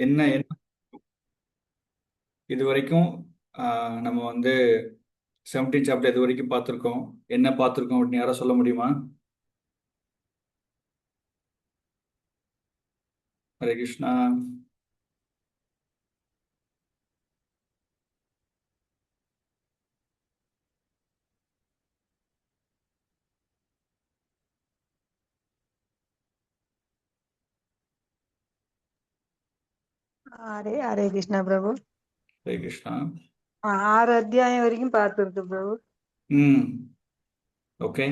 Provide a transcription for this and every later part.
என்ன என்ன இது வரைக்கும் நம்ம வந்து 17 சாப்டர் இது வரைக்கும் பார்த்துருக்கோம். என்ன பார்த்துருக்கோம் அப்படின்னு யாராவது சொல்ல முடியுமா? ஹரே கிருஷ்ணா. ஹரே ஹரே கிருஷ்ணா பிரபு. ஹரே கிருஷ்ணா. 6 அத்தியாயம் வரைக்கும் பார்த்துருக்கு பிரபு. ம். ஓகே.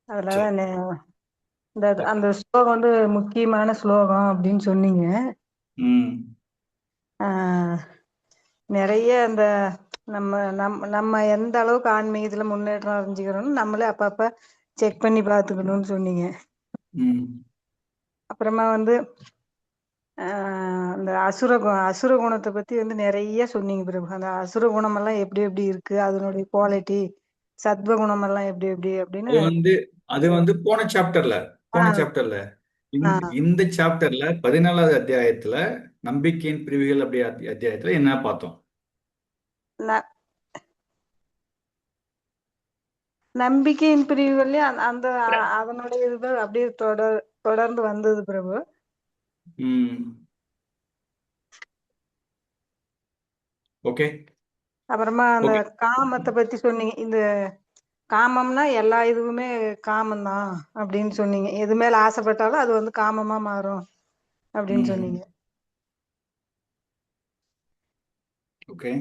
சரி. அதுலதான் அந்த ஸ்லோகம் வந்து முக்கியமான ஸ்லோகம் அப்படின்னு சொன்னீங்க. ம். ஆஹ் நிறைய அந்த நம்ம எந்த அளவுக்கு ஆன்மீகத்துல முன்னேற்றம் அடைஞ்சுக்கிறோம்னு நம்மளே அப்பப்ப செக் பண்ணி பார்த்துக்கணும்னு சொன்னீங்க. ம். அப்புறமா வந்து அந்த அசுர குணத்தை பத்தி வந்து நிறைய சொன்னீங்க பிரபு. அந்த அசுர குணம் எல்லாம் எப்படி எப்படி இருக்கு, அதனுடைய குவாலிட்டி, சத்வ குணம் எல்லாம் எப்படி எப்படி அப்படின்னு. அது வந்து அது வந்து போன ஆஹ் சாப்டர்ல ஆஹ் இந்த சாப்டர்ல 14வது அத்தியாயத்துல நம்பிக்கையின் பிரிவுகள் அப்படி அத்தியாயத்துல என்ன பார்த்தோம்? ந- நம்பிக்கையின் பிரிவுகள்லயே அதனுடைய இது அப்படியே தொடர்ந்து வந்தது பிரபு. ம். ஓகே. அப்புறமா அந்த ஓகே. காமத்தை பத்தி சொன்னீங்க. இந்த காமம்னா எல்லா இதுவுமே காமம்தான் அப்படின்னு சொன்னீங்க. எது மேல ஆசைப்பட்டாலும் அது வந்து காமமா மாறும் அப்படின்னு ம். சொன்னீங்க. ஓகே.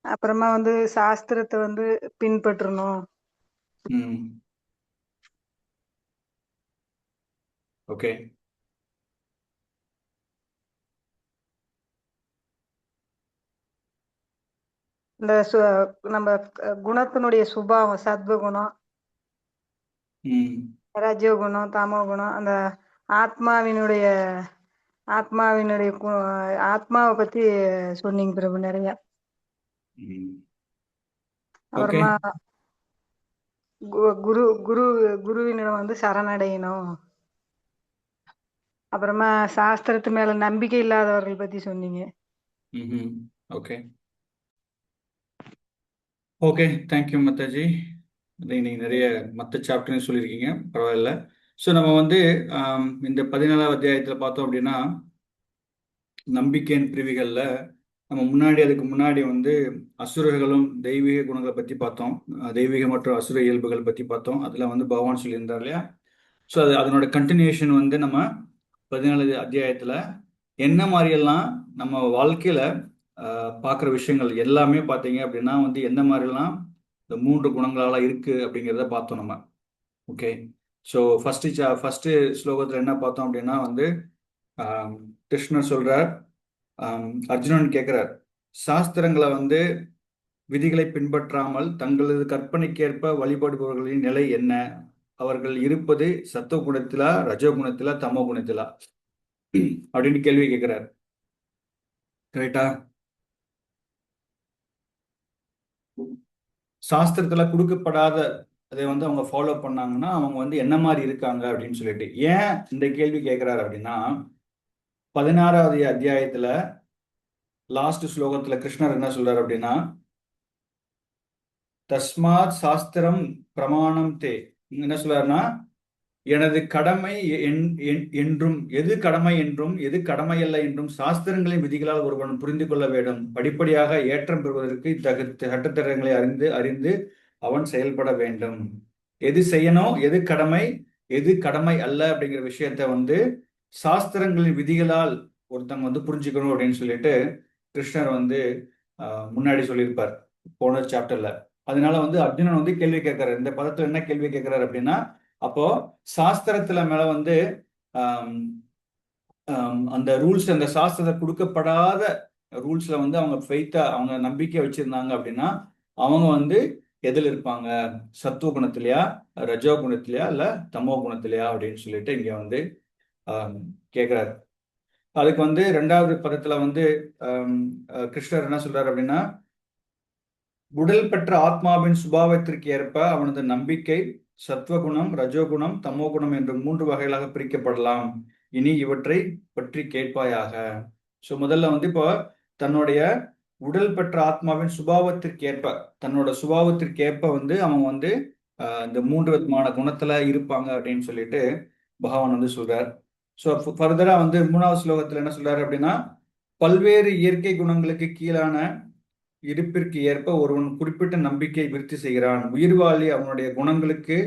அப்புறமா வந்து சாஸ்திரத்தை வந்து பின்பற்றணும். ம். ஓகே. இந்த நம்ம குணத்தினுடைய சுபாவம், சத்வ குணம், ம். ரஜோ குணம், தமோ குணம், அந்த ஆத்மாவினுடைய ஆத்மாவினுடைய ஆத்மாவை பத்தி சொன்னீங்க பிரபு நிறைய. ம். ஓகே. அப்புறமா குரு குரு குருவினிடம் வந்து சரணடையணும். அப்புறமா சாஸ்திரத்து மேல நம்பிக்கை இல்லாதவர்கள் பத்தி சொன்னீங்க. ம். ஓகே. ஓகே. தேங்க்யூ மத்தாஜி. இன்னைக்கு நிறைய மற்ற சாப்டர்னு சொல்லியிருக்கீங்க, பரவாயில்ல. ஸோ நம்ம வந்து இந்த 14வது அத்தியாயத்தில் பார்த்தோம் அப்படின்னா நம்பிக்கையின் பிரிவுகளில் நம்ம அதுக்கு முன்னாடி வந்து அசுரர்களும் தெய்வீக குணங்களை பற்றி பார்த்தோம். தெய்வீக மற்றும் அசுர இயல்புகள் பற்றி பார்த்தோம். அதில் வந்து பகவான் சொல்லியிருந்தார் இல்லையா? ஸோ அதனோட கண்டினியூஷன் வந்து நம்ம 14வது அத்தியாயத்தில் என்ன மாதிரியெல்லாம் நம்ம வாழ்க்கையில் பார்க்குற விஷயங்கள் எல்லாமே பார்த்தீங்க அப்படின்னா வந்து எந்த மாதிரிலாம் இந்த 3 குணங்களால இருக்கு அப்படிங்கிறத பார்த்தோம் நம்ம. ஓகே. ஸோ ஃபர்ஸ்ட் ஸ்லோகத்தில் என்ன பார்த்தோம் அப்படின்னா வந்து ஆம், கிருஷ்ணர் சொல்றார், அர்ஜுனன் கேட்கிறார், சாஸ்திரங்களை வந்து விதிகளை பின்பற்றாமல் தங்களது கற்பனைக்கேற்ப வழிபடுபவர்களின் நிலை என்ன? அவர்கள் இருப்பது சத்துவ குணத்திலா, ரஜோ குணத்திலா, தமோ குணத்திலா அப்படின்னு கேள்வி கேட்கிறார். கரெக்டா? சாஸ்திரத்துல கொடுக்கப்படாத அதை வந்து அவங்க ஃபாலோ பண்ணாங்கன்னா அவங்க வந்து என்ன மாதிரி இருக்காங்க அப்படின்னு சொல்லிட்டு ஏன் இந்த கேள்வி கேட்கிறாரு அப்படின்னா 16வது அத்தியாயத்துல லாஸ்ட் ஸ்லோகத்துல கிருஷ்ணர் என்ன சொல்றாரு அப்படின்னா, தஸ்மாத் சாஸ்திரம் பிரமாணம் தே. என்ன சொல்றாருன்னா, எனது கடமை என்றும் எது கடமை என்றும் எது கடமை அல்ல என்றும் சாஸ்திரங்களின் விதிகளால் ஒருவன் புரிந்து கொள்ள வேண்டும். படிப்படியாக ஏற்றம் பெறுவதற்கு சட்டத்திட்டங்களை அறிந்து அறிந்து அவன் செயல்பட வேண்டும். எது செய்யணும், எது கடமை, எது கடமை அல்ல அப்படிங்கிற விஷயத்த வந்து சாஸ்திரங்களின் விதிகளால் ஒருத்தங்க வந்து புரிஞ்சுக்கணும் அப்படின்னு சொல்லிட்டு கிருஷ்ணர் வந்து முன்னாடி சொல்லியிருப்பார் போன சாப்டர்ல. அதனால வந்து அர்ஜுனன் வந்து கேள்வி கேட்கிறார். இந்த பதத்துல என்ன கேள்வி கேட்கிறார் அப்படின்னா, அப்போ சாஸ்திரத்துல மேல வந்து ஆம், அந்த ரூல்ஸ், அந்த சாஸ்திரத்தை கொடுக்கப்படாத ரூல்ஸ்ல வந்து அவங்க ஃபெய்த்தா அவங்க நம்பிக்கை வச்சிருந்தாங்க அப்படின்னா அவங்க வந்து எதில் இருப்பாங்க? சத்துவ குணத்திலையா, ரஜோ குணத்திலையா, இல்ல தமோ குணத்திலையா அப்படின்னு சொல்லிட்டு இங்க வந்து ஆம், கேக்குறாரு. அதுக்கு வந்து 2வது பதத்துல வந்து ஆம், கிருஷ்ணர் என்ன சொல்றாரு அப்படின்னா, உடல் பெற்ற ஆத்மாவின் சுபாவத்திற்கு ஏற்ப அவனது நம்பிக்கை சத்வகுணம், ரஜோகுணம், தமோகுணம் என்று 3 வகைகளாக பிரிக்கப்படலாம். இனி இவற்றை பற்றி கேட்பாயாக. ஸோ முதல்ல வந்து இப்போ தன்னுடைய உடல் பெற்ற ஆத்மாவின் சுபாவத்திற்கேற்ப, தன்னோட சுபாவத்திற்கேற்ப வந்து அவன் வந்து இந்த 3 விதமான குணத்துல இருப்பாங்க அப்படின்னு சொல்லிட்டு பகவான் வந்து சொல்றார். ஸோ ஃபர்தரா வந்து 3வது ஸ்லோகத்துல என்ன சொல்றாரு அப்படின்னா, பல்வேறு இயற்கை குணங்களுக்கு கீழான இருப்பிற்கு ஏற்ப ஒருவன் குறிப்பிட்ட நம்பிக்கை விருத்தி செய்கிறான். உயிர்வாழி அவனுடைய குணங்களுக்கு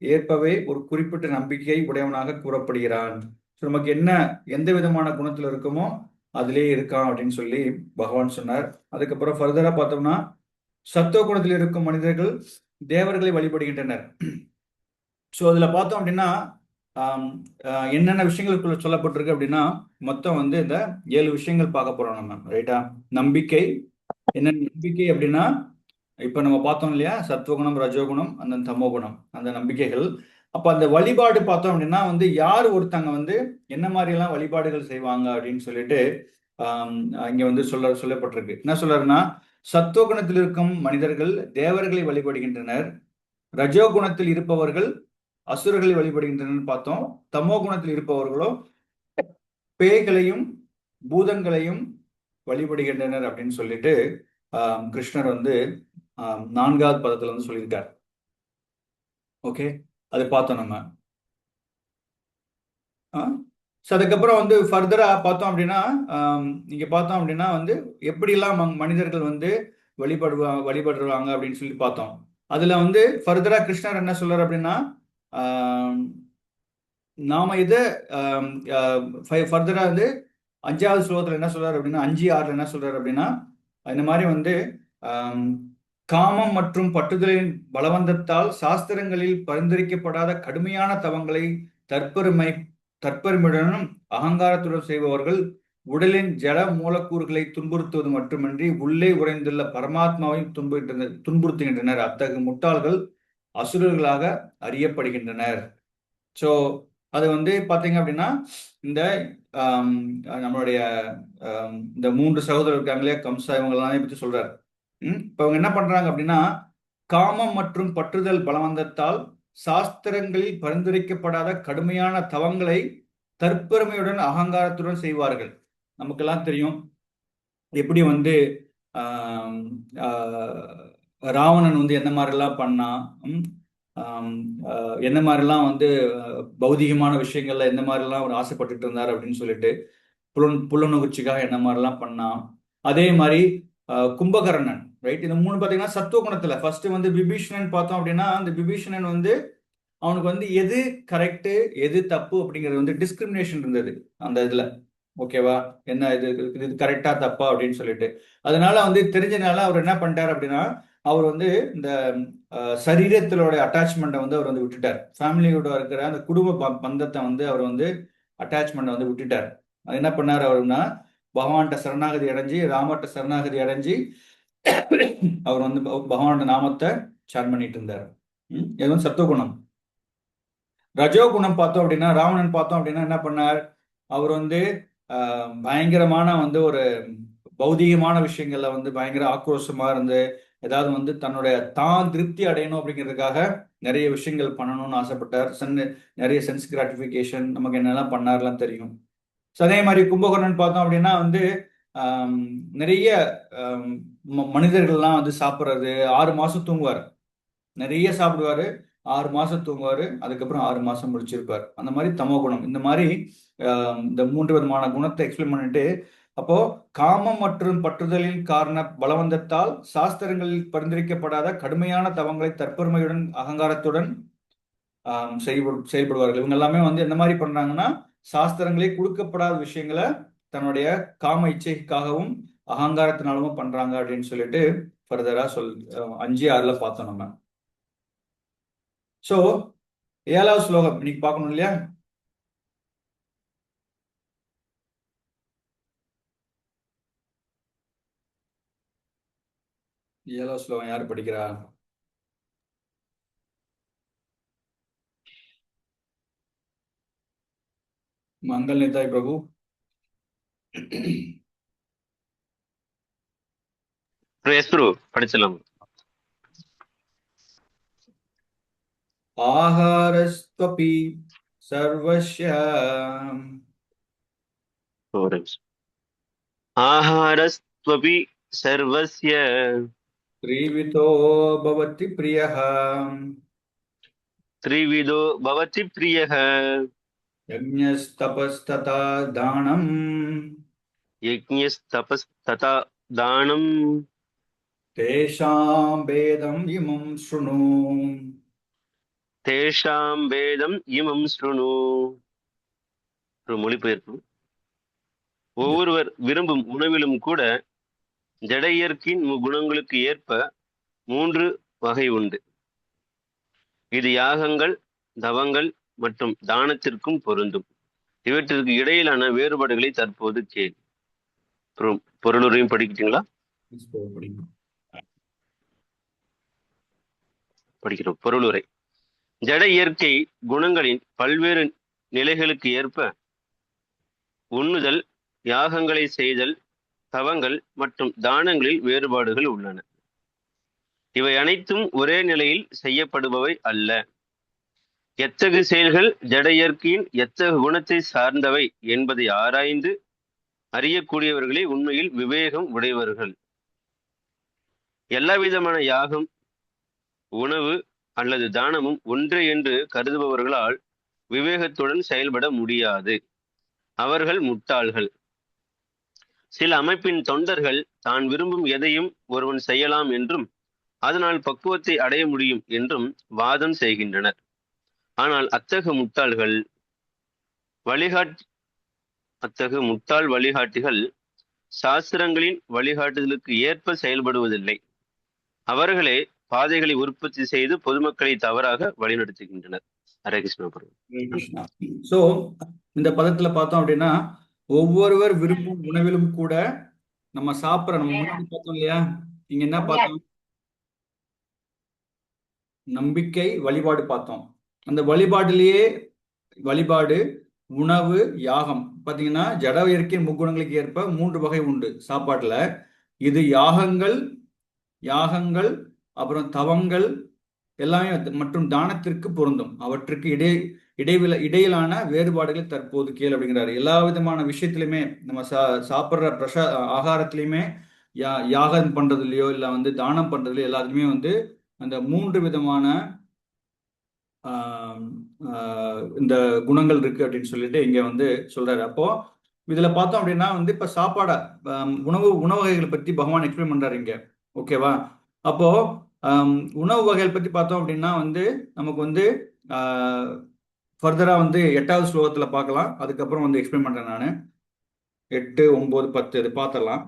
ஏற்பவே ஒரு குறிப்பிட்ட நம்பிக்கை உடையவனாக கூறப்படுகிறான். ஸோ நமக்கு என்ன எந்த விதமான குணத்துல இருக்குமோ அதிலே இருக்கான் அப்படின்னு சொல்லி பகவான் சொன்னார். அதுக்கப்புறம் ஃபர்தரா பார்த்தோம்னா, சத்துவ குணத்தில் இருக்கும் மனிதர்கள் தேவர்களை வழிபடுகின்றனர். ஸோ அதுல பார்த்தோம் அப்படின்னா என்னென்ன விஷயங்களுக்குள்ள சொல்லப்பட்டிருக்கு அப்படின்னா, மொத்தம் வந்து இந்த 7 விஷயங்கள் பார்க்க போறோம் நம்ம, ரைட்டா? நம்பிக்கை, என்ன நம்பிக்கை அப்படின்னா, இப்ப நம்ம பார்த்தோம் இல்லையா, சத்துவகுணம், ரஜோகுணம், அந்த தமோகுணம், அந்த நம்பிக்கைகள். அப்ப அந்த வழிபாடு பார்த்தோம் அப்படின்னா வந்து யார் ஒருத்தங்க வந்து என்ன மாதிரி எல்லாம் வழிபாடுகள் செய்வாங்க அப்படின்னு சொல்லிட்டு இங்க வந்து சொல்லப்பட்டிருக்கு. என்ன சொல்றாருன்னா, சத்துவகுணத்தில் இருக்கும் மனிதர்கள் தேவர்களை வழிபடுகின்றனர், ரஜோகுணத்தில் இருப்பவர்கள் அசுரர்களை வழிபடுகின்றனர் பார்த்தோம், தமோ குணத்தில் இருப்பவர்களோ பேய்களையும் பூதங்களையும் வழிபடுகின்றனர் அப்படின்னு சொல்லிட்டு கிருஷ்ணர் வந்து 4வது பதத்துல வந்து சொல்லியிருக்கார். ஓகே, அது பார்த்தோம் நம்ம. அதுக்கப்புறம் வந்து ஃபர்தரா பார்த்தோம் அப்படின்னா, இங்க பார்த்தோம் அப்படின்னா வந்து எப்படிலாம் மனிதர்கள் வந்து வழிபடுவாங்க அப்படின்னு சொல்லி பார்த்தோம். அதுல வந்து ஃபர்தரா கிருஷ்ணர் என்ன சொல்றாரு அப்படின்னா, நாம இதை ஃபர்தரா வந்து 5வது ஸ்லோகத்துல என்ன சொல்றாரு அப்படின்னா, 5:6 என்ன சொல்றாரு அப்படின்னா, இந்த மாதிரி வந்து காமம் மற்றும் பட்டுதலின் பலவந்தத்தால் சாஸ்திரங்களில் பரிந்துரைக்கப்படாத கடுமையான தவங்களை தற்பெருமையுடனும் அகங்காரத்துடன் செய்பவர்கள் உடலின் ஜட மூலக்கூறுகளை துன்புறுத்துவது மட்டுமின்றி உள்ளே உறைந்துள்ள பரமாத்மாவை துன்புறுத்துகின்றனர். அத்தகைய முட்டாள்கள் அசுரர்களாக அறியப்படுகின்றனர். ஸோ அது வந்து பாத்தீங்க அப்படின்னா, இந்த நம்மளுடைய இந்த 3 சகோதரர் இருக்காங்களே, கம்சா, இவங்கெல்லாம் பத்தி சொல்றாரு. இப்ப அவங்க என்ன பண்றாங்க அப்படின்னா, காமம் மற்றும் பற்றுதல் பலவந்தத்தால் சாஸ்திரங்களில் பரிந்துரைக்கப்படாத கடுமையான தவங்களை தற்பெருமையுடன் அகங்காரத்துடன் செய்வார்கள். நமக்கெல்லாம் தெரியும் எப்படி வந்து ராவணன் வந்து என்ன மாதிரிலாம் பண்ணான், என்ன மாதிரிலாம் வந்து பௌதிகமான விஷயங்கள்ல எந்த மாதிரிலாம் அவர் ஆசைப்பட்டுட்டு இருந்தார் அப்படின்னு சொல்லிட்டு, புலனுணர்ச்சிக்காக என்ன மாதிரிலாம் பண்ணான். அதே மாதிரி கும்பகர்ணன், ரைட்? இந்த 3 பார்த்தீங்கன்னா சத்துவ குணத்துல. ஃபர்ஸ்ட் வந்து விபீஷணன் பார்த்தோம் அப்படின்னா, அந்த விபீஷணன் வந்து அவனுக்கு வந்து எது கரெக்டு எது தப்பு அப்படிங்கிறது வந்து டிஸ்கிரிமினேஷன் இருந்தது அந்த இதுல. ஓகேவா? என்ன இது கரெக்டா தப்பா அப்படின்னு சொல்லிட்டு, அதனால வந்து தெரிஞ்சனால அவர் என்ன பண்ணிட்டார் அப்படின்னா, அவர் வந்து இந்த சரீரத்திலோட அட்டாச்மெண்ட்டை வந்து அவர் வந்து விட்டுட்டார். ஃபேமிலியோட இருக்கிற அந்த குடும்ப பந்தத்தை வந்து அவர் வந்து அட்டாச்மெண்ட்டை வந்து விட்டுட்டார். அது என்ன பண்ணார் அவருன்னா, பகவான்கிட்ட சரணாகதி அடைஞ்சு, ராமர்கிட்ட சரணாகதி அடைஞ்சு அவர் வந்து பகவானோட நாமத்தை சான் பண்ணிட்டு இருந்தார். இது வந்து சத்துவகுணம். ரஜோகுணம் பார்த்தோம் அப்படின்னா, ராவணன் பார்த்தோம் அப்படின்னா என்ன பண்ணார், அவர் வந்து பயங்கரமான வந்து ஒரு பௌதிகமான விஷயங்கள்ல வந்து பயங்கர ஆக்ரோஷமா இருந்து, ஏதாவது வந்து தன்னுடைய தான் திருப்தி அடையணும் அப்படிங்கிறதுக்காக நிறைய விஷயங்கள் பண்ணணும்னு ஆசைப்பட்டார். நிறைய சென்ஸ் கிராட்டிபிகேஷன், நமக்கு என்னெல்லாம் பண்ணார்லாம் தெரியும். ஸோ அதே மாதிரி கும்பகர்ணன் பார்த்தோம் அப்படின்னா வந்து நிறைய மனிதர்கள்லாம் வந்து சாப்பிட்றது, 6 மாசம் தூங்குவார், நிறைய சாப்பிடுவாரு, 6 மாசம் தூங்குவாரு, அதுக்கப்புறம் 6 மாசம் முடிச்சிருப்பார். அந்த மாதிரி தமோ குணம். இந்த மாதிரி இந்த 3 விதமான குணத்தை எக்ஸ்பிளைன் பண்ணிட்டு, அப்போ காமம் மற்றும் பற்றுதலின் காரண பலவந்தத்தால் சாஸ்திரங்களில் பரிந்துரைக்கப்படாத கடுமையான தவங்களை தற்பெருமையுடன் அகங்காரத்துடன் செயல்படுவார்கள். இவங்க எல்லாமே வந்து என்ன மாதிரி பண்றாங்கன்னா, சாஸ்திரங்களே கொடுக்கப்படாத விஷயங்களை தன்னுடைய காம இச்சைக்காகவும் அகங்காரத்தினாலும் பண்றாங்க அப்படின்னு சொல்லிட்டு ஃபர்தரா 5:6 பார்த்தோம் நம்ம. சோ 7வது ஸ்லோகம் இன்னைக்கு பார்க்கணும் இல்லையா? ஏழாவது ஸ்லோகம் யாரு படிக்கிறா? மங்கள் நிதாய் பிரபு. படிச்சலாம். ஆகாரஸ்வபி सर्वस्य आहारस्त्वपि सर्वस्य त्रिविधो भवति प्रियः त्रिविधो भवति प्रियः यज्ञस्तपस्तथा दानम् यज्ञस्तपस्तथा दानं तेषां भेदम् इमं शृणु தேஷாம் வேதம் இமம் ஸ்ருணு. ஒரு மொழிபெயர்ப்பு. ஒவ்வொருவர் விரும்பும் உணவிலும் கூட ஜடையர்க்கின் குணங்களுக்கு ஏற்ப 3 வகை உண்டு. இது யாகங்கள், தவங்கள் மற்றும் தானத்திற்கும் பொருந்தும். இவற்றிற்கு இடையிலான வேறுபாடுகளை தற்போது கேள். பொருளுரையும் படிக்கிட்டீங்களா? படிக்கிறோம். பொருளுரை. ஜட இயற்கை குணங்களின் பல்வேறு நிலைகளுக்கு ஏற்ப உண்ணுதல், யாகங்களை செய்தல், தவங்கள் மற்றும் தானங்களில் வேறுபாடுகள் உள்ளன. இவை அனைத்தும் ஒரே நிலையில் செய்யப்படுபவை அல்ல. எத்தகு செயல்கள் ஜட இயற்கையின் எத்தகு குணத்தை சார்ந்தவை என்பதை ஆராய்ந்து அறியக்கூடியவர்களே உண்மையில் விவேகம் உடையவர்கள். எல்லா விதமான யாகம், உணவு அல்லது தானமும் ஒன்றே என்று கருதுபவர்களால் விவேகத்துடன் செயல்பட முடியாது. அவர்கள் முட்டாள்கள். சில அமைப்பின் தொண்டர்கள் தான் விரும்பும் எதையும் ஒருவன் செய்யலாம் என்றும் அதனால் பக்குவத்தை அடைய முடியும் என்றும் வாதம் செய்கின்றனர். ஆனால் அத்தகு முட்டாள் வழிகாட்டிகள் சாஸ்திரங்களின் வழிகாட்டுதலுக்கு ஏற்ப செயல்படுவதில்லை. அவர்களே பாதைகளை உற்பத்தி செய்து பொதுமக்களை தவறாக வழிநடத்துகின்றனர். ஹரே கிருஷ்ணா. கிருஷ்ணா. சோ இந்த பதத்துல பார்த்தோம் அப்படின்னா, ஒவ்வொருவர் விரும்பும் உணவிலும் கூட நம்ம முன்னாடி பார்த்தோம் இல்லையா? இங்க என்ன பார்த்தோம்? நம்பிக்கை, வழிபாடு பார்த்தோம். அந்த வழிபாட்டிலேயே வழிபாடு, உணவு, யாகம் பாத்தீங்கன்னா ஜட இயற்கையின் முக்குணங்களுக்கு ஏற்ப 3 வகை உண்டு சாப்பாட்டுல. இது யாகங்கள் அப்புறம் தவங்கள் எல்லாமே மற்றும் தானத்திற்கு பொருந்தும். அவற்றுக்கு இடையிலான வேறுபாடுகள் தற்போது கேள் அப்படிங்கிறாரு. எல்லா விதமான விஷயத்திலுமே நம்ம சாப்பிட்ற ஆகாரத்திலையுமே யாகம் பண்றதுலயோ இல்ல தானம் பண்றதுலயோ எல்லாத்துலயுமே அந்த 3 விதமான இந்த குணங்கள் இருக்கு அப்படின்னு சொல்லிட்டு இங்க சொல்றாரு. அப்போ இதுல பார்த்தோம் அப்படின்னா இப்ப சாப்பாட உணவு வகைகளை பத்தி பகவான் எக்ஸ்பிளைன் பண்றாரு இங்க. ஓகேவா? அப்போ உணவு வகைகள் பத்தி பார்த்தோம் அப்படின்னா நமக்கு ஃபர்தரா 8வது ஸ்லோகத்துல பார்க்கலாம். அதுக்கப்புறம் எக்ஸ்பிளைன் பண்றேன் நான். 8, 9, 10 இது பார்த்துடலாம்.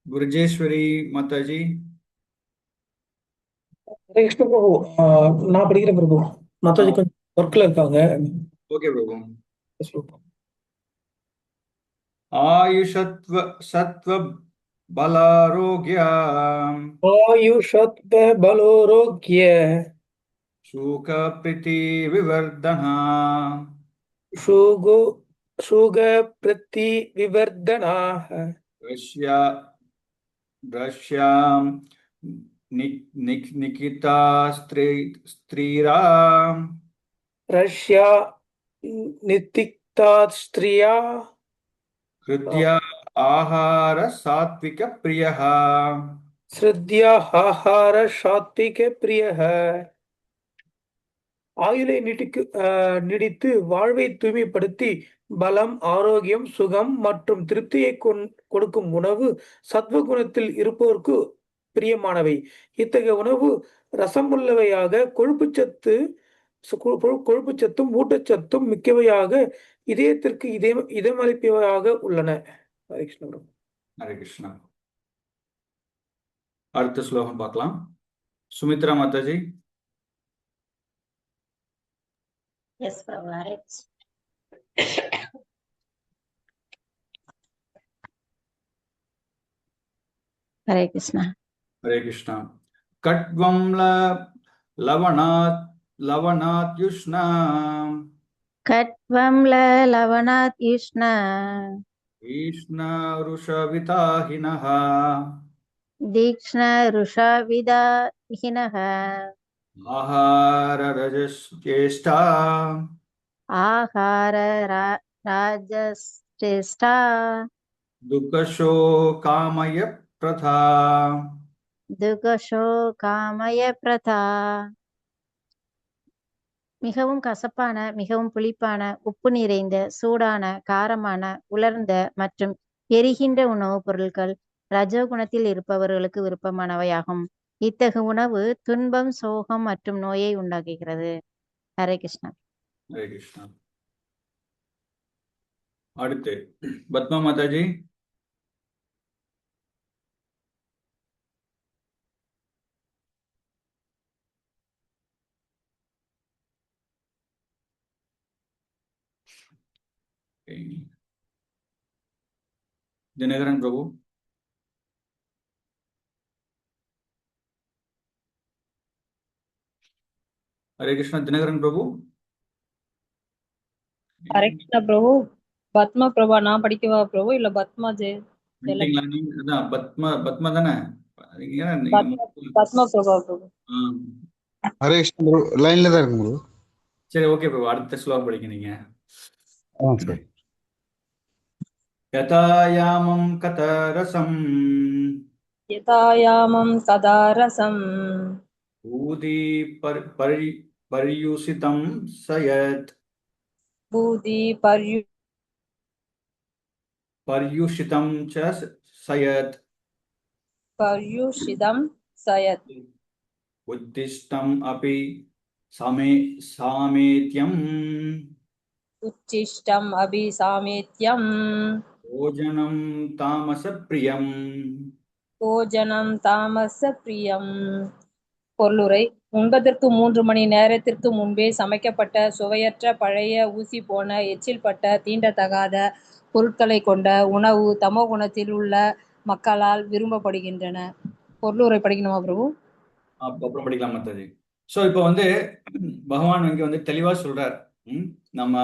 குருஜேஸ்வரி மாதாஜி. ஹரே கிருஷ்ண பிரபு. நான் படிக்கிறேன் பிரபு. மாதாஜி கொஞ்சம் ஒர்க்ல இருக்காங்க. ஓகே பிரபு. ஆயுஷத்வ சத்வ பலாரோக்ய ஆயுஷத்வ பலோரோக்ய சுக பிரீதி விவர்தனா சுக பிரீதி விவர்தனாः ரஷ்யாம் நிகிதா ஸ்திரீரா ரஷ்யா நிதிக்தா ஸ்திரியா ஹிருத்யா ஆஹார சாத்விக பிரியः ஸ்ருத்யா ஆஹார சாத்விக பிரியः. ஆயுளை நீடித்து வாழ்வை தூய்மைப்படுத்தி பலம், ஆரோக்கியம், சுகம் மற்றும் திருப்தியை கொடுக்கும் உணவு சத்வகுணத்தில் இருப்போருக்கு பிரியமானவை. இத்தகைய உணவு ரசமுள்ளவையாக, கொழுப்புச்சத்தும் ஊட்டச்சத்தும் மிக்கவையாக, இதயத்திற்கு இதமளிப்பவையாக உள்ளன. ஹரே கிருஷ்ணா. ஹரே கிருஷ்ணா. அடுத்த ஸ்லோகம் பார்க்கலாம். Sumitra Mataji. Yes, Prabhu. Hare Krishna. Hare Krishna. Katvam lavanat yushna. Katvam lavanat yushna. Ishna rushavitahinaha. Dikshna rushavitahinaha. ஆஹார ரஜஸ்சேஷ்டா ஆகார ராஜஸ்ரேஷ்டா துக்கஷோ காமய பிரதா. துகஷோ காமய பிரதா. மிகவும் கசப்பான, மிகவும் புளிப்பான, உப்பு நிறைந்த, சூடான, காரமான, உலர்ந்த மற்றும் எரிகின்ற உணவுப் பொருட்கள் ரஜோகுணத்தில் இருப்பவர்களுக்கு விருப்பமானவையாகும். இத்தகு உணவு துன்பம், சோகம் மற்றும் நோயை உண்டாக்குகிறது. ஹரே கிருஷ்ணா. ஹரே கிருஷ்ணா. அடுத்து பத்மா மாதாஜி. தினகரன் பிரபு. ஹரே கிருஷ்ணா. தினகரன் பிரபு. ஹரே கிருஷ்ணா பிரபு. பத்மா பிரபா நான் படிக்கவா பிரபு இல்ல பத்மா வந்துட்டீங்களா நீங்க? அதான் பத்மா பத்மா தானே? பத்மா பிரபா பிரபு. ஹரே கிருஷ்ணா ப்ரோ, லைன்ல தான் இருக்கு ப்ரோ. சரி, ஓகே பிரபு. அடுத்த ஸ்லோகம் படிக்க நீங்க. சரி. யதாயாமம் கதரசம் யதாயாமம் கதாரசம் ஊதி பரியுசிதம் சயத். பூதி பர்யுஷிதம் ச சயத். பர்யுஷிதம் சயத். உத்திஷ்டம் அபி சாமேத்யம் உச்சிஷ்டம் அபி சாமேத்யம் போஜனம் தாமச பிரியம். போஜனம் தாமச பிரியம். பொருளுரை: உண்பதற்கு 3 மணி நேரத்திற்கு முன்பே சமைக்கப்பட்ட சுவையற்ற பழைய ஊசி போன எச்சில் பட்ட தீண்டத்தகாத பொருட்களை கொண்ட உணவு தமோ குணத்தில் உள்ள மக்களால் விரும்பப்படுகின்றன. பொருளுரை படிக்கணுமா பிரபு? அப்புறம் படிக்கலாம் மத்தாஜி. ஸோ இப்போ வந்து பகவான் இங்க வந்து தெளிவா சொல்றார். நம்ம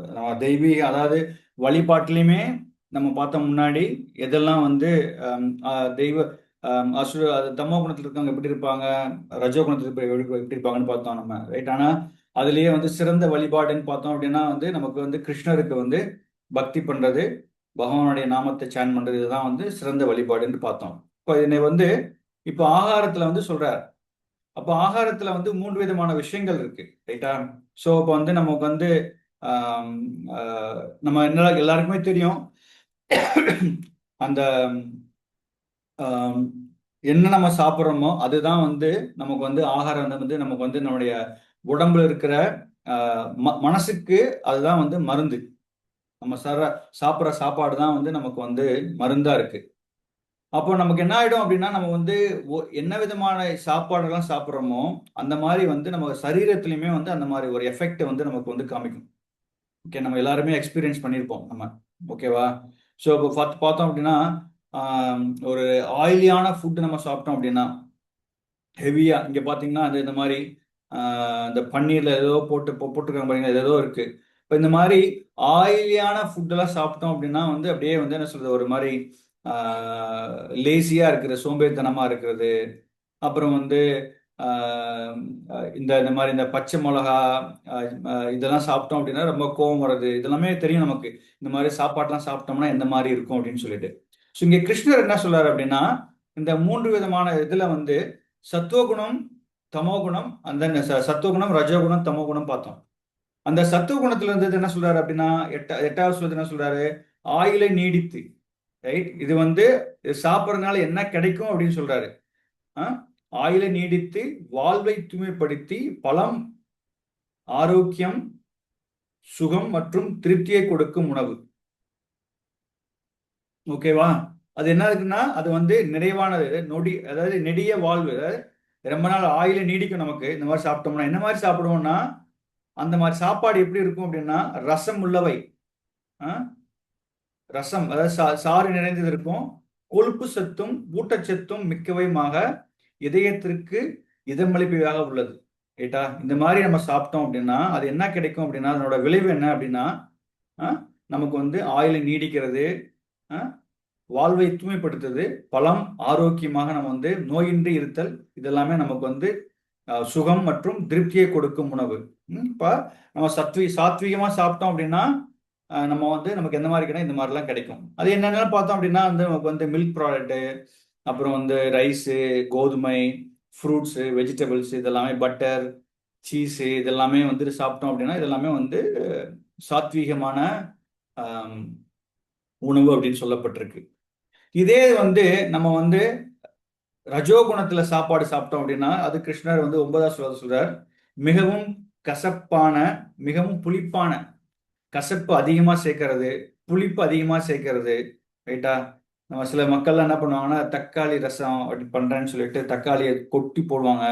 நம்ம தெய்வீக, அதாவது வழிபாட்டிலையுமே நம்ம பார்த்த முன்னாடி எதெல்லாம் வந்து தெய்வ அசுர தமோ குணத்தில் இருக்கவங்க எப்படி இருப்பாங்க, ரஜோ குணத்தில் எப்படி இருப்பாங்கன்னு பார்த்தோம் நம்ம, ரைட்? ஆனா அதுலயே வந்து சிறந்த வழிபாடுன்னு பார்த்தோம் அப்படின்னா வந்து நமக்கு வந்து கிருஷ்ணருக்கு வந்து பக்தி பண்றது, பகவானுடைய நாமத்தை சான் பண்றது, இதுதான் வந்து சிறந்த வழிபாடுன்னு பார்த்தோம். இப்போ இதனை வந்து இப்போ ஆகாரத்துல வந்து சொல்றார். அப்போ ஆகாரத்துல வந்து 3 விதமான விஷயங்கள் இருக்கு, ரைட்டா? ஸோ இப்போ வந்து நமக்கு வந்து நம்ம எல்லாருக்குமே தெரியும் அந்த என்ன நம்ம சாப்பிட்றோமோ அதுதான் வந்து நமக்கு வந்து ஆகாரம் வந்து நமக்கு வந்து நம்முடைய உடம்புல இருக்கிற மனசுக்கு அதுதான் வந்து மருந்து. நம்ம சாப்பிட்ற சாப்பாடு தான் வந்து நமக்கு வந்து மருந்தா இருக்கு. அப்போ நமக்கு என்ன ஆயிடும் அப்படின்னா, நம்ம வந்து என்ன விதமான சாப்பாடெல்லாம் சாப்பிட்றோமோ அந்த மாதிரி வந்து நம்ம சரீரத்திலையுமே வந்து அந்த மாதிரி ஒரு எஃபெக்ட் வந்து நமக்கு வந்து காமிக்கும். ஓகே, நம்ம எல்லாருமே எக்ஸ்பீரியன்ஸ் பண்ணியிருப்போம் நம்ம, ஓகேவா? ஸோ இப்போ பார்த்தோம் அப்படின்னா ஒரு ஆயிலியான ஃபுட்டு நம்ம சாப்பிட்டோம் அப்படின்னா ஹெவியா, இங்க பாத்தீங்கன்னா அது இந்த மாதிரி இந்த பன்னீர்ல ஏதோ போட்டுருக்காங்க பாருங்க, ஏதோ இருக்கு. இப்போ இந்த மாதிரி ஆயிலியான ஃபுட்டெல்லாம் சாப்பிட்டோம் அப்படின்னா வந்து அப்படியே வந்து என்ன சொல்றது, ஒரு மாதிரி லேசியா இருக்கிறது, சோம்பேறித்தனமா இருக்கிறது. அப்புறம் வந்து இந்த மாதிரி இந்த பச்சை மிளகா இதெல்லாம் சாப்பிட்டோம் அப்படின்னா ரொம்ப கோவம் வர்றது, இதெல்லாமே தெரியும் நமக்கு. இந்த மாதிரி சாப்பாடுலாம் சாப்பிட்டோம்னா எந்த மாதிரி இருக்கும் அப்படின்னு சொல்லிட்டு. ஸோ இங்க கிருஷ்ணர் என்ன சொல்றாரு அப்படின்னா, இந்த 3 விதமான இதுல வந்து சத்துவகுணம், தமோகுணம், அந்த சத்துவகுணம், ரஜோகுணம், தமோகுணம் பார்த்தோம். அந்த சத்துவகுணத்துல இருந்தது என்ன சொல்றாரு அப்படின்னா, எட்டாவது சொல்றது என்ன சொல்றாரு, ஆயிலை நீடித்து, ரைட்? இது வந்து சாப்பிட்றதுனால என்ன கிடைக்கும் அப்படின்னு சொல்றாரு. ஆயிலை நீடித்து, வாழ்வை தூய்மைப்படுத்தி, பலம், ஆரோக்கியம், சுகம் மற்றும் திருப்தியை கொடுக்கும் உணவு. ஓகேவா? அது என்ன இருக்குன்னா, அது வந்து நிறைவானது, அதாவது நெடிய வாழ்வு, ரொம்ப நாள் ஆயிலை நீடிக்கும் நமக்கு. இந்த மாதிரி சாப்பிட்டோம்னா என்ன மாதிரி சாப்பிடுவோம்னா, அந்த மாதிரி சாப்பாடு எப்படி இருக்கும் அப்படின்னா, ரசம் உள்ளவை, ரசம் அதாவது சாறு நிறைந்தது இருக்கும், கொழுப்பு சத்தும் ஊட்டச்சத்தும் மிக்கவையுமாக இதயத்திற்கு இதமளிப்பவையாக உள்ளது, ரைட்டா? இந்த மாதிரி நம்ம சாப்பிட்டோம் அப்படின்னா அது என்ன கிடைக்கும் அப்படின்னா, அதனோட விளைவு என்ன அப்படின்னா, நமக்கு வந்து ஆயிலை நீடிக்கிறது, வாழ்வை தூய்மைப்படுத்துறது, பலம், ஆரோக்கியமாக நம்ம வந்து நோயின்றி இருத்தல், இதெல்லாமே நமக்கு வந்து சுகம் மற்றும் திருப்தியை கொடுக்கும் உணவு. இப்போ நம்ம சாத்வீகமா சாப்பிட்டோம் அப்படின்னா நம்ம வந்து நமக்கு எந்த மாதிரி கிடைக்கும், இந்த மாதிரிலாம் கிடைக்கும். அது என்னென்னு பார்த்தோம் அப்படின்னா வந்து நமக்கு வந்து மில்க் ப்ராடக்ட்டு, அப்புறம் வந்து ரைஸு, கோதுமை, ஃப்ரூட்ஸு, வெஜிடபிள்ஸ், இதெல்லாமே பட்டர், சீஸு, இதெல்லாமே வந்து சாப்பிட்டோம் அப்படின்னா இதெல்லாமே வந்து சாத்வீகமான உணவு அப்படின்னு சொல்லப்பட்டிருக்கு. இதே வந்து நம்ம வந்து ரஜோகுணத்துல சாப்பாடு சாப்பிட்டோம் அப்படின்னா அது கிருஷ்ணர் வந்து 9வது சொல்றார், மிகவும் கசப்பான, மிகவும் புளிப்பான, கசப்பு அதிகமா சேர்க்கறது, புளிப்பு அதிகமா சேர்க்கறது, ரைட்டா? நம்ம சில மக்கள்லாம் என்ன பண்ணுவாங்கன்னா தக்காளி ரசம் அப்படி பண்றேன்னு சொல்லிட்டு தக்காளியை கொட்டி போடுவாங்க,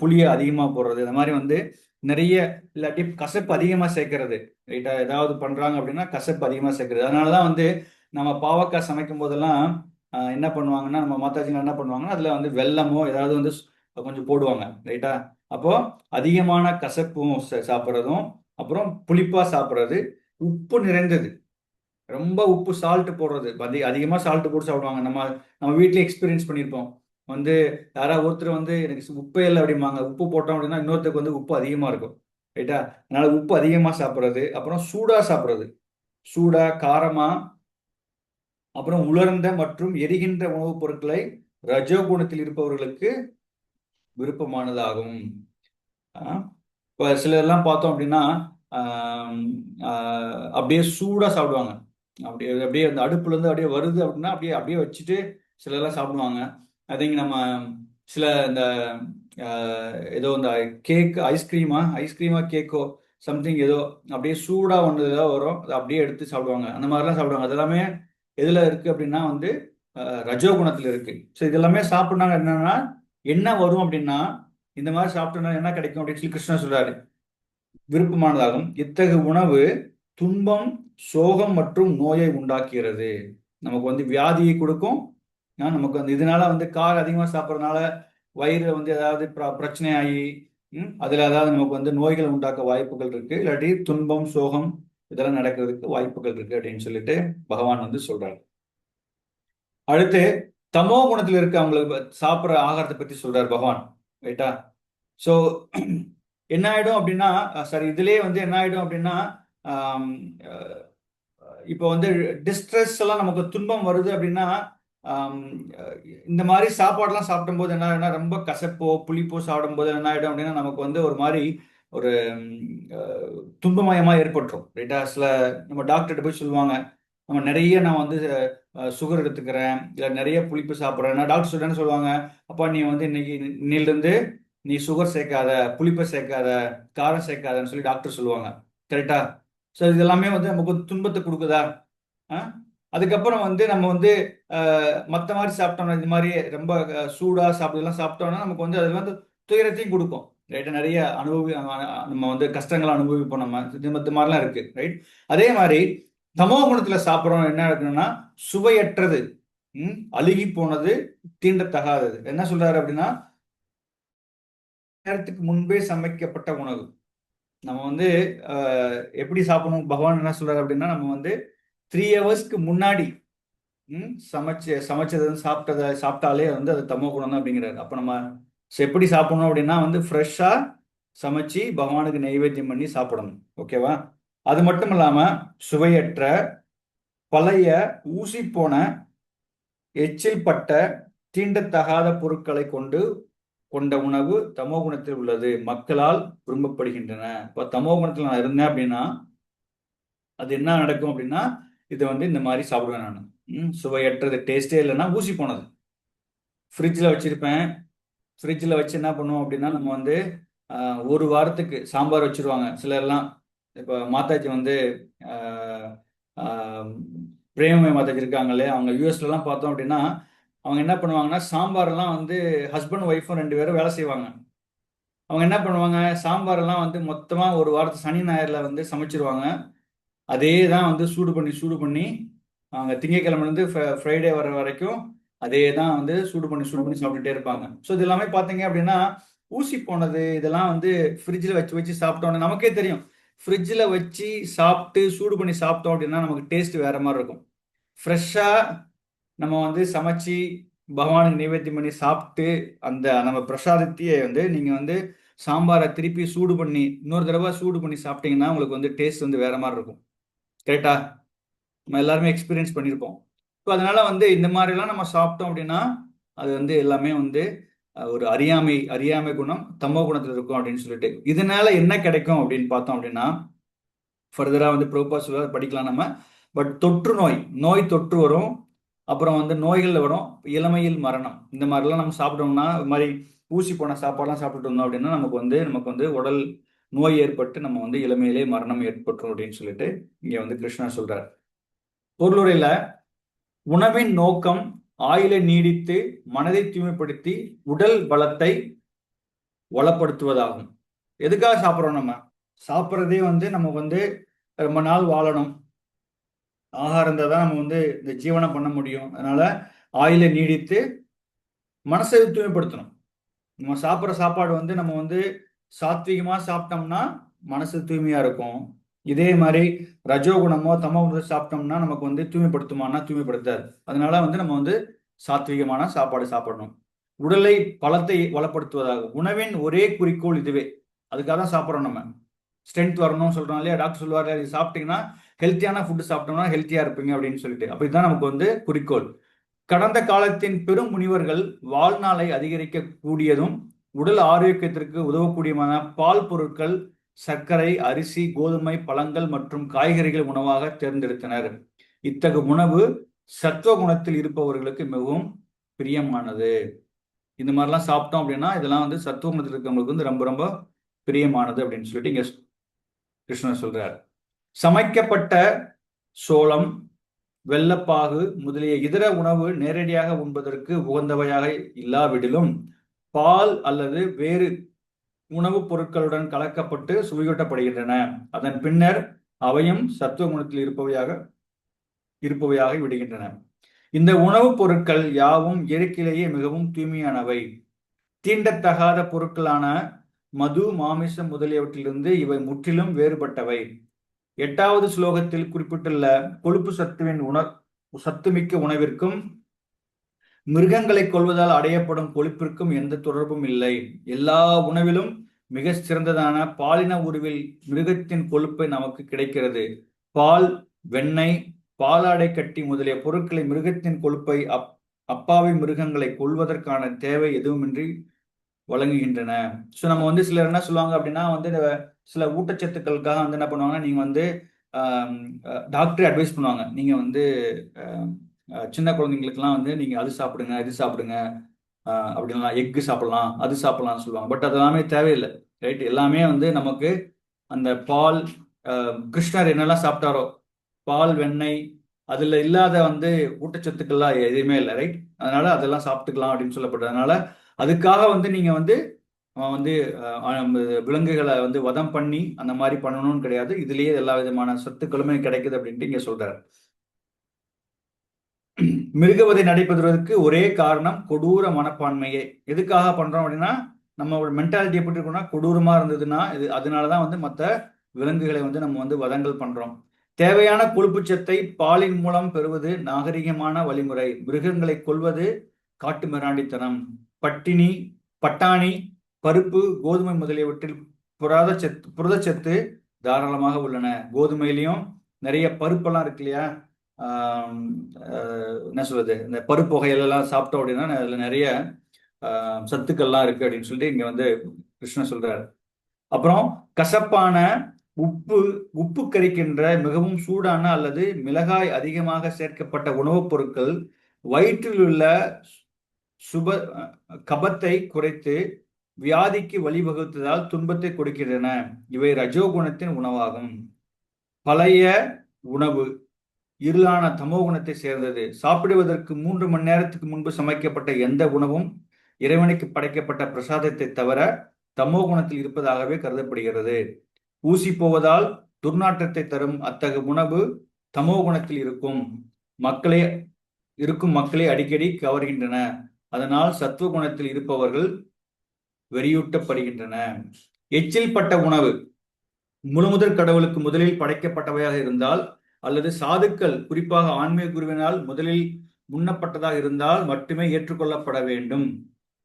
புளியை அதிகமா போடுறது, இந்த மாதிரி வந்து நிறைய, இல்லாட்டி கசப்பு அதிகமா சேர்க்கறது, ரைட்டா? ஏதாவது பண்றாங்க அப்படின்னா கசப்பு அதிகமா சேர்க்கறது. அதனாலதான் வந்து நம்ம பாவக்காய் சமைக்கும் போதெல்லாம் என்ன பண்ணுவாங்கன்னா நம்ம மாதாஜிங்க என்ன பண்ணுவாங்கன்னா அதுல வந்து வெல்லமோ ஏதாவது வந்து கொஞ்சம் போடுவாங்க, ரைட்டா? அப்போ அதிகமான கசப்பும் சாப்பிட்றதும், அப்புறம் புளிப்பா சாப்பிட்றது, உப்பு நிறைந்தது, ரொம்ப உப்பு சால்ட் போடுறது, அதிகமா சால்ட் போட்டு சாப்பிடுவாங்க. நம்ம வீட்லயே எக்ஸ்பீரியன்ஸ் பண்ணியிருப்போம். வந்து யாராவது ஒருத்தர் வந்து எனக்கு உப்பே இல்லை அப்படிம்பாங்க, உப்பு போட்டோம் அப்படின்னா இன்னொருத்தருக்கு வந்து உப்பு அதிகமா இருக்கும், ரைட்டா? அதனால உப்பு அதிகமா சாப்பிட்றது, அப்புறம் சூடா சாப்பிட்றது, சூடா காரமா, அப்புறம் உலர்ந்த மற்றும் எரிகின்ற உணவுப் பொருட்களை ரஜோகுணத்தில் இருப்பவர்களுக்கு விருப்பமானதாகும். இப்போ சிலர்லாம் பார்த்தோம் அப்படின்னா அப்படியே சூடா சாப்பிடுவாங்க, அப்படியே அப்படியே அந்த அடுப்புல இருந்து அப்படியே வருது அப்படின்னா அப்படியே அப்படியே வச்சுட்டு சிலர்லாம் சாப்பிடுவாங்க. அதேங்க நம்ம சில இந்த ஏதோ இந்த கேக், ஐஸ்கிரீமா கேக்கோ சம்திங் ஏதோ அப்படியே சூடா ஒன்று ஏதாவது வரும், அதை அப்படியே எடுத்து சாப்பிடுவாங்க, அந்த மாதிரிலாம் சாப்பிடுவாங்க. அதெல்லாமே எதுல இருக்கு அப்படின்னா வந்து ரஜோகுணத்துல இருக்கு. ஸோ இதெல்லாமே சாப்பிட்றாங்க. என்னன்னா என்ன வரும் அப்படின்னா இந்த மாதிரி சாப்பிட்டோம்னா என்ன கிடைக்கும் அப்படின்னு சொல்லி கிருஷ்ணர் சொல்றாரு, விருப்பமானதாகும். இத்தகைய உணவு துன்பம், சோகம் மற்றும் நோயை உண்டாக்குகிறது. நமக்கு வந்து வியாதியை கொடுக்கும். நமக்கு வந்து இதனால வந்து காரம் அதிகமா சாப்பிட்றதுனால வயிறு வந்து ஏதாவது பிரச்சனை ஆகி அதுல ஏதாவது நமக்கு வந்து நோய்கள் உண்டாக்க வாய்ப்புகள் இருக்கு, இல்லாட்டி துன்பம், சோகம் இதெல்லாம் நடக்கிறதுக்கு வாய்ப்புகள் இருக்கு அப்படின்னு சொல்லிட்டு பகவான் வந்து சொல்றாரு. அடுத்து தமோ குணத்துல இருக்க அவங்களுக்கு சாப்பிட்ற ஆகாரத்தை பத்தி சொல்றாரு பகவான், ரைட்டா? ஸோ என்ன ஆயிடும் அப்படின்னா சாரி இதுலயே வந்து என்ன ஆயிடும் அப்படின்னா இப்போ வந்து டிஸ்ட்ரெஸ் எல்லாம் நமக்கு துன்பம் வருது அப்படின்னா இந்த மாதிரி சாப்பாடுலாம் சாப்பிடும் போது என்ன ஆகுதுன்னா ரொம்ப கசப்போ புளிப்போ சாப்பிடும் போது என்ன ஆயிடும் அப்படின்னா நமக்கு வந்து ஒரு மாதிரி ஒரு துன்பமயமா ஏற்பட்டுரும், ரைட்டா? சில நம்ம டாக்டர்கிட்ட போய் சொல்லுவாங்க, நம்ம நிறைய நான் வந்து சுகர் எடுத்துக்கிறேன், இல்லை நிறைய புளிப்பு சாப்பிட்றேன். டாக்டர் சொல்றேன்னு சொல்லுவாங்க, அப்பா நீ வந்து இன்னிலிருந்து நீ சுகர் சேர்க்காத, புளிப்பை சேர்க்காத, காரம் சேர்க்காதன்னு சொல்லி டாக்டர் சொல்லுவாங்க, கரெக்டா? ஸோ இதெல்லாமே வந்து நமக்கு துன்பத்தை கொடுக்குதா? அதுக்கப்புறம் வந்து நம்ம வந்து மற்ற மாதிரி சாப்பிட்டோம்னா இது மாதிரி ரொம்ப சூடா சாப்பிடலாம் சாப்பிட்டோம்னா நமக்கு வந்து அது வந்து துயரத்தையும் கொடுக்கும், ரைட்டா? நிறைய நம்ம வந்து கஷ்டங்களை அனுபவிப்போம், நம்ம இது மாதிரிலாம் இருக்கு, ரைட்? அதே மாதிரி தமோ குணத்துல சாப்பிட்றோம் என்ன இருக்குன்னா சுவையற்றது, அழுகி போனது, தீண்டத்தகாதது. என்ன சொல்றாரு அப்படின்னா நேரத்துக்கு முன்பே சமைக்கப்பட்ட உணவு. நம்ம வந்து எப்படி சாப்பிடணும் பகவான் என்ன சொல்றாரு அப்படின்னா நம்ம வந்து 3 ஹவர்ஸ்க்கு முன்னாடி சமைச்சதை சாப்பிட்டாலே வந்து அது தமோ குணம் தான் அப்படிங்கிறாரு. அப்ப நம்ம எப்படி சாப்பிடணும் அப்படின்னா வந்து ஃப்ரெஷ்ஷா சமைச்சு பகவானுக்கு நைவேத்தியம் பண்ணி சாப்பிடணும், ஓகேவா? அது மட்டும் இல்லாம சுவையற்ற, பழைய, ஊசி போன, எச்சில் பட்ட, தீண்டத்தகாத பொருட்களை கொண்ட உணவு தமோ குணத்தில் உள்ளது, மக்களால் விரும்பப்படுகின்றன. இப்போ தமோ குணத்தில் நான் இருந்தேன் அப்படின்னா அது என்ன நடக்கும் அப்படின்னா இதை வந்து இந்த மாதிரி சாப்பிடுவேன் நான். சுவையற்றது, டேஸ்டே இல்லைன்னா ஊசி போனது, ஃப்ரிட்ஜில் வச்சிருப்பேன். ஃப்ரிட்ஜில் வச்சு என்ன பண்ணுவோம் அப்படின்னா நம்ம வந்து 1 வாரத்துக்கு சாம்பார் வச்சிருவாங்க சிலர்லாம். இப்போ மாதாஜி வந்து பிரேமமய மாதாஜி இருக்காங்களே, அவங்க யூஎஸ்லாம் பார்த்தோம் அப்படின்னா அவங்க என்ன பண்ணுவாங்கன்னா சாம்பாரெல்லாம் வந்து ஹஸ்பண்ட் ஒய்ஃபும் 2 பேரும் வேலை செய்வாங்க. அவங்க என்ன பண்ணுவாங்க, சாம்பாரெல்லாம் வந்து மொத்தமாக 1 வாரத்து சனி ஞாயிறுல வந்து சமைச்சிருவாங்க. அதே தான் வந்து சூடு பண்ணி அவங்க திங்கக்கிழமைலேருந்து ஃப்ரைடே வர வரைக்கும் அதே தான் வந்து சூடு பண்ணி சாப்பிட்டுட்டே இருப்பாங்க. ஸோ இது எல்லாமே பார்த்தீங்க அப்படின்னா ஊசி போனது, இதெல்லாம் வந்து ஃப்ரிட்ஜில் வச்சு சாப்பிட்டோன்னு நமக்கே தெரியும். ஃப்ரிட்ஜில் வச்சு சாப்பிட்டு சூடு பண்ணி சாப்பிட்டோம் அப்படின்னா நமக்கு டேஸ்ட் வேற மாதிரி இருக்கும். ஃப்ரெஷ்ஷாக நம்ம வந்து சமைச்சு பகவானுக்கு நைவேத்தியம் பண்ணி சாப்பிட்டு அந்த நம்ம பிரசாதத்தையே வந்து நீங்க வந்து சாம்பாரை திருப்பி சூடு பண்ணி இன்னொரு தடவை சூடு பண்ணி சாப்பிட்டீங்கன்னா உங்களுக்கு வந்து டேஸ்ட் வந்து வேற மாதிரி இருக்கும். கரெக்டா? நம்ம எல்லாருமே எக்ஸ்பீரியன்ஸ் பண்ணியிருப்போம். ஸோ அதனால வந்து இந்த மாதிரிலாம் நம்ம சாப்பிட்டோம் அப்படின்னா அது வந்து எல்லாமே வந்து ஒரு அறியாமை குணம் தமோ குணத்தில் இருக்கும் அப்படின்னு சொல்லிட்டு, இதனால என்ன கிடைக்கும் அப்படின்னு பார்த்தோம் அப்படின்னா ஃபர்தரா வந்து பிரபுபா சொல்ல படிக்கலாம் நம்ம. பட் தொற்று நோய் தொற்று வரும். அப்புறம் வந்து நோய்கள் வரும், இளமையில் மரணம். இந்த மாதிரிலாம் நம்ம சாப்பிட்டோம்னா, இது மாதிரி ஊசி போன சாப்பாடுலாம் சாப்பிட்டு இருந்தோம் அப்படின்னா நமக்கு வந்து உடல் நோய் ஏற்பட்டு நம்ம வந்து இளமையிலே மரணம் ஏற்பட்டுரும் அப்படின்னு சொல்லிட்டு இங்க வந்து கிருஷ்ணர் சொல்றார். பொருளுரையில உணவின் நோக்கம் ஆயுளை நீடித்து மனதை தூய்மைப்படுத்தி உடல் பலத்தை வளப்படுத்துவதாகும். எதுக்காக சாப்பிட்றோம்? நம்ம சாப்பிட்றதே வந்து நமக்கு வந்து ரொம்ப நாள் வாழணும், ஆகாரம் இருந்தால் தான் நம்ம வந்து இந்த ஜீவனம் பண்ண முடியும். அதனால ஆயுளை நீடித்து மனசை தூய்மைப்படுத்தணும். நம்ம சாப்பிட்ற சாப்பாடு வந்து நம்ம வந்து சாத்விகமா சாப்பிட்டோம்னா மனசு தூய்மையா இருக்கும். இதே மாதிரி ரஜோகுணமோ தமோ குணமோ சாப்பிட்டோம்னா நமக்கு வந்து தூய்மைப்படுத்துமானா தூய்மைப்படுத்தாது. அதனால வந்து நம்ம வந்து சாத்விகமான சாப்பாடு சாப்பிடணும். உடலை பலத்தை வளப்படுத்துவதாகும். உணவின் ஒரே குறிக்கோள் இதுவே. அதுக்காக தான் சாப்பிட்றோம். நம்ம ஸ்ட்ரென்த் வரணும்னு சொல்றோம் இல்லையா, டாக்டர் சொல்லுவாரு இது சாப்பிட்டீங்கன்னா ஹெல்த்தியான ஃபுட்டு சாப்பிட்டோம்னா ஹெல்த்தியா இருப்பீங்க அப்படின்னு சொல்லிட்டு. அப்ப இதுதான் நமக்கு வந்து குறிக்கோள். கடந்த காலத்தின் பெரும் முனிவர்கள் வாழ்நாளை அதிகரிக்க கூடியதும் உடல் ஆரோக்கியத்திற்கு உதவக்கூடியமான பால் பொருட்கள், சர்க்கரை, அரிசி, கோதுமை, பழங்கள் மற்றும் காய்கறிகள் உணவாக தேர்ந்தெடுத்தனர். இத்தகைய உணவு சத்துவ குணத்தில் இருப்பவர்களுக்கு மிகவும் பிரியமானது. இந்த மாதிரிலாம் சாப்பிட்டோம் அப்படின்னா இதெல்லாம் வந்து சத்துவ குணத்தில் இருக்கவங்களுக்கு வந்து ரொம்ப ரொம்ப பிரியமானது அப்படின்னு சொல்லிட்டு இங்க கிருஷ்ணர் சொல்றார். சமைக்கப்பட்ட சோளம், வெள்ளப்பாகு முதலிய இதர உணவு நேரடியாக உண்பதற்கு உகந்தவையாக இல்லாவிடிலும் பால் அல்லது வேறு உணவுப் பொருட்களுடன் கலக்கப்பட்டு சுவையூட்டப்படுகின்றன. அதன் பின்னர் அவையும் சத்துவ குணத்தில் இருப்பவையாக விடுகின்றன. இந்த உணவுப் பொருட்கள் யாவும் இயற்கையிலேயே மிகவும் தூய்மையானவை. தீண்டத்தகாத பொருட்களான மது, மாமிசம் முதலியவற்றிலிருந்து இவை முற்றிலும் வேறுபட்டவை. 8வது ஸ்லோகத்தில் குறிப்பிட்டுள்ள கொழுப்பு சத்துமிக்க உணவிற்கும் மிருகங்களை கொல்வதால் அடையப்படும் கொழுப்பிற்கும் எந்த தொடர்பும் இல்லை. எல்லா உணவிலும் மிக சிறந்ததான பாலின உருவில் மிருகத்தின் கொழுப்பை நமக்கு கிடைக்கிறது. பால், வெண்ணெய், பாலாடை கட்டி முதலிய பொருட்களை மிருகத்தின் கொழுப்பை அப்பாவி மிருகங்களை கொல்வதற்கான தேவை எதுவுமின்றி வழங்குகின்றன. ஸோ நம்ம வந்து சிலர் என்ன சொல்லுவாங்க அப்படின்னா வந்து சில ஊட்டச்சத்துக்களுக்காக வந்து என்ன பண்ணுவாங்கன்னா, நீங்க வந்து டாக்டர் அட்வைஸ் பண்ணுவாங்க, நீங்க வந்து சின்ன குழந்தைங்களுக்குலாம் வந்து நீங்க அது சாப்பிடுங்க, இது சாப்பிடுங்க, அப்படின்னா எக்கு சாப்பிடலாம், அது சாப்பிடலாம்னு சொல்லுவாங்க. பட் அது எல்லாமே தேவையில்லை, ரைட்? எல்லாமே வந்து நமக்கு அந்த பால், கிருஷ்ணர் என்னெல்லாம் சாப்பிட்டாரோ பால், வெண்ணெய், அதுல இல்லாத வந்து ஊட்டச்சத்துக்கள்லாம் எதுவுமே இல்லை, ரைட்? அதனால அதெல்லாம் சாப்பிட்டுக்கலாம் அப்படின்னு சொல்லப்படுது. அதனால அதுக்காக வந்து நீங்க வந்து விலங்குகளை வந்து வதம் பண்ணி அந்த மாதிரி பண்ணணும்னு கிடையாது. இதுலயே எல்லா விதமான சத்துக்களுமே கிடைக்குது அப்படின்ட்டு இங்க சொல்றாரு. மிருகவதை நடைபெறுவதற்கு ஒரே காரணம் கொடூர மனப்பான்மையே. எதுக்காக பண்றோம் அப்படின்னா நம்மளோட மென்டாலிட்டி எப்படி இருக்குன்னா, கொடூரமா இருந்ததுன்னா இது அதனாலதான் வந்து மற்ற விலங்குகளை வந்து நம்ம வந்து வதங்கள் பண்றோம். தேவையான கொழுப்புச்சத்தை பாலின் மூலம் பெறுவது நாகரிகமான வழிமுறை. மிருகங்களை கொல்வது காட்டு மிராண்டித்தனம். பட்டாணி, பருப்பு, கோதுமை முதலியவற்றில் புரதச்சத்து தாராளமாக உள்ளன. கோதுமையிலையும் நிறைய பருப்பெல்லாம் இருக்கு இல்லையா, என்ன சொல்றது, இந்த பருப்பு வகையிலெல்லாம் சாப்பிட்டோம் அப்படின்னா அதுல நிறைய சத்துக்கள்லாம் இருக்கு அப்படின்னு சொல்லிட்டு இங்க வந்து கிருஷ்ணன் சொல்றாரு. அப்புறம் கசப்பான, உப்பு கரிக்கின்ற, மிகவும் சூடான அல்லது மிளகாய் அதிகமாக சேர்க்கப்பட்ட உணவுப் பொருட்கள் வயிற்றில் உள்ள கபத்தை குறைத்து வியாதிக்கு வழிவகுத்ததால் துன்பத்தை கொடுக்கின்றன. இவை ரஜோகுணத்தின் உணவாகும். பழைய உணவு இருளான தமோ குணத்தை சேர்ந்தது. சாப்பிடுவதற்கு 3 மணி நேரத்துக்கு முன்பு சமைக்கப்பட்ட எந்த உணவும் இறைவனுக்கு படைக்கப்பட்ட பிரசாதத்தை தவிர தமோ குணத்தில் இருப்பதாகவே கருதப்படுகிறது. ஊசி போவதால் துர்நாற்றத்தை தரும் அத்தகைய உணவு தமோ குணத்தில் இருக்கும் மக்களை அடிக்கடி கவர்கின்றன. அதனால் சத்துவ குணத்தில் இருப்பவர்கள் வெறியூட்டப்படுகின்றன. எச்சில் பட்ட உணவு முழுமுதற் கடவுளுக்கு முதலில் படைக்கப்பட்டவையாக இருந்தால் அல்லது சாதுக்கள், குறிப்பாக ஆன்மீக குருவினால் உண்ணப்பட்டதாக இருந்தால் மட்டுமே ஏற்றுக்கொள்ளப்பட வேண்டும்.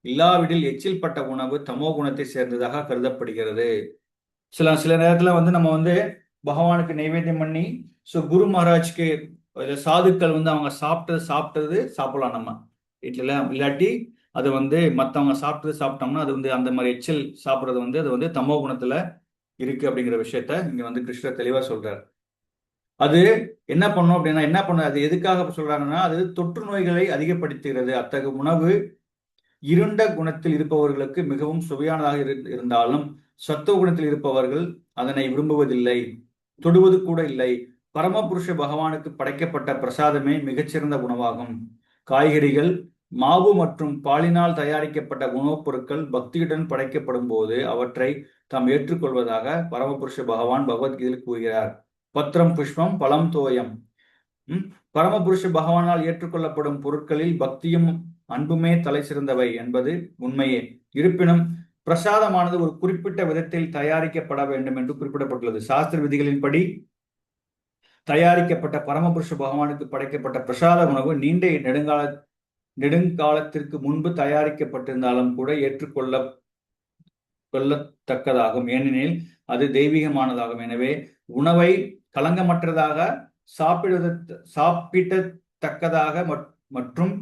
இல்லாவிடில் எச்சில் பட்ட உணவு தமோ குணத்தை சேர்ந்ததாக கருதப்படுகிறது. சில சில நேரத்துல வந்து நம்ம வந்து பகவானுக்கு நைவேத்தியம் பண்ணி, குரு மகாராஜ்க்கு சாதுக்கள் வந்து அவங்க சாப்பிட்டது சாப்பிடலாம் நம்ம வீட்டுல. இல்லாட்டி அது வந்து மத்தவங்க சாப்பிட்டோம்னா அது வந்து அந்த மாதிரி எச்சில் சாப்பிடுறது வந்து அது வந்து தமோ குணத்துல இருக்கு அப்படிங்கிற விஷயத்த இங்க வந்து கிருஷ்ணர் தெளிவா சொல்றாரு. அது என்ன பண்ணும் அப்படின்னா, என்ன பண்ண அது எதுக்காக சொல்றாங்கன்னா, அது தொற்று நோய்களை அதிகப்படுத்துகிறது. அத்தகைய உணவு இருண்ட குணத்தில் இருப்பவர்களுக்கு மிகவும் சுவையானதாக இருந்தாலும் சத்துவ குணத்தில் இருப்பவர்கள் அதனை விரும்புவதில்லை, தொடுவது கூட இல்லை. பரமபுருஷ பகவானுக்கு படைக்கப்பட்ட பிரசாதமே மிகச்சிறந்த உணவாகும். காய்கறிகள், மாவு மற்றும் பாலினால் தயாரிக்கப்பட்ட உணவுப் பொருட்கள் பக்தியுடன் படைக்கப்படும் போது அவற்றை தாம் ஏற்றுக்கொள்வதாக பரமபுருஷ பகவான் பகவத்கீதையில் கூறுகிறார். பத்திரம் புஷ்பம் பலம் தோயம். பரமபுருஷ பகவானால் ஏற்றுக்கொள்ளப்படும் பொருட்களில் பக்தியும் அன்புமே தலை சிறந்தவை என்பது உண்மையே. இருப்பினும் பிரசாதமானது ஒரு குறிப்பிட்ட விதத்தில் தயாரிக்கப்பட வேண்டும் என்று குறிப்பிடப்பட்டுள்ளது. சாஸ்திர விதிகளின்படி தயாரிக்கப்பட்ட பரமபுருஷ பகவானுக்கு படைக்கப்பட்ட பிரசாத உணவு நீண்ட நெடுங்காலத்திற்கு முன்பு தயாரிக்கப்பட்டிருந்தாலும் கூட கொள்ளத்தக்கதாகும். ஏனெனில் அது தெய்வீகமானதாகும். எனவே உணவை களங்கமற்றதாக சாப்பிடத்தக்கதாக மற்றும்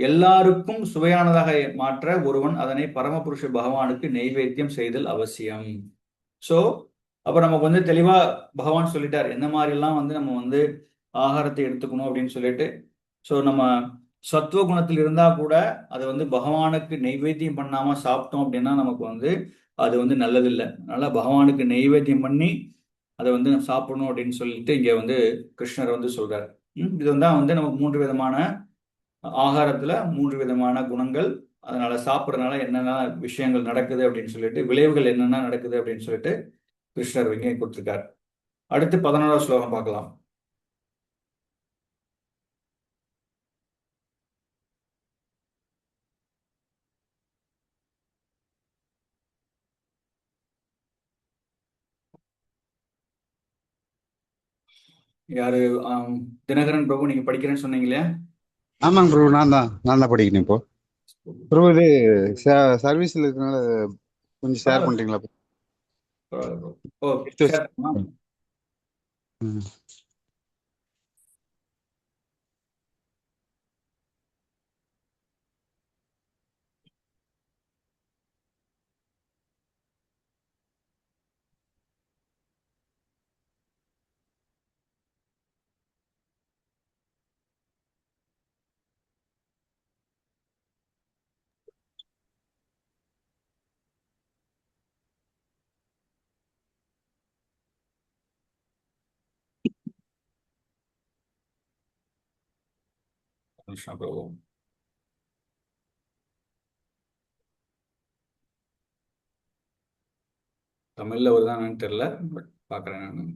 எல்லாருக்கும் சுவையானதாக மாற்ற ஒருவன் அதனை பரமபுருஷ பகவானுக்கு நைவேத்தியம் செய்தல் அவசியம். சோ அப்ப நமக்கு வந்து தெளிவா பகவான் சொல்லிட்டார் என்ன மாதிரி எல்லாம் வந்து நம்ம வந்து ஆகாரத்தை எடுத்துக்கணும் அப்படின்னு சொல்லிட்டு. சோ நம்ம சத்துவ குணத்தில் இருந்தா கூட அதை வந்து பகவானுக்கு நைவேத்தியம் பண்ணாம சாப்பிட்டோம் அப்படின்னா நமக்கு வந்து அது வந்து நல்லதில்லை. அதனால பகவானுக்கு நைவேத்தியம் பண்ணி அதை வந்து சாப்பிடணும் அப்படின்னு சொல்லிட்டு இங்க வந்து கிருஷ்ணர் வந்து சொல்றாரு. இது வந்து நமக்கு 3 விதமான ஆகாரத்துல 3 விதமான குணங்கள். அதனால சாப்பிட்றதுனால என்னென்ன விஷயங்கள் நடக்குது அப்படின்னு சொல்லிட்டு, விளைவுகள் என்னென்ன நடக்குது அப்படின்னு சொல்லிட்டு கிருஷ்ணர் இங்கே கொடுத்திருக்கார். அடுத்து 11வது ஸ்லோகம் பார்க்கலாம். யாரு? தினகரன் பிரபு, நீங்க படிக்கிறேன்னு சொன்னீங்க இல்லையா? ஆமாங்க ப்ரோ, நான் தான் படிக்கணும் இப்போ. ப்ரோ இது சர்வீஸ்ல இருக்கனால கொஞ்சம் ஷேர் பண்றீங்களா? ஓ, ஷேர் பண்ணலாம். ம். கிருஷ்ணா பிரபு. தமிழ்ல வருதான்னு தெரியல, பட் பாக்குறேன் நான்.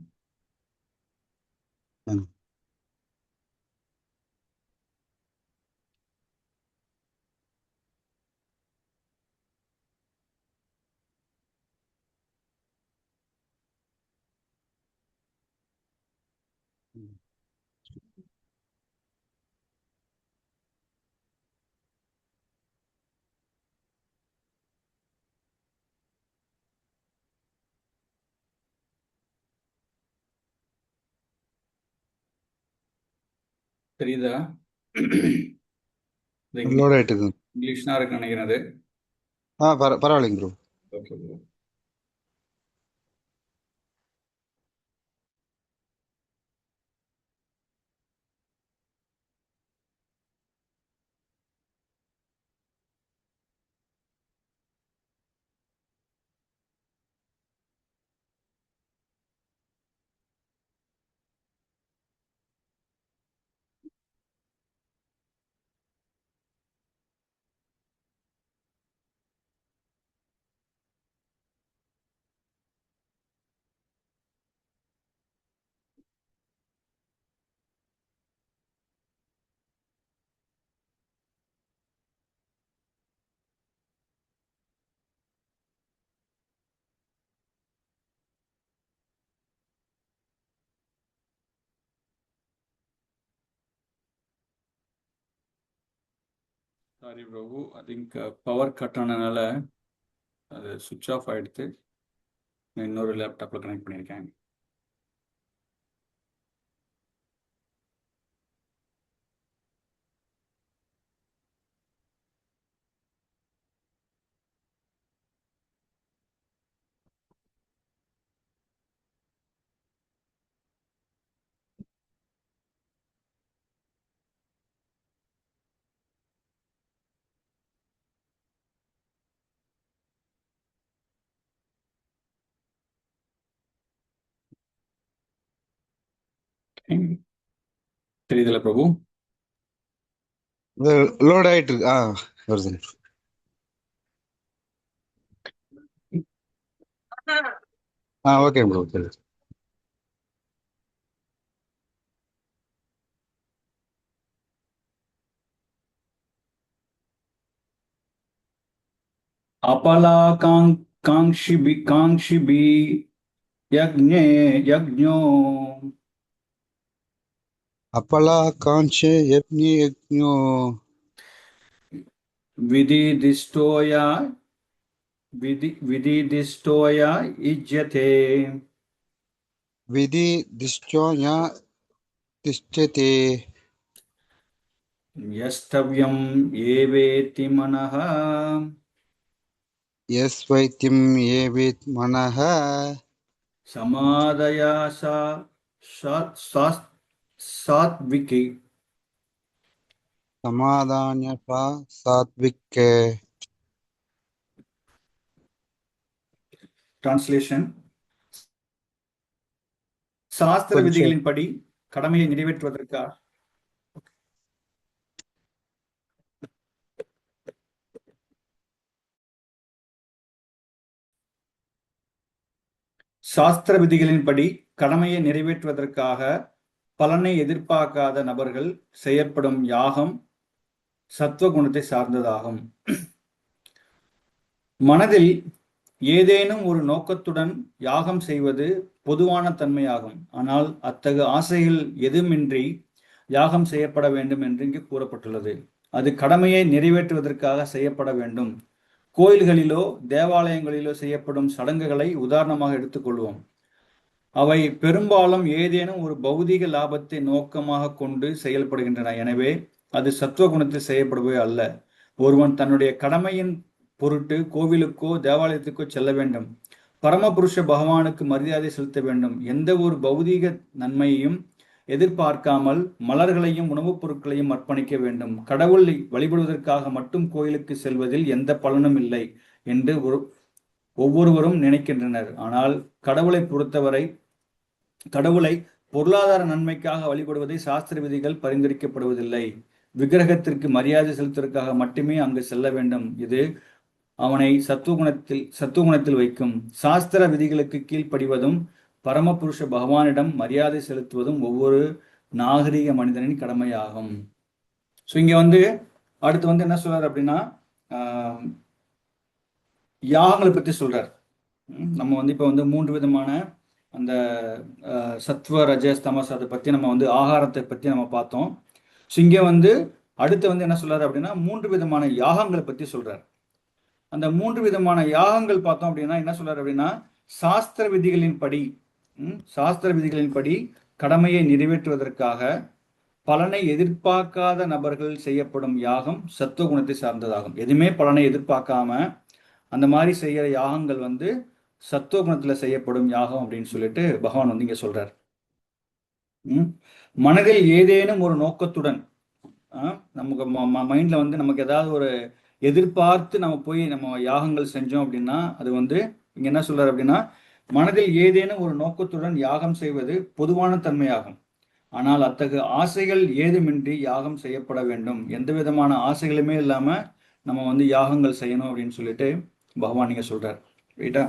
ம். தெரியுதா? லோட் ஆயிட்டு இருக்கு. இங்கிலீஷ் தான் இருக்கு நினைக்கிறேன் அது. பரவாயில்லைங்க bro. Okay bro. Sorry Prabhu, I think power cut ஆனதுனால அது சுவிட்ச் ஆஃப் ஆயிடுத்து. நான் இன்னொரு லேப்டாப்ல கனெக்ட் பண்ணியிருக்கேன். தெரியுதுல பிரபு? லோட் ஆயிட்டு இருக்கு. வருது. Okay bro. சரி. अपला कांक्षिबि यज्ञो அப்பலா காஞ்சே யஜ்ஞோ विधिदिष्टोया विधिदिष्टोया युज्यते விதி திஷ்டோயா திஷ்டதே यस्तव्यम् एवेति मनः எஸ் வைத்தியம் ஏவேத் மனஹ समादया सात्विकी. சமாதானிய சாத்விக். டிரான்ஸ்லேஷன்: சாஸ்திர கொஞ்சம் விதிகளின்படி கடமையை நிறைவேற்றுவதற்காக பலனை எதிர்பார்க்காத நபர்கள் செய்யப்படும் யாகம் சத்துவகுணத்தை சார்ந்ததாகும். மனதில் ஏதேனும் ஒரு நோக்கத்துடன் யாகம் செய்வது பொதுவான தன்மையாகும். ஆனால் அத்தகைய ஆசைகள் எதுவுமின்றி யாகம் செய்யப்பட வேண்டும் என்று இங்கு கூறப்பட்டுள்ளது. அது கடமையை நிறைவேற்றுவதற்காக செய்யப்பட வேண்டும். கோயில்களிலோ தேவாலயங்களிலோ செய்யப்படும் சடங்குகளை உதாரணமாக எடுத்துக்கொள்வோம். அவை பெரும்பாலும் ஏதேனும் ஒரு பௌதீக லாபத்தை நோக்கமாக கொண்டு செயல்படுகின்றன. எனவே அது சத்துவகுணத்தில் செய்யப்படுவே அல்ல. ஒருவன் தன்னுடைய கடமையின் பொருட்டு கோவிலுக்கோ தேவாலயத்துக்கோ செல்ல வேண்டும். பரமபுருஷ பகவானுக்கு மரியாதை செலுத்த வேண்டும். எந்த ஒரு பௌதீக நன்மையையும் எதிர்பார்க்காமல் மலர்களையும் உணவுப் பொருட்களையும் அர்ப்பணிக்க வேண்டும். கடவுளை வழிபடுவதற்காக மட்டும் கோயிலுக்கு செல்வதில் எந்த பலனும் இல்லை என்று ஒவ்வொருவரும் நினைக்கின்றனர். ஆனால் கடவுளை பொருளாதார நன்மைக்காக வழிபடுவதை சாஸ்திர விதிகள் பரிந்துரைக்கப்படுவதில்லை. விக்கிரகத்திற்கு மரியாதை செலுத்துவதற்காக மட்டுமே அங்கு செல்ல வேண்டும். இது அவனை சத்துவகுணத்தில் வைக்கும். சாஸ்திர விதிகளுக்கு கீழ்ப்படிவதும் பரமபுருஷ பகவானிடம் மரியாதை செலுத்துவதும் ஒவ்வொரு நாகரிக மனிதனின் கடமையாகும். ஸோ இங்க அடுத்து என்ன சொல்றாரு அப்படின்னா, யாகங்களை பற்றி சொல்றார். நம்ம இப்போ 3 விதமான அந்த சத்வ ரஜஸ் தமஸ் அதை பற்றி நம்ம ஆகாரத்தை பற்றி நம்ம பார்த்தோம். ஸோ இங்கே அடுத்து என்ன சொல்றாரு அப்படின்னா 3 விதமான யாகங்களை பற்றி சொல்றார். அந்த 3 விதமான யாகங்கள் பார்த்தோம் அப்படின்னா என்ன சொல்றாரு அப்படின்னா, சாஸ்திர விதிகளின்படி கடமையை நிறைவேற்றுவதற்காக பலனை எதிர்பார்க்காத நபர்கள் செய்யப்படும் யாகம் சத்துவகுணத்தை சார்ந்ததாகும். எதுவுமே பலனை எதிர்பார்க்காம அந்த மாதிரி செய்யற யாகங்கள் சத்துவகுணத்துல செய்யப்படும் யாகம் அப்படின்னு சொல்லிட்டு பகவான் இங்க சொல்றார். மனதில் ஏதேனும் ஒரு நோக்கத்துடன் நமக்கு மைண்ட்ல நமக்கு ஏதாவது ஒரு எதிர்பார்த்து நம்ம போய் நம்ம யாகங்கள் செஞ்சோம் அப்படின்னா அது இங்க என்ன சொல்றாரு அப்படின்னா, மனதில் ஏதேனும் ஒரு நோக்கத்துடன் யாகம் செய்வது பொதுவான தன்மையாகும். ஆனால் அத்தகைய ஆசைகள் ஏதுமின்றி யாகம் செய்யப்பட வேண்டும். எந்த விதமான ஆசைகளுமே இல்லாம நம்ம யாகங்கள் செய்யணும் அப்படின்னு சொல்லிட்டு பகவான் நீங்க சொல்றார். ரைட்டா?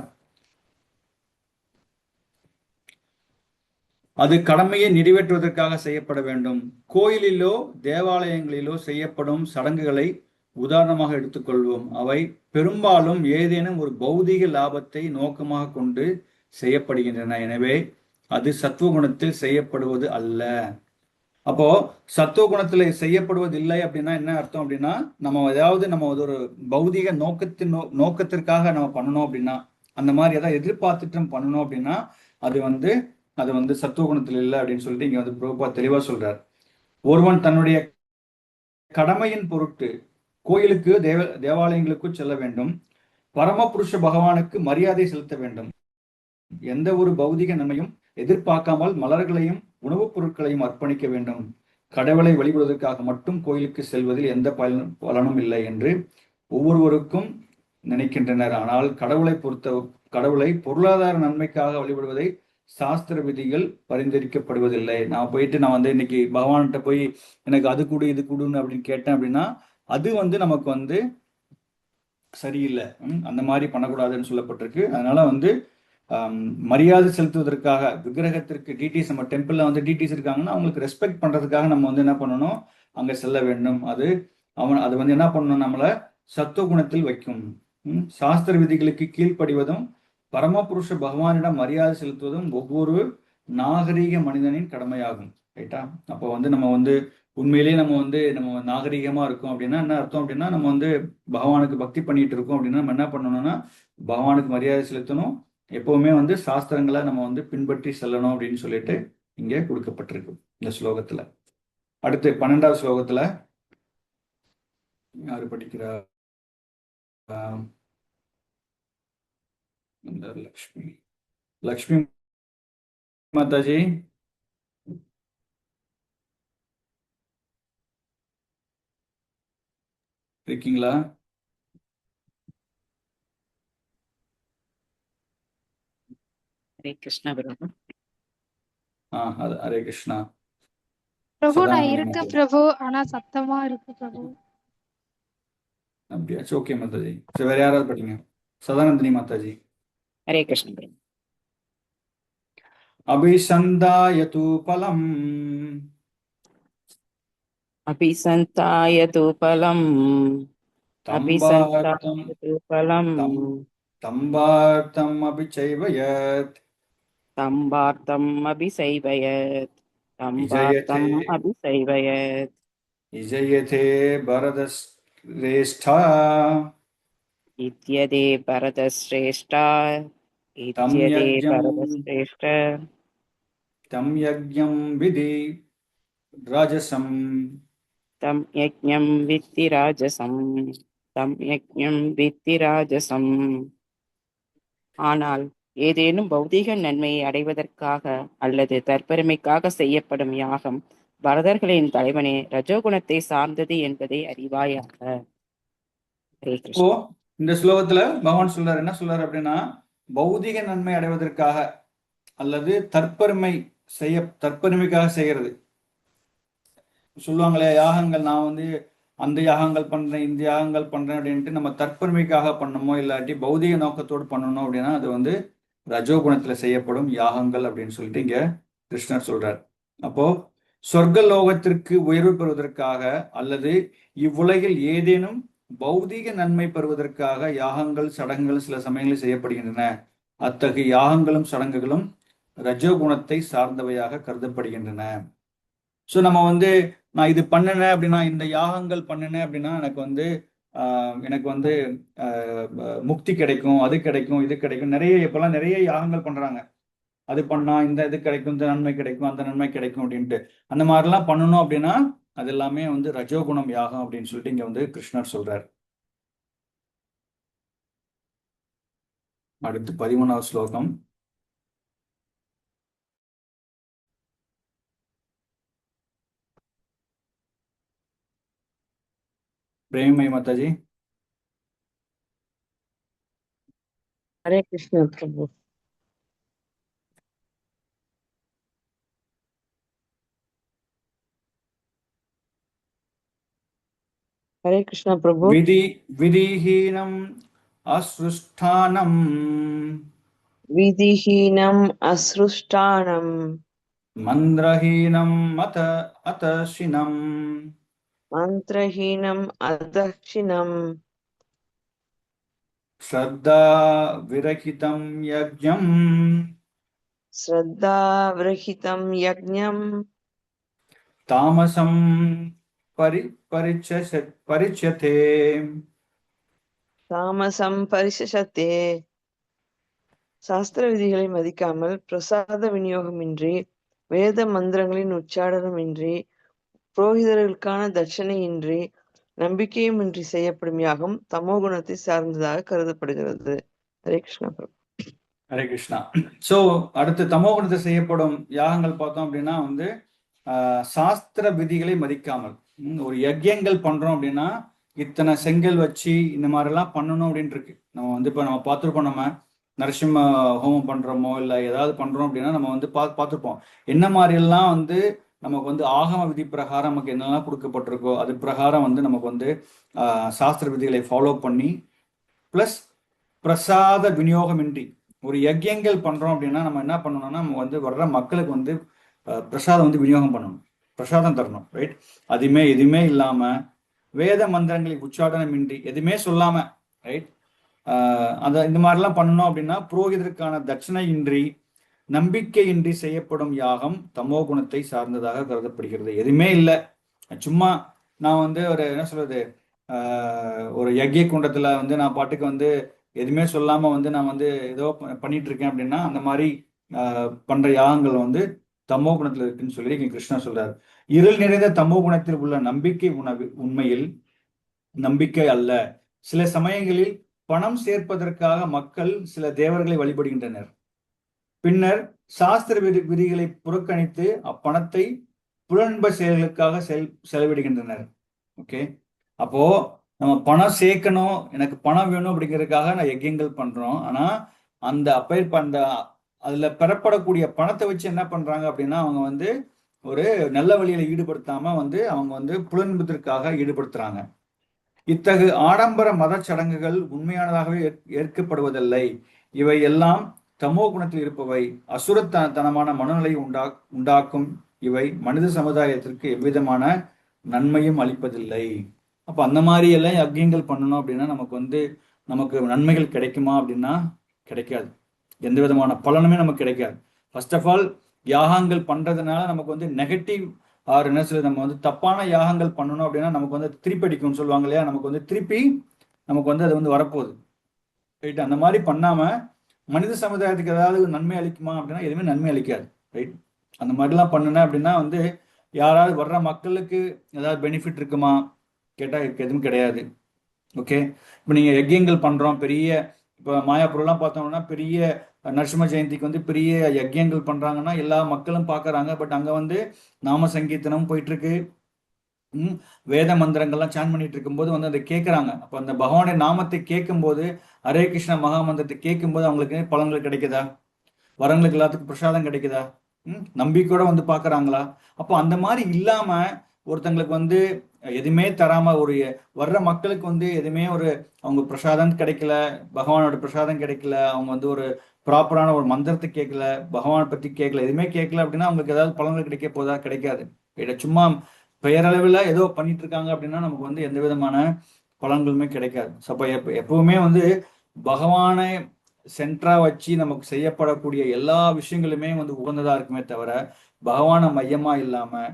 அது கடமையை நிறைவேற்றுவதற்காக செய்யப்பட வேண்டும். கோயிலிலோ தேவாலயங்களிலோ செய்யப்படும் சடங்குகளை உதாரணமாக எடுத்துக்கொள்வோம். அவை பெரும்பாலும் ஏதேனும் ஒரு பௌதீக லாபத்தை நோக்கமாக கொண்டு செய்யப்படுகின்றன. எனவே அது சத்துவகுணத்தில் செய்யப்படுவது அல்ல. அப்போ சத்துவ குணத்துல செய்யப்படுவதில்லை அப்படின்னா என்ன அர்த்தம் அப்படின்னா, நம்ம ஏதாவது நம்ம ஒரு பௌதிக நோக்கத்திற்காக நம்ம பண்ணணும் அப்படின்னா, அந்த மாதிரி ஏதாவது எதிர்பார்த்துட்டு நம்ம பண்ணணும் அப்படின்னா அது வந்து சத்துவ குணத்துல இல்லை அப்படின்னு சொல்லிட்டு இங்க வந்து பிரபுபாத் தெளிவா சொல்றார். ஒருவன் தன்னுடைய கடமையின் பொருட்டு கோயிலுக்கு தேவாலயங்களுக்கு செல்ல வேண்டும். பரமபுருஷ பகவானுக்கு மரியாதை செலுத்த வேண்டும். எந்த ஒரு பௌதிக நன்மையும் எதிர்பார்க்காமல் மலர்களையும் உணவுப் பொருட்களையும் அர்ப்பணிக்க வேண்டும். கடவுளை வழிபடுவதற்காக மட்டும் கோயிலுக்கு செல்வதில் எந்த பலனும் இல்லை என்று ஒவ்வொருவருக்கும் நினைக்கின்றனர். ஆனால் கடவுளை பொருளாதார நன்மைக்காக வழிபடுவதை சாஸ்திர விதிகள் பரிந்துரைக்கப்படுவதில்லை. நான் வந்து இன்னைக்கு பகவான்கிட்ட போய் எனக்கு அது கொடு இது கொடுன்னு அப்படின்னு கேட்டேன் அப்படின்னா அது வந்து நமக்கு வந்து சரியில்லை. அந்த மாதிரி பண்ணக்கூடாதுன்னு சொல்லப்பட்டிருக்கு. அதனால வந்து மரியாதை செலுத்துவதற்காக விக்கிரகத்திற்கு டிடிஸ், நம்ம டெம்பிள்ல வந்து டிடிஸ் இருக்காங்கன்னா அவங்களுக்கு ரெஸ்பெக்ட் பண்றதுக்காக நம்ம வந்து என்ன பண்ணணும், அங்க செல்ல வேண்டும். அது வந்து என்ன பண்ணணும், நம்மளை சத்துவ குணத்தில் வைக்கும். சாஸ்திர விதிகளுக்கு கீழ்ப்படிவதும் பரமபுருஷ பகவானிடம் மரியாதை செலுத்துவதும் ஒவ்வொரு நாகரீக மனிதனின் கடமையாகும். ரைட்டா? அப்போ வந்து நம்ம வந்து உண்மையிலேயே நம்ம நாகரீகமா இருக்கோம் அப்படின்னா என்ன அர்த்தம் அப்படின்னா, நம்ம வந்து பகவானுக்கு பக்தி பண்ணிட்டு இருக்கோம் அப்படின்னா நம்ம என்ன பண்ணணும்னா பகவானுக்கு மரியாதை செலுத்தணும். எப்பவுமே வந்து சாஸ்திரங்களை நம்ம வந்து பின்பற்றி செல்லணும் அப்படின்னு சொல்லிட்டு இங்கே கொடுக்கப்பட்டிருக்கு இந்த ஸ்லோகத்துல. அடுத்து 12வது ஸ்லோகத்துல யாரு படிக்கிறார்? லக்ஷ்மி மாதாஜி இருக்கீங்களா? ஹரே கிருஷ்ணா பிரபு. ஹரே கிருஷ்ணா பிரபு. நான் சதானந்தி இருக்க மாதாஜி. பிரபு, ஆனா சத்தமா இருக்கு பிரபு. அப்படியா? ஓகே மாதாஜி. சரி, வேற யாராவது படிங்க. சதானந்தினி மாதாஜி. ஹரே கிருஷ்ணா பிரபு. அபிசந்தாயது பலம் அபிசந்தாயது பலம் தம்பார்த்தம் அபிசந்தாயது பலம் தம்பார்த்தம் அபிச்சைவயத் தம்பார்த்தம் அபிசைவயத் இஜயதே தம்பார்த்தம் அபிசைவயத் இஜயதே பரதஸ்ரேஷ்டா இத்யதே பரதஸ்ரேஷ்டா தம் இத்யதே யஜ்ஞம் பரதஸ்ரேஷ்ட தம் யஜ்ஞம் விதி ராஜசம் தம் யஜ்ஞம் வித்தி ராஜசம் தம் யஜ்ஞம் வித்தி ராஜசம். ஆனால் ஏதேனும் பௌதீக நன்மையை அடைவதற்காக அல்லது தற்பெருமைக்காக செய்யப்படும் யாகம் பரதர்களின் தலைவனே ரஜோகுணத்தை சார்ந்தது என்பதை அறிவாயாக. ஹரே இப்போ கிருஷ்ணா. இந்த ஸ்லோகத்துல பகவான் சொல்றாரு, என்ன சொல்றாரு அப்படின்னா, பௌதிக நன்மை அடைவதற்காக அல்லது தற்பெருமைக்காக செய்யறது. சொல்லுவாங்களே யாகங்கள், நான் வந்து அந்த யாகங்கள் பண்றேன் இந்த யாகங்கள் பண்றேன் அப்படின்ட்டு நம்ம தற்பெருமைக்காக பண்ணணுமோ இல்லாட்டி பௌதிக நோக்கத்தோடு பண்ணணும் அப்படின்னா அது வந்து ரஜோகுணத்துல செய்யப்படும் யாகங்கள் அப்படின்னு சொல்லிட்டு இங்க கிருஷ்ணர் சொல்றார். அப்போ சொர்க்க லோகத்திற்கு உயர்வு பெறுவதற்காக அல்லது இவ்வுலகில் ஏதேனும் பௌதீக நன்மை பெறுவதற்காக யாகங்கள் சடங்குகள் சில சமயங்களில் செய்யப்படுகின்றன. அத்தகைய யாகங்களும் சடங்குகளும் ரஜோகுணத்தை சார்ந்தவையாக கருதப்படுகின்றன. ஸோ நம்ம வந்து நான் இது பண்ணினேன் அப்படின்னா, இந்த யாகங்கள் பண்ணினேன் அப்படின்னா எனக்கு வந்து முக்தி கிடைக்கும், அது கிடைக்கும், இது கிடைக்கும். இப்பெல்லாம் நிறைய யாகங்கள் பண்றாங்க. அது பண்ணா இந்த இது கிடைக்கும், இந்த நன்மை கிடைக்கும், அந்த நன்மை கிடைக்கும் அப்படின்ட்டு. அந்த மாதிரிலாம் பண்ணணும் அப்படின்னா அது எல்லாமே வந்து ரஜோகுணம் யாகம் அப்படின்னு சொல்லிட்டு இங்க வந்து கிருஷ்ணர் சொல்றார். அடுத்து 13வது ஸ்லோகம். பிரேமை மாதாஜி. ஹரே கிருஷ்ணா பிரபு. ஹரே கிருஷ்ணா பிரபு. விதிஹீனம் அஸ்ருஷ்டானம் விதிஹீனம் அஸ்ருஷ்டானம் மந்திரஹீனம் அதர்ஷினம் மந்திரஹீனம் அதக்ஷிணம் ஸ்ரத்தா விரகிதம் யஜ்ஞம் ஸ்ரத்தா விரஹிதம் யஜ்ஞம் தாமசம் பரி பரிச்சதே. தாமசம் பரிசசத்தே. சாஸ்திர விதிகளை மதிக்காமல், பிரசாத விநியோகமின்றி, வேத மந்திரங்களின் உச்சாடனமின்றி, புரோகிதர்களுக்கான தட்சணையின்றி, நம்பிக்கையுமின்றி செய்யப்படும் யாகம் தமோ குணத்தை சார்ந்ததாக கருதப்படுகிறது. ஹரே கிருஷ்ணா பிரபு. ஹரே கிருஷ்ணா. ஸோ அடுத்து தமோ குணத்தை செய்யப்படும் யாகங்கள் பார்த்தோம் அப்படின்னா வந்து சாஸ்திர விதிகளை மதிக்காமல் ஒரு யஜ்யங்கள் பண்றோம் அப்படின்னா இத்தனை செங்கல் வச்சு இந்த மாதிரிலாம் பண்ணணும் அப்படின்ட்டு இருக்கு. நம்ம வந்து இப்போ நம்ம பார்த்துருப்போம், நம்ம நரசிம்ம ஹோமம் பண்றோமோ இல்லை ஏதாவது பண்றோம் அப்படின்னா நம்ம வந்து பார்த்துருப்போம் என்ன மாதிரிலாம் வந்து நமக்கு வந்து ஆகம விதி பிரகாரம் நமக்கு என்னெல்லாம் கொடுக்கப்பட்டிருக்கோ அது பிரகாரம் வந்து நமக்கு வந்து சாஸ்திர விதிகளை ஃபாலோ பண்ணி ப்ளஸ் பிரசாத விநியோகமின்றி ஒரு யஜ்யங்கள் பண்றோம் அப்படின்னா நம்ம என்ன பண்ணணும்னா நம்ம வந்து வர்ற மக்களுக்கு வந்து பிரசாதம் வந்து விநியோகம் பண்ணணும், பிரசாதம் தரணும், ரைட்? எதுவுமே இல்லாம வேத மந்திரங்களை உச்சாடனமின்றி எதுவுமே சொல்லாம, ரைட்? இந்த மாதிரிலாம் பண்ணணும் அப்படின்னா புரோகிதருக்கான தட்சணையின்றி நம்பிக்கையின்றி செய்யப்படும் யாகம் தமோ குணத்தை சார்ந்ததாக கருதப்படுகிறது. எதுவுமே இல்லை, சும்மா நான் வந்து ஒரு என்ன சொல்றது ஒரு யஜ்ய குண்டத்துல வந்து நான் பாட்டுக்கு வந்து எதுவுமே சொல்லாம வந்து நான் வந்து ஏதோ பண்ணிட்டு இருக்கேன் அப்படின்னா அந்த மாதிரி பண்ற யாகங்கள் வந்து தமோ குணத்துல இருக்குன்னு சொல்லி கிருஷ்ணா சொல்றாரு. இருள் நிறைந்த தமோ குணத்தில் உள்ள நம்பிக்கை உண்மையில் நம்பிக்கை அல்ல. சில சமயங்களில் பணம் சேர்ப்பதற்காக மக்கள் சில தேவர்களை வழிபடுகின்றனர். பின்னர் சாஸ்திர விதிகளை புறக்கணித்து அப்பணத்தை புலன்ப செயல்களுக்காக செலவிடுகின்றனர். ஓகே, அப்போ நம்ம பணம் சேர்க்கணும், எனக்கு பணம் வேணும் அப்படிங்கிறதுக்காக நான் யஜ்யங்கள் பண்றோம். ஆனா அந்த அதுல பெறப்படக்கூடிய பணத்தை வச்சு என்ன பண்றாங்க அப்படின்னா அவங்க வந்து ஒரு நல்ல வழியில ஈடுபடுத்தாம வந்து அவங்க வந்து புலன்பதற்காக ஈடுபடுத்துறாங்க. இத்தகு ஆடம்பர மத சடங்குகள் உண்மையானதாகவே ஏற்கப்படுவதில்லை. இவை எல்லாம் தமோ குணத்தில் இருப்பவை, அசுரத்தனமான மனநிலை உண்டாக்கும். இவை மனித சமுதாயத்திற்கு எவ்விதமான நன்மையும் அளிப்பதில்லை. அப்ப அந்த மாதிரி எல்லாம் யஜ்யங்கள் பண்ணணும் அப்படின்னா நமக்கு நன்மைகள் கிடைக்குமா அப்படின்னா கிடைக்காது. எந்த விதமான பலனுமே நமக்கு கிடைக்காது. ஃபர்ஸ்ட் ஆஃப் ஆல் யாகங்கள் பண்றதுனால நமக்கு வந்து நெகட்டிவ் ஆர் என்ன சொல்றது, நம்ம வந்து தப்பான யாகங்கள் பண்ணணும் அப்படின்னா நமக்கு வந்து திருப்பி அடிக்கும்னு சொல்லுவாங்க இல்லையா, நமக்கு வந்து திருப்பி நமக்கு வந்து அது வந்து வரப்போகுது, ரைட்? அந்த மாதிரி பண்ணாம மனித சமுதாயத்துக்கு ஏதாவது நன்மை அளிக்குமா அப்படின்னா எதுவுமே நன்மை அளிக்காது, ரைட்? அந்த மாதிரிலாம் பண்ணுனேன் அப்படின்னா வந்து யாராவது வர்ற மக்களுக்கு ஏதாவது பெனிஃபிட் இருக்குமா கேட்டா எதுவும் கிடையாது. ஓகே, இப்போ நீங்க யஜ்யங்கள் பண்றோம், பெரிய இப்போ மாயாபுரம்லாம் பார்த்தோம்னா பெரிய நரசிம்ம ஜெயந்திக்கு வந்து பெரிய யஜ்யங்கள் பண்றாங்கன்னா எல்லா மக்களும் பார்க்கறாங்க. பட் அங்க வந்து நாம சங்கீர்த்தனம் போயிட்டு இருக்கு, வேத மந்திரங்கள்லாம் சான் பண்ணிட்டு இருக்கும்போது வந்து அதை கேட்கறாங்க. அப்போ அந்த பகவானுடைய நாமத்தை கேட்கும்போது, ஹரே கிருஷ்ண மகாமந்திரத்தை கேட்கும்போது அவங்களுக்கு பலன்கள் கிடைக்குதா? வரங்களுக்கு எல்லாத்துக்கும் பிரசாதம் கிடைக்குதா? நம்பிக்கையோட வந்து பாக்குறாங்களா? அப்போ அந்த மாதிரி இல்லாம ஒருத்தங்களுக்கு வந்து எதுவுமே தராம வர்ற மக்களுக்கு வந்து எதுவுமே அவங்க பிரசாதம் கிடைக்கல, பகவானோட பிரசாதம் கிடைக்கல, அவங்க வந்து ஒரு ப்ராப்பரான ஒரு மந்திரத்தை கேட்கல, பகவானை பத்தி கேட்கல, எதுவுமே கேட்கல அப்படின்னா அவங்களுக்கு ஏதாவது பலன்கள் கிடைக்க போதா? கிடைக்காது. சும்மா பெயரளவில் ஏதோ பண்ணிட்டு இருக்காங்க அப்படின்னா நமக்கு வந்து எந்த விதமான பலன்களுமே கிடைக்காது. அப்ப எப்பவுமே வந்து பகவானை சென்டரா வச்சு நமக்கு செய்யப்படக்கூடிய எல்லா விஷயங்களுமே வந்து உகந்ததா இருக்குமே தவிர பகவான மையமா இல்லாம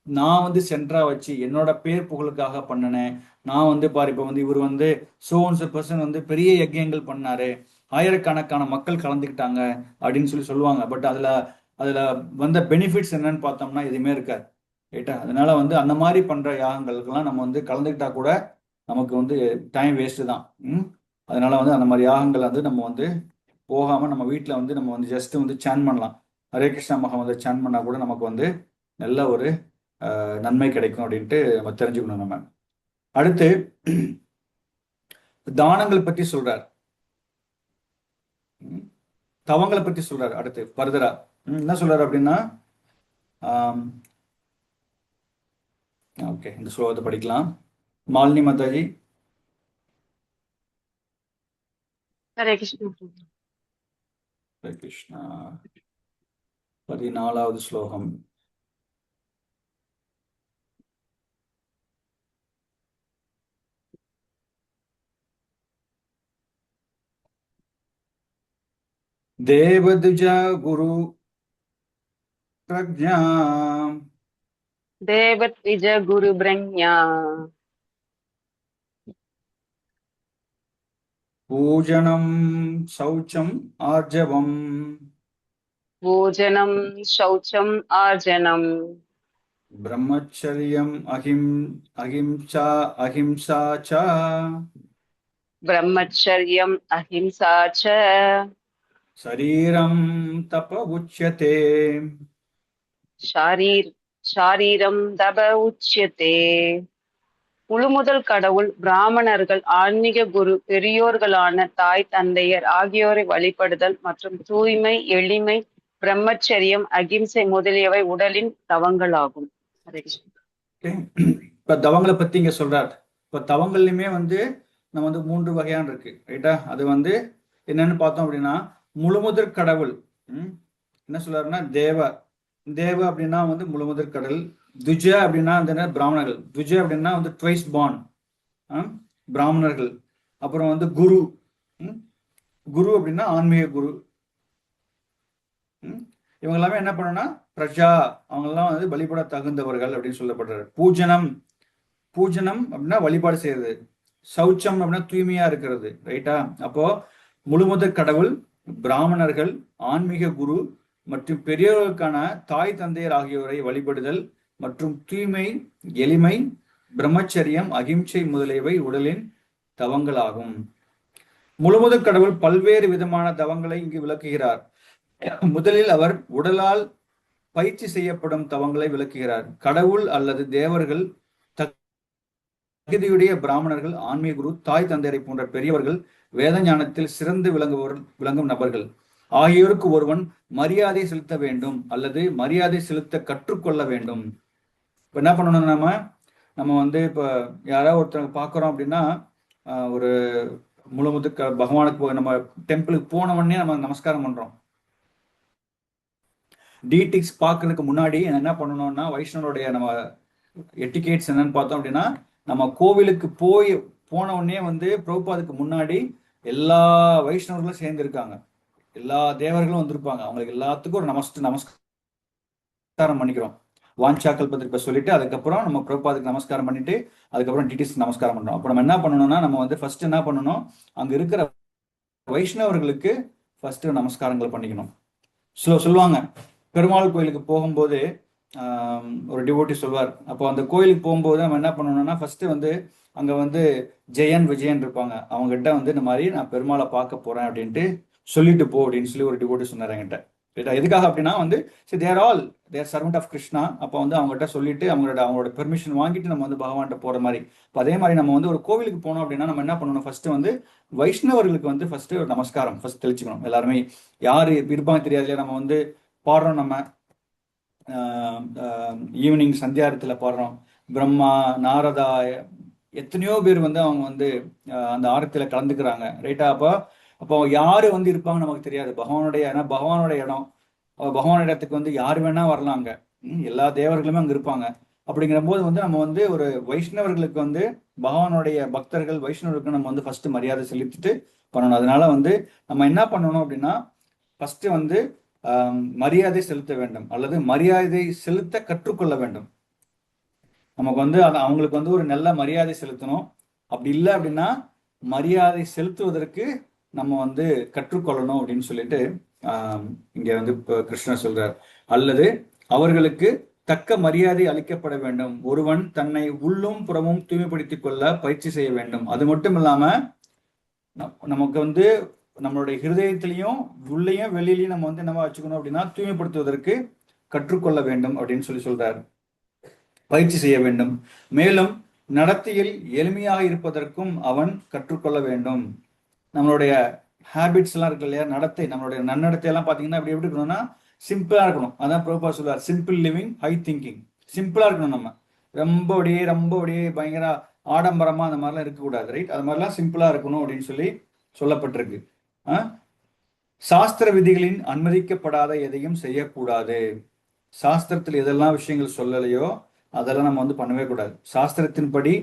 நான் வந்து சென்டரா வச்சு என்னோட பேர் புகழுக்காக பண்ணினேன். நான் வந்து பாரு இப்ப வந்து இவர் வந்து பர்சன் வந்து பெரிய யஜ்யங்கள் பண்ணாரு, ஆயிரக்கணக்கான மக்கள் கலந்துக்கிட்டாங்க அப்படின்னு சொல்லுவாங்க. பட் அதுல வந்த பெனிஃபிட்ஸ் என்னன்னு பார்த்தோம்னா எதுவுமே இருக்காது, ரைட்டா? அதனால வந்து அந்த மாதிரி பண்ற யாகங்களுக்கெல்லாம் நம்ம வந்து கலந்துக்கிட்டா கூட நமக்கு வந்து டைம் வேஸ்ட் தான். அதனால வந்து அந்த மாதிரி யாகங்கள் வந்து நம்ம வந்து போகாம நம்ம வீட்டில் வந்து நம்ம வந்து ஜஸ்ட் வந்து சான் பண்ணலாம். ஹரே கிருஷ்ணா மகாமந்திர சான் பண்ணா கூட நமக்கு வந்து நல்ல ஒரு நன்மை கிடைக்கும் அப்படின்ட்டு நம்ம தெரிஞ்சுக்கணும். நம்ம அடுத்து தானங்கள் பற்றி சொல்றார், தவங்களை பற்றி சொல்றாரு. அடுத்து ஃபர்தரா என்ன சொல்றாரு அப்படின்னா ஓகே, இந்த ஸ்லோகத்தை படிக்கலாம். மாலினி மாதாஜி. ஹரே கிருஷ்ணா. ஹரே கிருஷ்ணா. 14வது ஸ்லோகம். தேவதுஜ குரு பிரஜா देवद्विज गुरुब्रह्म्या पूजनं शौचम् आर्जवम् भोजनं शौचम् आर्जनम् ब्रह्मचर्यम् अहिंसा च ब्रह्मचर्यम् अहिंसा च शरीरं तप उच्यते शारीरं தப உச்சியதே. முழுமுதல் கடவுள் பிராமணர்கள் ஆன்மீக குரு பெரியோர்களான தாய் தந்தையர் ஆகியோரை வழிபடுதல் மற்றும் தூய்மை எளிமை பிரம்மச்சரியம் அகிம்சை முதலியவை உடலின் தவங்களாகும். ஹரே கிருஷ்ணா. Okay. இப்ப தவங்களை பத்தி இங்க சொல்றார். இப்ப தவங்கள்லயுமே நம்ம 3 வகையான இருக்கு, ரைட்டா? அது என்னன்னு பார்த்தோம் அப்படின்னா, முழுமுதற் கடவுள் என்ன சொல்றாருன்னா தேவ அப்படின்னா முழுமுதற் கடல். துஜ அப்படின்னா பிராமணர்கள். துஜ அப்படின்னா ட்வைஸ் பார்ன் பிராமணர்கள். அப்புறம் குரு அப்படின்னா ஆன்மீக குரு. இவங்க எல்லாமே என்ன பண்ணணும்னா பிரஜா, அவங்க எல்லாம் வழிபட தகுந்தவர்கள் அப்படின்னு சொல்லப்படுறாரு. பூஜனம் அப்படின்னா வழிபாடு செய்யறது. சௌச்சம் அப்படின்னா தூய்மையா இருக்கிறது, ரைட்டா? அப்போ முழுமுதற் கடவுள், பிராமணர்கள், ஆன்மீக குரு மற்றும் பெரியவர்களுக்கான தாய் தந்தையர் ஆகியோரை வழிபடுதல் மற்றும் தூய்மை எளிமை பிரம்மச்சரியம் அகிம்சை முதலியவை உடலின் தவங்களாகும். முழுமுதற் கடவுள் பல்வேறு விதமான தவங்களை இங்கு விளக்குகிறார். முதலில் அவர் உடலால் பயிற்சி செய்யப்படும் தவங்களை விளக்குகிறார். கடவுள் அல்லது தேவர்கள், தகுதியுடைய பிராமணர்கள், ஆன்மீக குரு, தாய் தந்தையரை போன்ற பெரியவர்கள், வேத ஞானத்தில் சிறந்து விளங்கும் நபர்கள் ஆகியோருக்கு ஒருவன் மரியாதை செலுத்த வேண்டும் அல்லது மரியாதை செலுத்த கற்றுக்கொள்ள வேண்டும். இப்ப என்ன பண்ணணும், நம்ம இப்ப யாராவது ஒருத்தவங்க பாக்குறோம் அப்படின்னா, ஒரு முழுமுதற் பகவானுக்கு நம்ம டெம்பிளுக்கு போன உடனே நம்ம நமஸ்காரம் பண்றோம். டீடிக்ஸ் பார்க்கறதுக்கு முன்னாடி என்ன பண்ணணும்னா, வைஷ்ணவனுடைய நம்ம எட்டிகேட்ஸ் என்னன்னு பார்த்தோம் அப்படின்னா, நம்ம கோவிலுக்கு போன உடனே பிரபுபாதுக்கு முன்னாடி எல்லா வைஷ்ணவர்களும் சேர்ந்து இருக்காங்க, எல்லா தேவர்களும் வந்திருப்பாங்க. அவங்களுக்கு எல்லாத்துக்கும் ஒரு நமஸ்காரம் பண்ணிக்கிறோம். வாஞ்சா கல்பத்திற்கு சொல்லிட்டு அதுக்கப்புறம் நம்ம பிரபுபாதுக்கு நமஸ்காரம் பண்ணிட்டு அதுக்கப்புறம் டீடிக்ஸ் நமஸ்காரம் பண்றோம். அப்ப நம்ம என்ன பண்ணணும்னா, நம்ம ஃபர்ஸ்ட் என்ன பண்ணணும், அங்க இருக்கிற வைஷ்ணவர்களுக்கு ஃபர்ஸ்ட் நமஸ்காரங்கள் பண்ணிக்கணும். சொல்லுவாங்க, பெருமாள் கோயிலுக்கு போகும்போது ஒரு டிவோட்டி சொல்வார். அப்போ அந்த கோயிலுக்கு போகும்போது நம்ம என்ன பண்ணணும்னா, ஃபர்ஸ்ட் அங்க ஜெயன் விஜயன் இருப்பாங்க. அவங்க கிட்ட இந்த மாதிரி நான் பெருமாளை பார்க்க போறேன் அப்படின்ட்டு சொல்லிட்டு போ அப்படின்னு சொல்லி ஒரு டிவோட்டி சொன்னார் என்கிட்ட. எதுக்காக அப்படின்னா தேர் சர்வெண்ட் ஆஃப் கிருஷ்ணா. அப்போ அவங்ககிட்ட சொல்லிட்டு அவங்களோட பெர்மிஷன் வாங்கிட்டு நம்ம பகவான்கிட்ட போற மாதிரி. இப்போ அதே மாதிரி நம்ம ஒரு கோவிலுக்கு போனோம் அப்படின்னா நம்ம என்ன பண்ணணும், ஃபர்ஸ்ட் வைஷ்ணவர்களுக்கு ஃபர்ஸ்ட் ஒரு நமஸ்காரம் ஃபர்ஸ்ட் தெளிச்சுக்கணும். எல்லாருமே யாரு இருப்பாங்க தெரியாது. நம்ம பாடுறோம், நம்ம ஈவினிங் சந்தியாரத்துல பாடுறோம். பிரம்மா, நாரதா, எத்தனையோ பேர் அவங்க அந்த ஆரத்தில கலந்துக்கிறாங்க, ரைட்டா? அப்போ யாரு இருப்பாங்க நமக்கு தெரியாது. பகவானுடைய இடம், பகவான் இடத்துக்கு யாரு வேணா வரலாங்க. எல்லா தேவர்களுமே அங்க இருப்பாங்க. அப்படிங்கிற போது நம்ம ஒரு வைஷ்ணவர்களுக்கு பகவானுடைய பக்தர்கள் வைஷ்ணவர்களுக்கு நம்ம ஃபர்ஸ்ட் மரியாதை செலுத்திட்டு பண்ணணும். அதனால நம்ம என்ன பண்ணணும் அப்படின்னா, ஃபர்ஸ்ட் மரியாதை செலுத்த வேண்டும் அல்லது மரியாதை செலுத்த கற்றுக்கொள்ள வேண்டும். நமக்கு அவங்களுக்கு ஒரு நல்ல மரியாதை செலுத்தணும். அப்படி இல்லை அப்படின்னா மரியாதை செலுத்துவதற்கு நம்ம கற்றுக்கொள்ளணும் அப்படின்னு சொல்லிட்டு இங்க கிருஷ்ணர் சொல்றார். அல்லது அவர்களுக்கு தக்க மரியாதை அளிக்கப்பட வேண்டும். ஒருவன் தன்னை உள்ளும் புறமும் தூய்மைப்படுத்திக் கொள்ள பயிற்சி செய்ய வேண்டும். அது மட்டும் இல்லாம நமக்கு நம்மளுடைய ஹிருதயத்திலையும் உள்ளேயும் வெளியிலையும் நம்ம என்னவா வச்சுக்கணும் அப்படின்னா, தூய்மைப்படுத்துவதற்கு கற்றுக்கொள்ள வேண்டும் அப்படின்னு சொல்றார். பயிற்சி செய்ய வேண்டும். மேலும் நடத்தையில் எளிமையாக இருப்பதற்கும் அவன் கற்றுக்கொள்ள வேண்டும். நம்மளுடைய ஹேபிட்ஸ் எல்லாம் இருக்கு இல்லையா, நடத்தை, நம்மளுடைய நன்னடத்தை எல்லாம் பாத்தீங்கன்னா எப்படி இருக்கணும்னா சிம்பிளா இருக்கணும். அதான் பிரபுபாத் சொல்றார், சிம்பிள் லிவிங் ஹை திங்கிங். சிம்பிளா இருக்கணும். நம்ம ரொம்ப அப்படியே பயங்கர ஆடம்பரமா அந்த மாதிரிலாம் இருக்கக்கூடாது, ரைட்? அது மாதிரிலாம் சிம்பிளா இருக்கணும் அப்படின்னு சொல்லப்பட்டிருக்கு. சாஸ்திர விதிகளின் அனுமதிக்கப்படாத எதையும் செய்யக்கூடாது. சாஸ்திரத்தில் எதெல்லாம் விஷயங்கள் சொல்லலையோ அதெல்லாம் நம்ம பண்ணவே கூடாது. சாஸ்திரத்தின்படி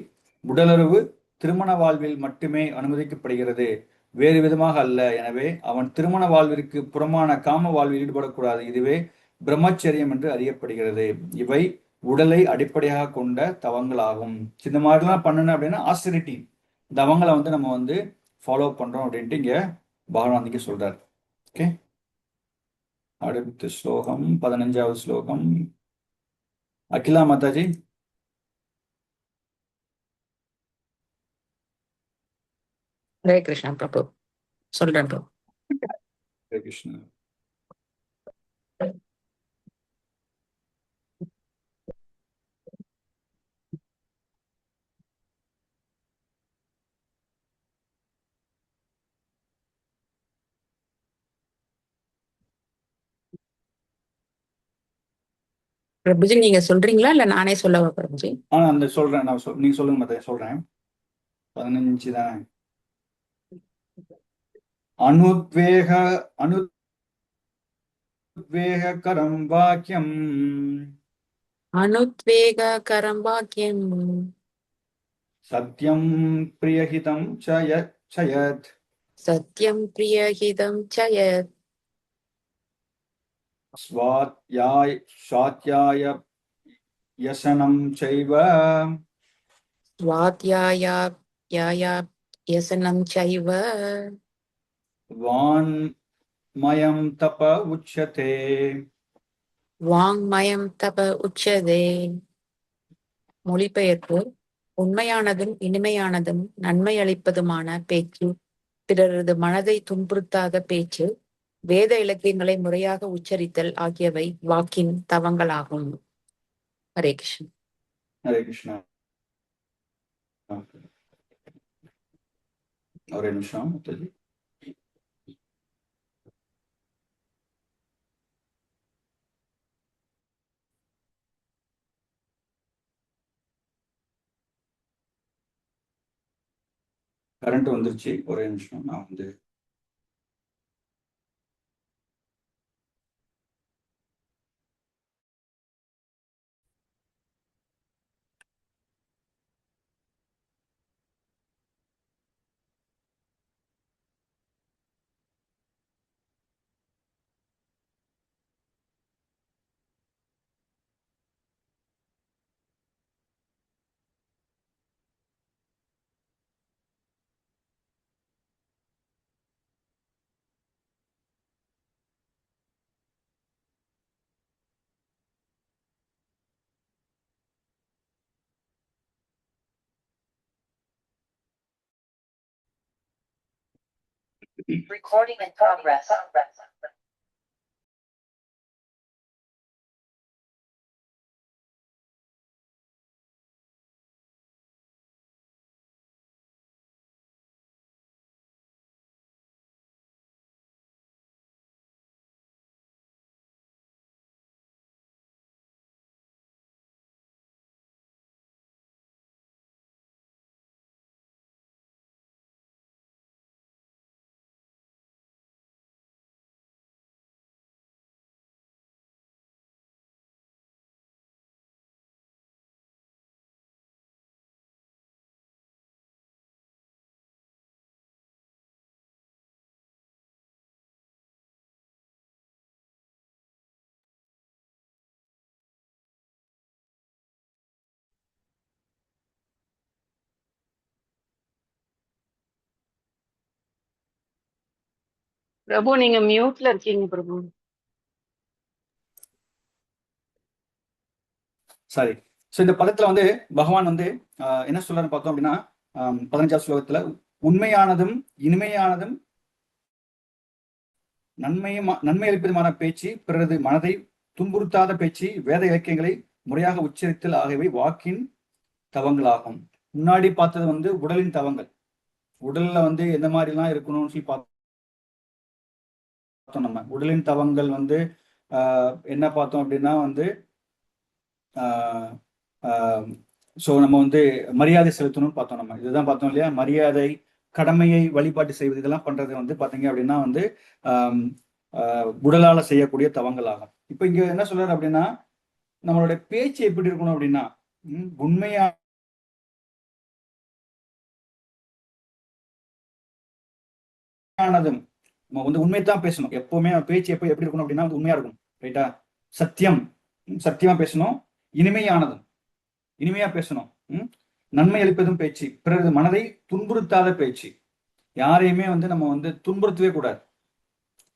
உடலுறவு திருமண வாழ்வில் மட்டுமே அனுமதிக்கப்படுகிறது, வேறு விதமாக அல்ல. எனவே அவன் திருமண வாழ்விற்கு புறமான காம வாழ்வில் ஈடுபடக்கூடாது. இதுவே பிரம்மச்சரியம் என்று அறியப்படுகிறது. இவை உடலை அடிப்படையாக கொண்ட தவங்களாகும். இந்த மாதிரிலாம் பண்ணணும் அப்படின்னா ஆஸ்டெரிட்டி தவங்களை வந்து நம்ம வந்து ஃபாலோ பண்றோம் அப்படின்ட்டு இங்க பகவான் இங்க சொல்றாரு. ஓகே, அடுத்த ஸ்லோகம் 15வது ஸ்லோகம். அகிலா மாதாஜி. ஹரே கிருஷ்ணா பிரபு. சொல்றேன் பிரபு. ஹரே கிருஷ்ணா. பிரபுஜி நீங்க சொல்றீங்களா இல்ல நானே சொல்லவா பிரபுஜி? அந்த சொல்றேன், நீங்க சொல்லுங்க மாதாஜி. சொல்றேன். 15 தானே. அனுத்வேககரம் வாக்கியம் அனுத்வேகரம் வாக்கியம் சத்யம் பிரியஹிதம் சயத் சத்யம் பிரியஹிதம் சயத் ஸ்வாத்யாய யசனம் சைவ யசனம் சைவ வான்மயம் தப உச்சதே. வாங்மயம் தப உச்சதே. மொழிபெயர்ப்பு: உண்மையானதும் இனிமையானதும் நன்மை அளிப்பதுமான பேச்சு, பிறரது மனதை துன்புறுத்தாத பேச்சு, வேத இலக்கியங்களை முறையாக உச்சரித்தல் ஆகியவை வாக்கின் தவங்களாகும். ஹரே கிருஷ்ணா. ஹரே கிருஷ்ணா. ஒரே நிமிஷம். கரண்ட் வந்துருச்சு. ஒரே நிமிஷம். நான் வந்து Recording in progress. பிரபு நீங்க மியூட்ல இருக்கீங்க பிரபு. சாரி. ஸோ இந்த பதத்துல வந்து பகவான் வந்து என்ன சொல்றாருன்னு பார்த்தோம் அப்படின்னா 15வது ஸ்லோகத்துல உண்மையானதும் இனிமையானதும் நன்மை அளிப்பதுமான பேச்சு, பிறரது மனதை துன்புறுத்தாத பேச்சு, வேத இலக்கியங்களை முறையாக உச்சரித்தல் ஆகியவை வாக்கின் தவங்களாகும். முன்னாடி பார்த்தது வந்து உடலின் தவங்கள். உடல்ல வந்து எந்த மாதிரிலாம் இருக்கணும்னு சொல்லி பார்த்தோம். நம்ம உடலின் தவங்கள் வந்து என்ன பார்த்தோம் அப்படின்னா வந்து ஸோ நம்ம வந்து மரியாதை செலுத்தணும்னு பார்த்தோம். நம்ம இதுதான் பார்த்தோம் இல்லையா? மரியாதை, கடமையை வழிபாட்டு செய்வது, இதெல்லாம் பண்றது வந்து பார்த்தீங்க அப்படின்னா வந்து உடலால செய்யக்கூடிய தவங்கள் ஆகும். இப்போ இங்க என்ன சொல்றாரு அப்படின்னா, நம்மளுடைய பேச்சு எப்படி இருக்கணும் அப்படின்னா உண்மையானதும் நம்ம வந்து உண்மையத்தான் பேசணும். எப்பவுமே பேச்சு எப்படி இருக்கணும் அப்படின்னா உண்மையா இருக்கும். ரைட்டா? சத்தியமா பேசணும். இனிமையானதும். இனிமையா பேசணும். நன்மை அளிப்பதும் பேச்சு, பிறகு மனதை துன்புறுத்தாத பேச்சு. யாரையுமே வந்து நம்ம வந்து துன்புறுத்தவே கூடாது.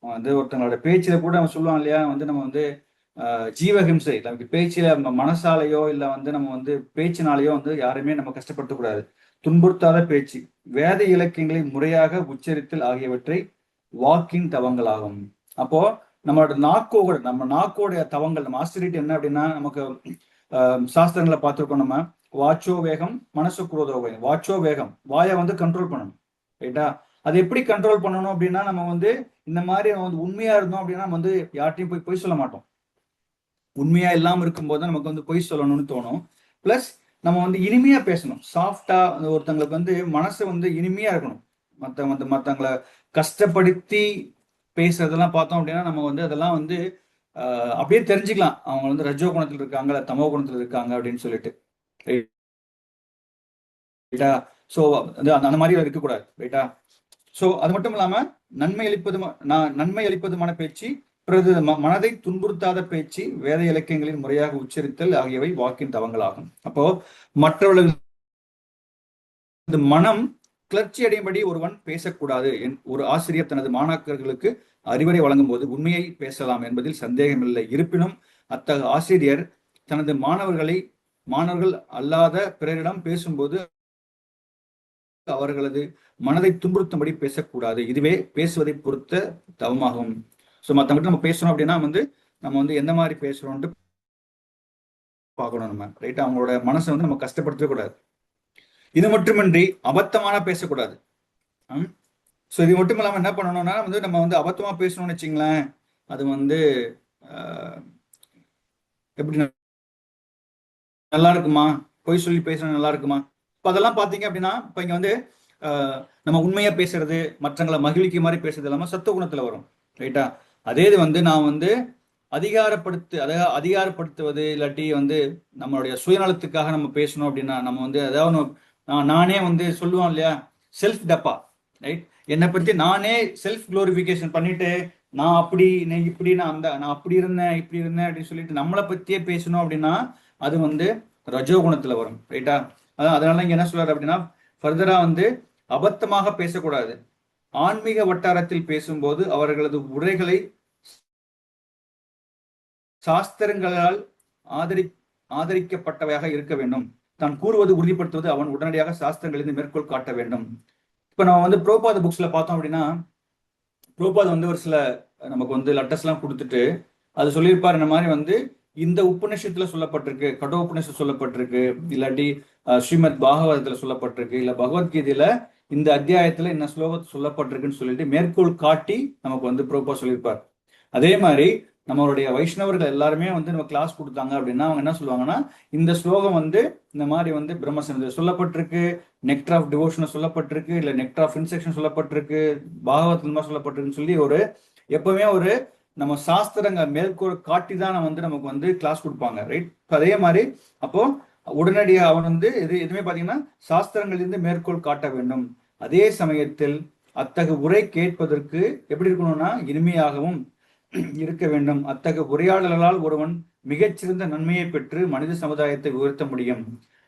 வந்து ஒருத்தங்களோட பேச்சுல கூட நம்ம சொல்லுவோம் இல்லையா, வந்து நம்ம வந்து ஜீவஹிம்சை, நமக்கு பேச்சில மனசாலையோ இல்ல வந்து நம்ம வந்து பேச்சினாலேயோ வந்து யாருமே நம்ம கஷ்டப்படுத்தக்கூடாது. துன்புறுத்தாத பேச்சு, வேத இலக்கியங்களை முறையாக உச்சரித்தல் ஆகியவற்றை வாக்கின் தவங்களாகும். அப்போ நம்மளோட நம்ம நாக்கோடைய தவங்கள், நம்ம ஆசிரியர் என்ன அப்படின்னா, நமக்கு சாஸ்திரங்களை பார்த்துருக்கோம். நம்ம வாச்சோ வேகம் மனசு குரோதோ வேகம். வாச்சோ வேகம், வாயை வந்து கண்ட்ரோல் பண்ணணும். ரைட்டா? அது எப்படி கண்ட்ரோல் பண்ணணும் அப்படின்னா, நம்ம வந்து இந்த மாதிரி வந்து உண்மையா இருந்தோம் அப்படின்னா நம்ம வந்து யார்ட்டையும் போய் சொல்ல மாட்டோம். உண்மையா இல்லாம இருக்கும்போது நமக்கு வந்து பொய் சொல்லணும்னு தோணும். பிளஸ் நம்ம வந்து இனிமையா பேசணும். சாஃப்டா, ஒருத்தங்களுக்கு வந்து மனசு வந்து இனிமையா இருக்கணும். மற்றவங்களை கஷ்டப்படுத்தி பேசுறதெல்லாம் பார்த்தோம் அப்படின்னா நம்ம வந்து அதெல்லாம் வந்து அப்படியே தெரிஞ்சுக்கலாம் அவங்க வந்து ரஜோ குணத்தில் இருக்காங்க இல்ல தமோ குணத்தில் இருக்காங்க அப்படின்னு சொல்லிட்டு. ரைட்டா? ஸோ அந்த மாதிரி இருக்கக்கூடாது. ரைட்டா? ஸோ அது மட்டும் இல்லாம நன்மை அளிப்பதுமான பேச்சு, பிறகு மனதை துன்புறுத்தாத பேச்சு, வேத இலக்கியங்களின் முறையாக உச்சரித்தல் ஆகியவை வாக்கின் தவங்களாகும். அப்போ மற்றவர்கள் மனம் கிளர்ச்சி அடையும்படி ஒருவன் பேசக்கூடாது. ஒரு ஆசிரியர் தனது மாணாக்கர்களுக்கு அறிவுரை வழங்கும் போது உண்மையை பேசலாம் என்பதில் சந்தேகமில்லை. இருப்பினும் அத்தகைய ஆசிரியர் தனது மாணவர்கள் அல்லாத பிறரிடம் பேசும்போது அவர்களது மனதை துன்புறுத்தும்படி பேசக்கூடாது. இதுவே பேசுவதை பொறுத்த தவமாகும். ஸோ மற்றவங்கிட்ட நம்ம பேசணும் அப்படின்னா நம்ம வந்து எந்த மாதிரி பேசுறோம்னு பார்க்கணும் நம்ம. ரைட்டா? அவங்களோட மனசை வந்து நம்ம கஷ்டப்படுத்தவே கூடாது. இது மட்டுமின்றி அபத்தமான பேசக்கூடாது. ஸோ இது மட்டும் இல்லாமல் என்ன பண்ணணும்னா வந்து நம்ம வந்து அபத்தமா பேசணும்னு வச்சுங்களேன், அது வந்து எப்படி நல்லா இருக்குமா? பொய் சொல்லி பேசணும் நல்லா இருக்குமா? இப்போ அதெல்லாம் பார்த்தீங்க அப்படின்னா, இப்போ இங்கே வந்து நம்ம உண்மையா பேசுறது, மற்றவங்களை மகிழ்ச்சி மாதிரி பேசுறது இல்லாமல் சத்துவ குணத்துல வரும். ரைட்டா? அதே இது வந்து நான் வந்து அதிகாரப்படுத்துவது இல்லாட்டி வந்து நம்மளுடைய சுயநலத்துக்காக நம்ம பேசணும் அப்படின்னா நம்ம வந்து அதாவது நானே வந்து சொல்லுவோம் இல்லையா, செல்ஃப் டப்பா. ரைட்? என்னை பத்தி நானே செல்ஃப் குளோரிஃபிகேஷன் பண்ணிட்டு நான் அப்படி இப்படி நான் அப்படி இருந்தேன் இப்படி இருந்தேன் அப்படின்னு சொல்லிட்டு நம்மளை பத்தியே பேசணும் அப்படின்னா அது வந்து ரஜோ குணத்துல வரும். ரைட்டா? அதனால இங்க என்ன சொல்றாரு அப்படின்னா, ஃபர்தரா வந்து அபத்தமாக பேசக்கூடாது. ஆன்மீக வட்டாரத்தில் பேசும்போது அவர்களது உரைகளை சாஸ்திரங்களால் ஆதரிக்கப்பட்டவையாக இருக்க வேண்டும். தான் கூறுவது உறுதிப்படுத்துவது அவன் உடனடியாக சாஸ்திரங்களிலிருந்து மேற்கோள் காட்ட வேண்டும். இப்ப நம்ம வந்து பிரபுபாத புக்ஸ்ல பார்த்தோம் அப்படின்னா, பிரபுபாத வந்து ஒரு சில நமக்கு வந்து லெட்டர்ஸ் எல்லாம் கொடுத்துட்டு அது சொல்லியிருப்பாரு, இந்த மாதிரி வந்து இந்த உபநிஷத்துல சொல்லப்பட்டிருக்கு, கடோ உபநிஷத்து சொல்லப்பட்டிருக்கு, இல்லாட்டி ஸ்ரீமத் பாகவதத்துல சொல்லப்பட்டிருக்கு, இல்ல பகவத்கீதையில இந்த அத்தியாயத்துல என்ன ஸ்லோகத்தை சொல்லப்பட்டிருக்குன்னு சொல்லிட்டு மேற்கோள் காட்டி நமக்கு வந்து பிரபுபா சொல்லியிருப்பார். அதே மாதிரி நம்மளுடைய வைஷ்ணவர்கள் எல்லாருமே வந்து நம்ம கிளாஸ் கொடுத்தாங்க அப்படின்னா அவங்க என்ன சொல்லுவாங்கன்னா, இந்த ஸ்லோகம் வந்து இந்த மாதிரி வந்து பிரம்மசந்திர சொல்லப்பட்டிருக்கு, நெக்டர் ஆஃப் டிவோஷன் சொல்லப்பட்டிருக்கு, இல்ல நெக்டர் ஆஃப் இன்செக்ஷன் சொல்லப்பட்டிருக்கு, பாகவத் சொல்லப்பட்டிருக்குன்னு சொல்லி எப்பவுமே நம்ம சாஸ்திரங்க மேற்கோள் காட்டி தான் நமக்கு வந்து கிளாஸ் கொடுப்பாங்க. ரைட்? அதே மாதிரி அப்போ உடனடியாக அவன் வந்து எதுவுமே பாத்தீங்கன்னா சாஸ்திரங்களிலிருந்து மேற்கோள் காட்ட வேண்டும். அதே சமயத்தில் அத்தகைய உரை கேட்பதற்கு எப்படி இருக்கணும்னா இனிமையாகவும் இருக்க வேண்டும். அத்தகைய உரையாடல்களால் ஒருவன் மிகச்சிறந்த நன்மையை பெற்று மனித சமுதாயத்தை உயர்த்த முடியும்.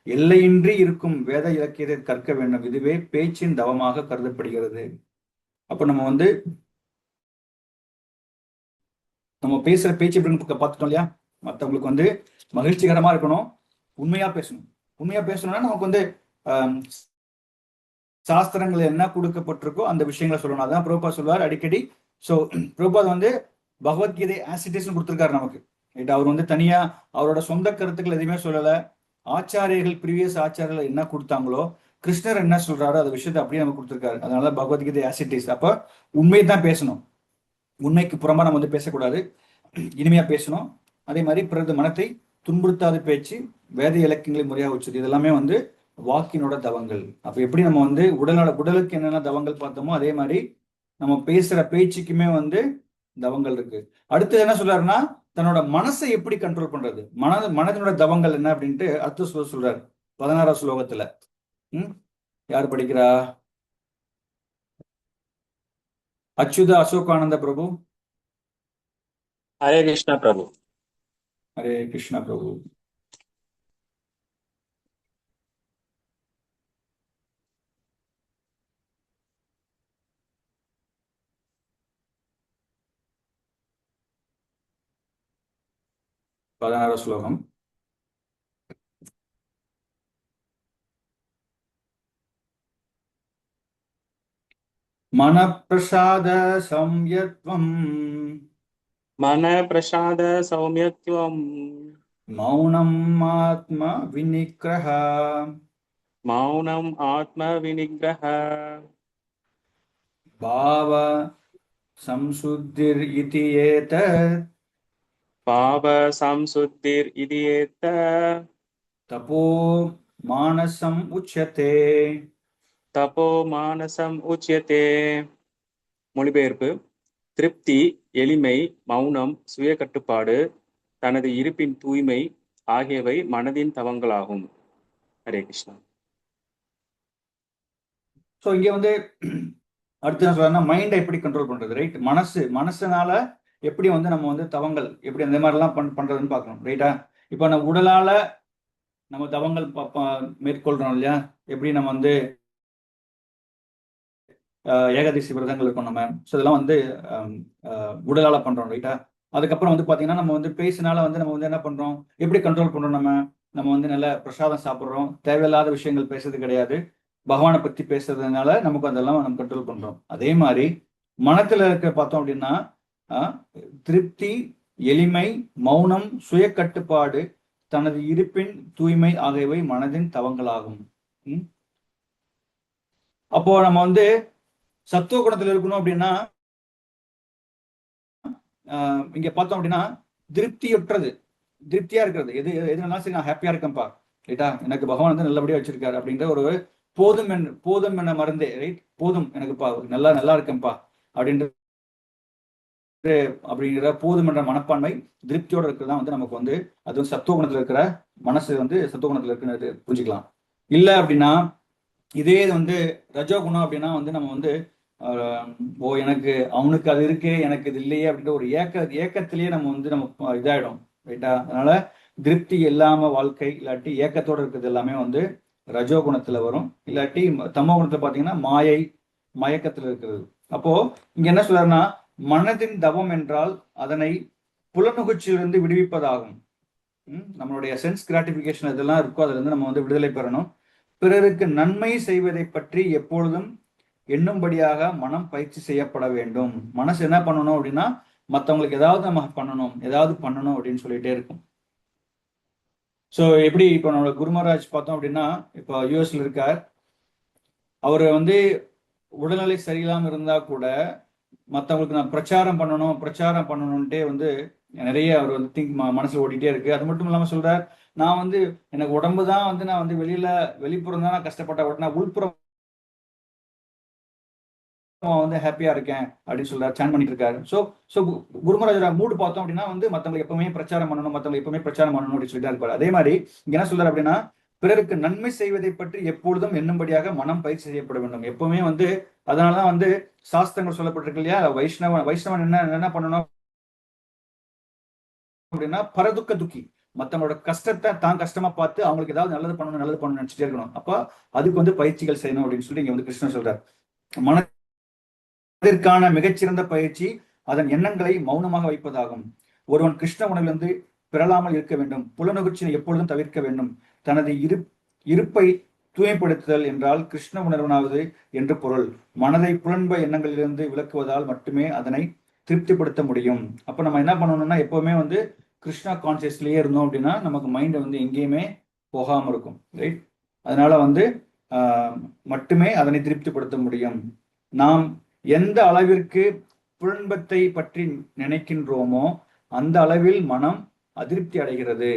எல்லையின்றி இருக்கும் வேத இலக்கியத்தை கற்க வேண்டும். இதுவே பேச்சின் தவமாக கருதப்படுகிறது. அப்ப நம்ம பேசுற பேச்சு எப்படின்னு பார்த்துட்டோம் இல்லையா? மற்றவங்களுக்கு வந்து மகிழ்ச்சிகரமா இருக்கணும், உண்மையா பேசணும். உண்மையா பேசணும்னா நமக்கு வந்து சாஸ்திரங்கள் என்ன கொடுக்கப்பட்டிருக்கோ அந்த விஷயங்களை சொல்லணும். அதான் பிரபுபா சொல்வார் அடிக்கடி. ஸோ பிரபுபாத் வந்து பகவத்கீதை ஆசிட்டிஸ்னு கொடுத்துருக்காரு நமக்கு. ரைட்? அவர் வந்து தனியா அவரோட சொந்த கருத்துக்கள் எதுவுமே சொல்லலை. ஆச்சாரியர்கள் ப்ரீவியஸ் ஆச்சாரியர்கள் என்ன கொடுத்தாங்களோ, கிருஷ்ணர் என்ன சொல்றாரோ அந்த விஷயத்தை அப்படியே நமக்கு கொடுத்துருக்காரு. அதனால பகவத்கீதை ஆசிட்டிஸ். அப்ப உண்மையை தான் பேசணும், உண்மைக்கு புறம்பா நம்ம வந்து பேசக்கூடாது, இனிமையா பேசணும். அதே மாதிரி பிறகு மனத்தை துன்புறுத்தாத பேச்சு, வேத இலக்கியங்களை முறையாக வச்சது, இதெல்லாமே வந்து வாக்கினோட தவங்கள். அப்ப எப்படி நம்ம வந்து உடலுக்கு என்னென்ன தவங்கள் பார்த்தோமோ அதே மாதிரி நம்ம பேசுற பேச்சுக்குமே வந்து தவங்கள் இருக்கு. அடுத்தது என்ன சொல்றாருன்னா, தன்னோட மனசை எப்படி கண்ட்ரோல் பண்றது, மனதனோட தவங்கள் என்ன அப்படின்ட்டு அடுத்த சொல்றாரு 16ஆம் ஸ்லோகத்துல. யார் படிக்கிறா? அச்சுதா அசோகானந்த பிரபு. ஹரே கிருஷ்ணா பிரபு. ஹரே கிருஷ்ணா பிரபு. 16 ஸ்லோகம். மனப்பிரசாத சம்யத்வம் मनप्रसाद सौम्यत्वं மௌனம் ஆத்ம விநிகிரஹ मौनम् आत्मविनिग्रह பாவ சம்சுத்திர் இதி ஏதத் पापसंशुद्धिरिति தபோ மானசம் உச்யதே. तपो मानसम् उच्यते. மொழிபெயர்ப்பு: திருப்தி, எளிமை, மௌனம், சுய கட்டுப்பாடு, தனது இருப்பின் தூய்மை ஆகியவை மனதின் தவங்களாகும். ஹரே கிருஷ்ணா. ஸோ இங்க வந்து அடுத்து என்ன சொல்றேன்னா, மைண்டை எப்படி கண்ட்ரோல் பண்றது, ரைட்? மனசுனால எப்படி வந்து நம்ம வந்து தவங்கள் எப்படி அந்த மாதிரிலாம் பண்றதுன்னு பார்க்கணும், ரைட்டா? இப்போ நம்ம உடலால நம்ம தவங்கள் மேற்கொள்றோம் இல்லையா? எப்படி நம்ம வந்து ஏகாதசி விரதங்கள் இருக்கும் நம்ம. ஸோ இதெல்லாம் வந்து உடலால பண்றோம், ரைட்டா? அதுக்கப்புறம் வந்து பாத்தீங்கன்னா நம்ம வந்து பேசினால வந்து நம்ம வந்து என்ன பண்றோம், எப்படி கண்ட்ரோல் பண்றோம், நம்ம வந்து நல்ல பிரசாதம் சாப்பிட்றோம், தேவையில்லாத விஷயங்கள் பேசுறது கிடையாது, பகவானை பத்தி பேசுறதுனால நமக்கு அதெல்லாம் நம்ம கண்ட்ரோல் பண்றோம். அதே மாதிரி மனத்துல இருக்க பார்த்தோம் அப்படின்னா திருப்தி, எளிமை, மௌனம், சுய கட்டுப்பாடு, தனது இருப்பின் தூய்மை ஆகியவை மனதின் தவங்களாகும். அப்போ நம்ம வந்து சத்துவ குணத்துல இருக்கணும் அப்படின்னா இங்க பார்த்தோம் அப்படின்னா திருப்தியற்றது, திருப்தியா இருக்கிறது, எதுனாலும் சரி நான் ஹாப்பியா இருக்கேன்ப்பா, ரைட்டா? எனக்கு பகவான் வந்து நல்லபடியா வச்சிருக்காரு அப்படின்ற ஒரு போதும் என்ன மருந்தே, ரைட்? போதும் எனக்குப்பா, நல்லா இருக்கேன்ப்பா அப்படிங்கிற போதும் என்ற மனப்பான்மை திருப்தியோட இருக்கிறதா வந்து நமக்கு வந்து அது வந்து சத்துவ குணத்துல இருக்கிற மனசு வந்து சத்துவ குணத்துல இருக்குன்னு புரிஞ்சுக்கலாம். இல்ல அப்படின்னா இதே வந்து ரஜோகுணம் அப்படின்னா வந்து நம்ம வந்து எனக்கு அவனுக்கு அது இருக்கு எனக்கு இது இல்லையே அப்படின்ற ஒரு ஏக்கத்திலேயே நம்ம வந்து நம்ம இதாயிடும், ரைட்டா? அதனால திருப்தி இல்லாம வாழ்க்கை, இல்லாட்டி ஏக்கத்தோட இருக்கிறது எல்லாமே வந்து ரஜோகுணத்துல வரும். இல்லாட்டி தமோ குணத்துல பாத்தீங்கன்னா மயக்கத்துல இருக்கிறது. அப்போ இங்க என்ன சொல்றாருன்னா, மனதின் தவம் என்றால் அதனை புலனுகர்ச்சியிலிருந்து விடுவிப்பதாகும். நம்மளுடைய சென்ஸ் கிராட்டிபிகேஷன் இதெல்லாம் இருக்கோ அதுல இருந்து நம்ம வந்து விடுதலை பெறணும். பிறருக்கு நன்மை செய்வதை பற்றி எப்பொழுதும் எண்ணும்படியாக மனம் பயிற்சி செய்யப்பட வேண்டும். மனசு என்ன பண்ணணும் அப்படின்னா, மற்றவங்களுக்கு ஏதாவது நம்ம பண்ணணும் அப்படின்னு சொல்லிட்டே இருக்கும். ஸோ எப்படி இப்போ நம்மளோட குருமராஜ் பார்த்தோம் அப்படின்னா, இப்போ யூஎஸ்ல இருக்கார். அவர் வந்து உடல்நிலை சரியில்லாமல் இருந்தா கூட மற்றவங்களுக்கு நான் பிரச்சாரம் பண்ணணும்ட்டே வந்து நிறைய அவர் வந்து மனசுல ஓடிட்டே இருக்கு. அது மட்டும் இல்லாம சொல்றார், நான் வந்து எனக்கு உடம்பு தான் வந்து நான் வந்து வெளிப்புறம் தான் நான் கஷ்டப்பட்ட உடனே உள்புறம் வந்து ஹாப்பியா இருக்கேன் அப்படின்னு சொல்றாரு, சான் பண்ணிட்டு இருக்காரு. ஸோ குருமராஜோட மூடு பார்த்தோம் அப்படின்னா வந்து மற்றவங்களுக்கு எப்பவுமே பிரச்சாரம் பண்ணணும் அப்படின்னு சொல்லிட்டு இருப்பாரு. அதே மாதிரி இங்க என்ன சொல்றாரு அப்படின்னா, பிறருக்கு நன்மை செய்வதை பற்றி எப்பொழுதும் எண்ணும்படியாக மனம் பயிற்சி செய்யப்பட வேண்டும். எப்பவுமே வந்து அதனாலதான் வந்து சாஸ்திரங்கள் சொல்லப்பட்டிருக்கு இல்லையா, வைஷ்ணவன் என்ன பண்ணணும் அப்படின்னா, பரதுக்க துக்கி, மற்றவங்களோட கஷ்டத்தை தான் கஷ்டமா பார்த்து அவங்களுக்கு ஏதாவது நல்லது பண்ணணும்னு நினைச்சிட்டே இருக்கணும். அப்ப அதுக்கு வந்து பயிற்சிகள் செய்யணும் அப்படின்னு சொல்லி இங்க வந்து கிருஷ்ணன் சொல்றார். மனதிற்கான மிகச்சிறந்த பயிற்சி அதன் எண்ணங்களை மௌனமாக வைப்பதாகும். ஒருவன் கிருஷ்ண உணவிலிருந்து பிறளாமல் இருக்க வேண்டும், புலனுகர்ச்சியை எப்பொழுதும் தவிர்க்க வேண்டும். தனது இருப்பை தூய்மைப்படுத்துதல் என்றால் கிருஷ்ண உணர்வனாவது என்று பொருள். மனதை புலன்ப எண்ணங்களிலிருந்து விலக்குவதால் மட்டுமே அதனை திருப்திப்படுத்த முடியும். அப்ப நம்ம என்ன பண்ணணும்னா, எப்பவுமே வந்து கிருஷ்ணா கான்சியஸ்லயே இருந்தோம் அப்படின்னா நமக்கு மைண்ட் வந்து எங்கேயுமே போகாம இருக்கும், ரைட்? அதனால வந்து மட்டுமே அதனை திருப்திப்படுத்த முடியும். நாம் எந்த அளவிற்கு புலன்பத்தை பற்றி நினைக்கின்றோமோ அந்த அளவில் மனம் அதிருப்தி அடைகிறது.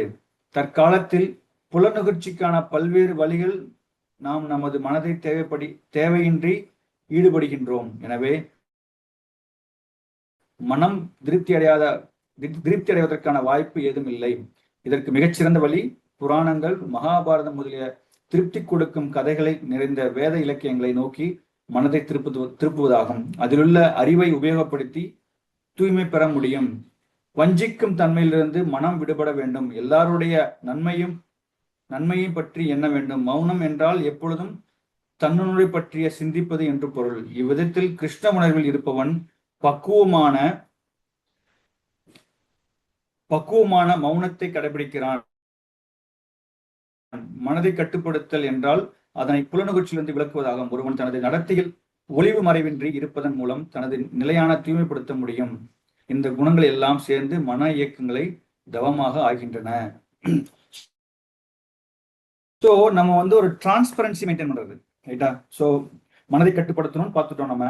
தற்காலத்தில் புலனுகர்ச்சிக்கான பல்வேறு வழிகள் நாம் நமது மனதை தேவையின்றி ஈடுபடுகின்றோம். எனவே மனம் திருப்தி அடைவதற்கான வாய்ப்பு ஏதும் இல்லை. இதற்கு மிகச்சிறந்த வழி புராணங்கள், மகாபாரதம் முதலிய திருப்தி கொடுக்கும் கதைகளை நிறைந்த வேத இலக்கியங்களை நோக்கி மனதை திருப்புவதாகும். அதிலுள்ள அறிவை உபயோகப்படுத்தி தூய்மை பெற முடியும். வஞ்சிக்கும் தன்மையிலிருந்து மனம் விடுபட வேண்டும். எல்லாருடைய நன்மையை பற்றி எண்ண வேண்டும். மௌனம் என்றால் எப்பொழுதும் தன்னுணர்வை பற்றிய சிந்திப்பது என்று பொருள். இவ்விதத்தில் கிருஷ்ண உணர்வில் இருப்பவன் பக்குவமான பக்குவமான மௌனத்தை கடைபிடிக்கிறான். மனதை கட்டுப்படுத்தல் என்றால் அதனை புலனுகர்ச்சியிலிருந்து விளக்குவதாகும். ஒருவன் தனது நடத்தையில் ஒளிவு மறைவின்றி இருப்பதன் மூலம் தனது நிலையான தூய்மைப்படுத்த முடியும். இந்த குணங்கள் எல்லாம் சேர்ந்து மன இயக்கங்களை தவமாக ஆகின்றன. ஸோ நம்ம வந்து ஒரு டிரான்ஸ்பரன்சி மெயின்டைன் பண்றது, ரைட்டா? ஸோ மனதை கட்டுப்படுத்தணும்னு பார்த்துட்டோம் நம்ம.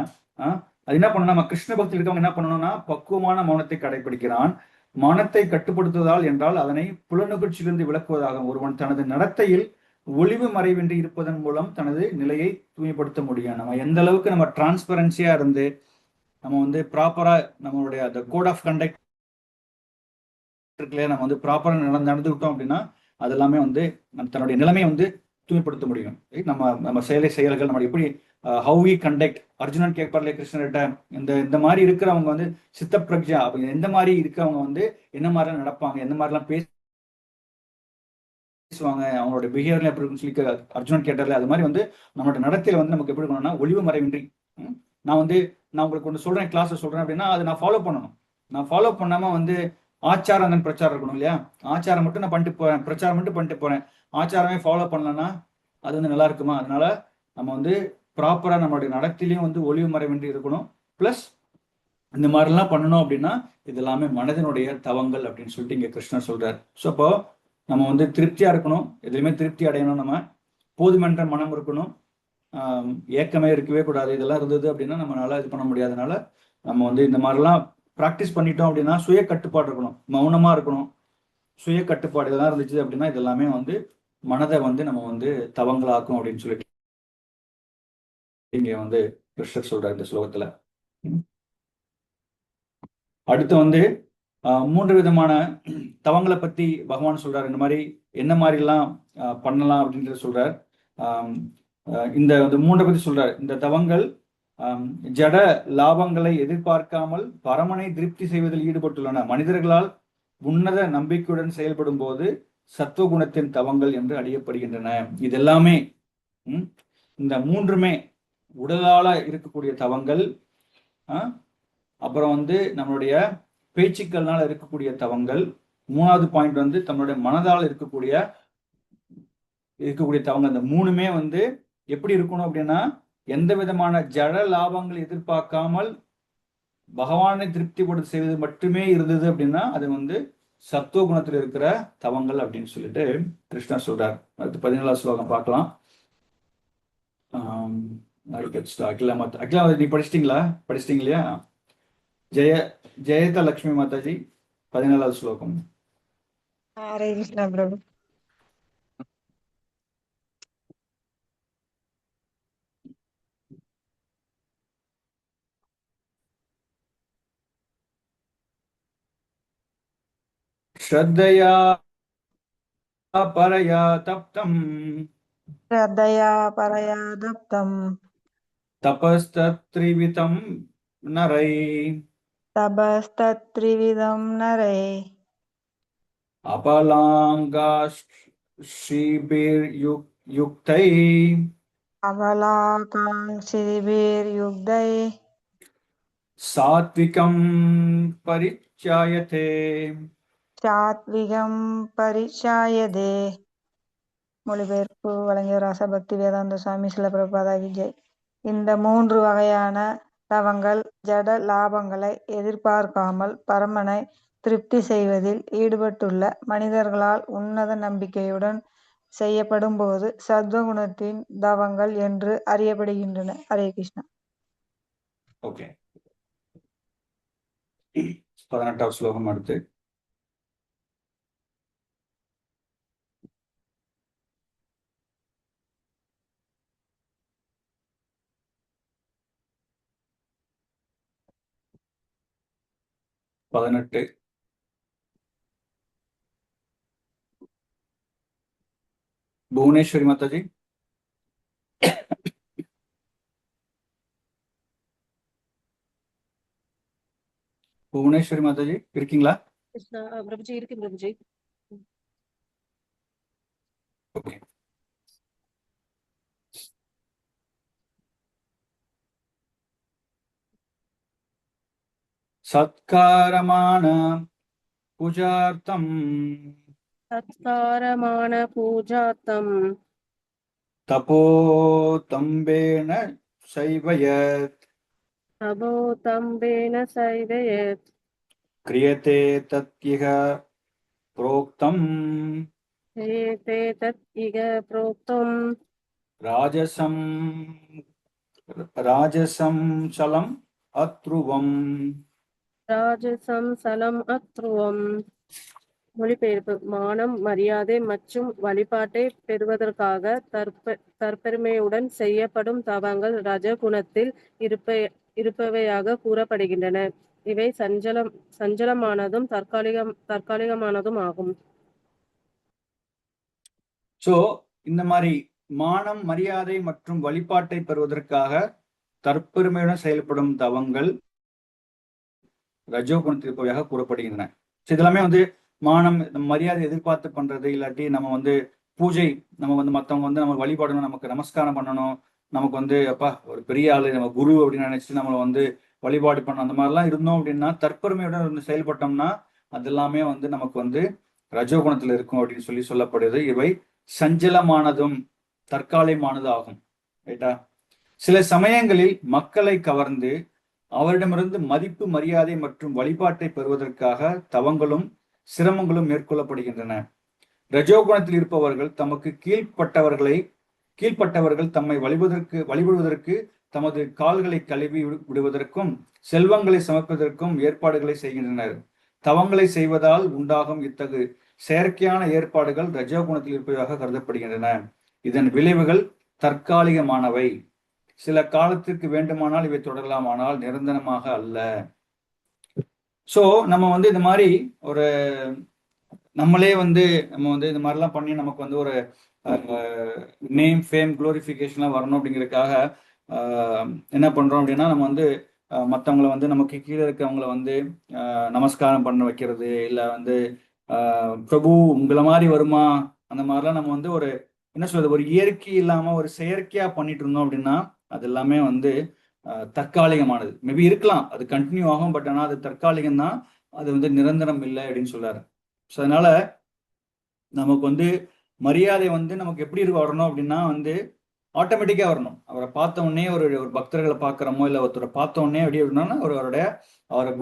அது என்ன பண்ணணும், நம்ம கிருஷ்ண பக்தி இருக்கவங்க என்ன பண்ணணும்னா பக்குவமான மௌனத்தை கடைபிடிக்கிறான். மனத்தை கட்டுப்படுத்துவதால் என்றால் அதனை புலனுகர்ச்சியிலிருந்து விளக்குவதாகும். ஒருவன் தனது நடத்தையில் ஒளிவு மறைவின்றி இருப்பதன் மூலம் தனது நிலையை தூய்மைப்படுத்த முடியும். நம்ம எந்த அளவுக்கு நம்ம டிரான்ஸ்பரன்சியா இருந்து நம்ம வந்து ப்ராப்பரா நம்மளுடைய அந்த கோட் ஆஃப் கண்டக்ட் இருக்குல்லையா, நம்ம வந்து ப்ராப்பரா நடந்துக்கிட்டோம் அப்படின்னா அது எல்லாமே வந்து நம்ம தன்னுடைய நிலைமையை வந்து தூய்மைப்படுத்த முடியும். நம்ம செயல்கள் நம்ம எப்படி ஹவு வி கண்டக்ட். அர்ஜுனன் கேட்பார்ல கிருஷ்ணர்கிட்ட, இந்த மாதிரி இருக்கிறவங்க வந்து சித்த பிரக்ஞா, எந்த மாதிரி இருக்கிறவங்க வந்து என்ன மாதிரிலாம் நடப்பாங்க, எந்த மாதிரிலாம் பேசுவாங்க, அவங்களோட பிஹேவியர்ல எப்படி இருக்குன்னு சொல்லி அர்ஜுனன் கேட்டார்ல, அது மாதிரி வந்து நம்மளோட நடத்தையில வந்து நமக்கு எப்படி இருக்கணும்னா ஒளிவு மறைவின்றி. நான் உங்களுக்கு ஒன்று சொல்றேன், கிளாஸ் சொல்றேன் அப்படின்னா அது நான் ஃபாலோ பண்ணணும். நான் ஃபாலோ பண்ணாம வந்து ஆச்சாரம் தான் பிரச்சாரம் இருக்கணும் இல்லையா? ஆச்சாரம் மட்டும் நான் பண்ணிட்டு போறேன், பிரச்சாரம் மட்டும் பண்ணிட்டு போறேன், ஆச்சாரமே ஃபாலோ பண்ணலன்னா அது வந்து நல்லா இருக்குமா? அதனால நம்ம வந்து ப்ராப்பரா நம்மளுடைய நடத்திலையும் வந்து ஒளிவு மறைவின்றி இருக்கணும். பிளஸ் இந்த மாதிரிலாம் பண்ணணும் அப்படின்னா இது எல்லாமே மனதினுடைய தவங்கள் அப்படின்னு சொல்லிட்டு இங்க கிருஷ்ணர் சொல்றாரு. ஸோ அப்போ நம்ம வந்து திருப்தியா இருக்கணும், எதுலையுமே திருப்தி அடையணும், நம்ம போதுமென்ற மனம் இருக்கணும், ஏக்கமே இருக்கவே கூடாது. இதெல்லாம் இருந்தது அப்படின்னா நம்மளால இது பண்ண முடியாதனால நம்ம வந்து இந்த மாதிரிலாம் ப்ராக்டிஸ் பண்ணிட்டோம் அப்படின்னா சுய கட்டுப்பாடு இருக்கணும், மௌனமா இருக்கணும், சுய கட்டுப்பாடு இதெல்லாம் இருந்துச்சு அப்படின்னா இதெல்லாமே வந்து மனதை வந்து நம்ம வந்து தவங்களாக்கும் அப்படின்னு சொல்லிட்டு இங்க வந்து கிருஷ்ணர் சொல்றாரு இந்த ஸ்லோகத்துல. அடுத்து வந்து 3 விதமான தவங்களை பத்தி பகவான் சொல்றாரு. இந்த மாதிரி என்ன மாதிரி எல்லாம் பண்ணலாம் அப்படின்றத சொல்றார். இந்த 3 பத்தி சொல்றாரு. இந்த தவங்கள் ஜட லாபங்களை எதிர்பார்க்காமல் பரமனை திருப்தி செய்வதில் ஈடுபட்டுள்ளன. மனிதர்களால் உன்னத நம்பிக்கையுடன் செயல்படும் போது சத்துவகுணத்தின் தவங்கள் என்று அறியப்படுகின்றன. இது எல்லாமே இந்த 3மே உடலால இருக்கக்கூடிய தவங்கள், அப்புறம் வந்து நம்மளுடைய பேச்சுக்கள்னால இருக்கக்கூடிய தவங்கள், 3வது பாயிண்ட் வந்து நம்மளுடைய மனதால் இருக்கக்கூடிய தவங்கள். இந்த 3மே வந்து எப்படி இருக்கணும் அப்படின்னா எந்த விதமான ஜட லாபங்கள் எதிர்பார்க்காமல் பகவானை திருப்திப்படுத்த செய்வது மட்டுமே இருந்தது அப்படின்னா அது வந்து சத்துவ குணத்தில் இருக்கிற தவங்கள் அப்படின்னு சொல்லிட்டு கிருஷ்ணர் சொல்றார். அடுத்து 17வது ஸ்லோகம் பார்க்கலாம். அகிலா நீ படிச்சிட்டீங்களா? படிச்சிட்டீங்க இல்லையா? ஜெயத லக்ஷ்மி மாதாஜி 17வது ஸ்லோகம். ஹரே கிருஷ்ணா பிரபு. ஸ்ரத்தையா பரயா தப்தம் ஸ்ரத்தையா பரயா தப்தம் தபஸ்தத்ரிவிதம் நரை தபஸ்தத்ரிவிதம் நரை அபலாங்காஸ்ரீபிர்யுக்தை அவலாகாங்க்ஷிபிர்யுக்தை சாத்விகம் பரிச்சாயதே சாத்விகம் பரிச்சாயதே. மொழிபெயர்ப்பு வழங்கிய ராசபக்தி வேதாந்த சுவாமி சில பிரபாதாகி ஜெய். இந்த 3 வகையான தவங்கள் ஜட லாபங்களை எதிர்பார்க்காமல் பரமனை திருப்தி செய்வதில் ஈடுபட்டுள்ள மனிதர்களால் உன்னத நம்பிக்கையுடன் செய்யப்படும் போது சத்வகுணத்தின் தவங்கள் என்று அறியப்படுகின்றன. ஹரே கிருஷ்ணா. ஓகே, 18வது ஸ்லோகம் அடுத்து. புவனேஸ்வரி மாதாஜி. புவனேஸ்வரி மாதாஜி இருக்கீங்களா? பிரபுஜி இருக்கு பிரபுஜி. ஓகே. சத்காரமான பூஜார்த்தம் சத்காரமான பூஜார்த்தம் தபோதம்பேன சைவயத் தபோதம்பேன சைவயத் கிரியதே தத்யிக புரோக்தம் ஏதே தத் இக புரோக்தம் ராஜசம் ராஜசம்சலம் அத்ருவம். ராஜசம் சலம் அத்ருவம். மொழிபெயர்ப்பு. மானம், மரியாதை மற்றும் வழிபாட்டை பெறுவதற்காக தற்பெருமையுடன் செய்யப்படும் தவங்கள் ரஜகுணத்தில் இருப்பவையாக கூறப்படுகின்றன. இவை சஞ்சலமானதும் தற்காலிகமானதும் ஆகும். சோ இந்த மாதிரி மானம், மரியாதை மற்றும் வழிபாட்டை பெறுவதற்காக தற்பெருமையுடன் செயல்படும் தவங்கள் ரஜோகுணத்தில் இருப்பவையாக கூறப்படுகின்றன. இதெல்லாமே வந்து மானம், மரியாதை எதிர்பார்த்து பண்றது, இல்லாட்டி நம்ம வந்து பூஜை, நம்ம வந்து மற்றவங்க வந்து நம்ம வழிபாடணும், நமக்கு நமஸ்காரம் பண்ணணும், நமக்கு வந்து அப்பா ஒரு பெரிய ஆளு, நம்ம குரு அப்படின்னு நினைச்சு நம்மளை வந்து வழிபாடு பண்ணணும், அந்த மாதிரிலாம் இருந்தோம் அப்படின்னா, தற்பெருமையுடன் இருந்து செயல்பட்டோம்னா அதெல்லாமே வந்து நமக்கு வந்து ரஜோகுணத்தில் இருக்கும் அப்படின்னு சொல்லப்படுது. இவை சஞ்சலமானதும் தற்காலிகமானது ஆகும். ரைட்டா? சில சமயங்களில் மக்களை கவர்ந்து அவரிடமிருந்து மதிப்பு, மரியாதை மற்றும் வழிபாட்டை பெறுவதற்காக தவங்களும் சிரமங்களும் மேற்கொள்ளப்படுகின்றன. ரஜோகுணத்தில் இருப்பவர்கள் தமக்கு கீழ்ப்பட்டவர்கள் தம்மை வழிபடுவதற்கு தமது கால்களை கழுவி விடுவதற்கும் செல்வங்களை சமர்ப்பதற்கும் ஏற்பாடுகளை செய்கின்றனர். தவங்களை செய்வதால் உண்டாகும் இத்தகு செயற்கையான ஏற்பாடுகள் ரஜோகுணத்தில் இருப்பதாக கருதப்படுகின்றன. இதன் விளைவுகள் தற்காலிகமானவை. சில காலத்திற்கு வேண்டுமானால் இவை தொடரலாம், ஆனால் நிரந்தரமாக அல்ல. சோ நம்ம வந்து இந்த மாதிரி ஒரு நம்மளே வந்து நம்ம வந்து இந்த மாதிரிலாம் பண்ணி நமக்கு வந்து ஒரு நேம், ஃபேம், குளோரிஃபிகேஷன்லாம் வரணும் அப்படிங்கிறதுக்காக என்ன பண்றோம் அப்படின்னா, நம்ம வந்து மற்றவங்களை வந்து நமக்கு கீழே இருக்கவங்களை வந்து நமஸ்காரம் பண்ண வைக்கிறது, இல்லை வந்து பிரபு உங்களை மாதிரி வருமா, அந்த மாதிரிலாம் நம்ம வந்து ஒரு என்ன சொல்றது, ஒரு இயற்கை இல்லாம ஒரு செயற்கையா பண்ணிட்டு இருந்தோம் அப்படின்னா அது எல்லாமே வந்து தற்காலிகமானது. மேபி இருக்கலாம், அது கண்டினியூ ஆகும், பட் ஆனால் அது தற்காலிகம் தான், அது வந்து நிரந்தரம் இல்லை அப்படின்னு சொல்றாரு. ஸோ அதனால நமக்கு வந்து மரியாதை வந்து நமக்கு எப்படி வரணும் அப்படின்னா வந்து ஆட்டோமேட்டிக்கா வரணும். அவரை பார்த்த உடனே ஒரு பக்தர்களை பார்க்குறோமோ இல்லை ஒருத்தரை பார்த்த உடனே எப்படி இருக்கணும்னா அவரோட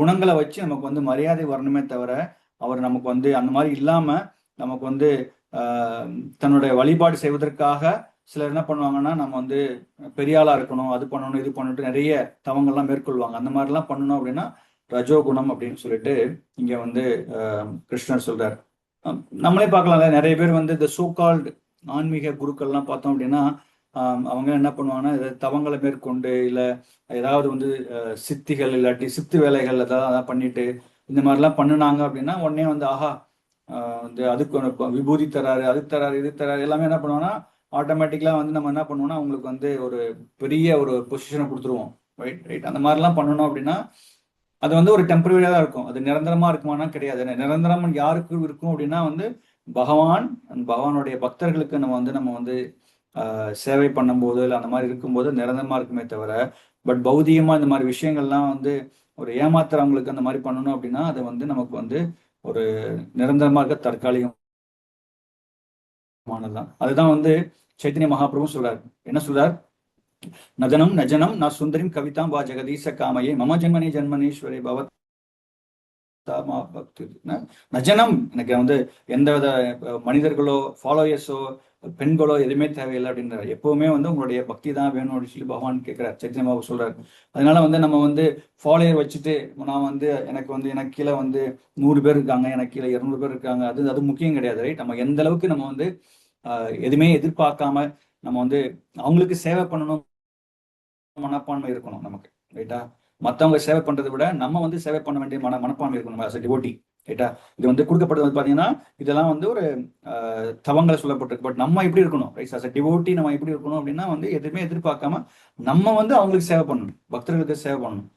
குணங்களை வச்சு நமக்கு வந்து மரியாதை வரணுமே தவிர, அவர் நமக்கு வந்து அந்த மாதிரி இல்லாம நமக்கு வந்து தன்னுடைய வழிபாடு செய்வதற்காக சிலர் என்ன பண்ணுவாங்கன்னா, நம்ம வந்து பெரிய ஆளா இருக்கணும், அது பண்ணணும், இது பண்ணிட்டு நிறைய தவங்கள்லாம் மேற்கொள்வாங்க. அந்த மாதிரிலாம் பண்ணணும் அப்படின்னா ரஜோகுணம் அப்படின்னு சொல்லிட்டு இங்க வந்து கிருஷ்ணர் சொல்றாரு. நம்மளே பார்க்கலாம்ல, நிறைய பேர் வந்து இந்த சோகால்டு ஆன்மீக குருக்கள்லாம் பார்த்தோம் அப்படின்னா அவங்க என்ன பண்ணுவாங்கன்னா, தவங்களை மேற்கொண்டு இல்லை ஏதாவது வந்து சித்திகள் இல்லாட்டி சித்து வேலைகள் ஏதாவது பண்ணிட்டு இந்த மாதிரிலாம் பண்ணினாங்க அப்படின்னா உடனே வந்து ஆஹா வந்து அதுக்கு விபூதி தராரு, அது தராரு, இது தராரு, எல்லாமே என்ன பண்ணுவோம்னா ஆட்டோமேட்டிக்கலா வந்து நம்ம என்ன பண்ணுவோம்னா அவங்களுக்கு வந்து ஒரு பெரிய ஒரு பொசிஷனை கொடுத்துருவோம். ரைட். அந்த மாதிரிலாம் பண்ணணும் அப்படின்னா அது வந்து ஒரு டெம்பரரியா தான் இருக்கும், அது நிரந்தரமா இருக்குமானா கிடையாது. நிரந்தரம் யாருக்கு இருக்கும் அப்படின்னா வந்து பகவானுடைய பக்தர்களுக்கு நம்ம வந்து சேவை பண்ணும்போது இல்லை அந்த மாதிரி இருக்கும்போது நிரந்தரமா இருக்குமே தவிர, பட் பௌதிகமா இந்த மாதிரி விஷயங்கள்லாம் வந்து ஒரு ஏமாத்துறவங்களுக்கு அந்த மாதிரி பண்ணணும் அப்படின்னா அது வந்து நமக்கு வந்து ஒரு நிரந்தரமா இருக்க தற்காலிகமானதுதான். அதுதான் வந்து சைத்தன்ய மகாபிரபு சொல்றாரு. என்ன சொல்றார்? நஜனம் நஜனம் நான் சுந்தரிம் கவிதாம் வா ஜெகதீச காமையே மம ஜென்மனி ஜென்மனீஸ்வரே பவத் நஜனம். எனக்கு வந்து எந்த வித மனிதர்களோ ஃபாலோயர்ஸோ பெண்களோ எதுவுமே தேவையில்லை அப்படின்றாரு. எப்பவுமே வந்து உங்களுடைய பக்தி தான் வேணும் அப்படின்னு சொல்லி பகவான் கேட்கிறார், சைத்தன்ய பாபு சொல்றாரு. அதனால வந்து நம்ம வந்து ஃபாலோயர் வச்சுட்டு நான் வந்து எனக்கு கீழே வந்து 100 பேர் இருக்காங்க, எனக்கு கீழே 200 பேர் இருக்காங்க, அது முக்கியம் கிடையாது. ரைட்? நம்ம எந்த அளவுக்கு நம்ம வந்து எதுவுமே எதிர்பார்க்காம நம்ம வந்து அவங்களுக்கு சேவை பண்ணணும் மனப்பான்மை இருக்கணும் நமக்கு. ரைட்டா? மற்றவங்க சேவை பண்றதை விட நம்ம வந்து சேவை பண்ண வேண்டிய மனப்பான்மை இருக்கணும் as a devotee. ரைட்டா? இது வந்து கொடுக்கப்பட்டது வந்து பாத்தீங்கன்னா இதெல்லாம் வந்து ஒரு தவங்களை சொல்லப்பட்டிருக்கு. பட் நம்ம எப்படி இருக்கணும்? ரைட்? as a devotee நம்ம எப்படி இருக்கணும் அப்படின்னா வந்து எதுவுமே எதிர்பார்க்காம நம்ம வந்து அவங்களுக்கு சேவை பண்ணணும், பக்தர்களுக்கு சேவை பண்ணணும்.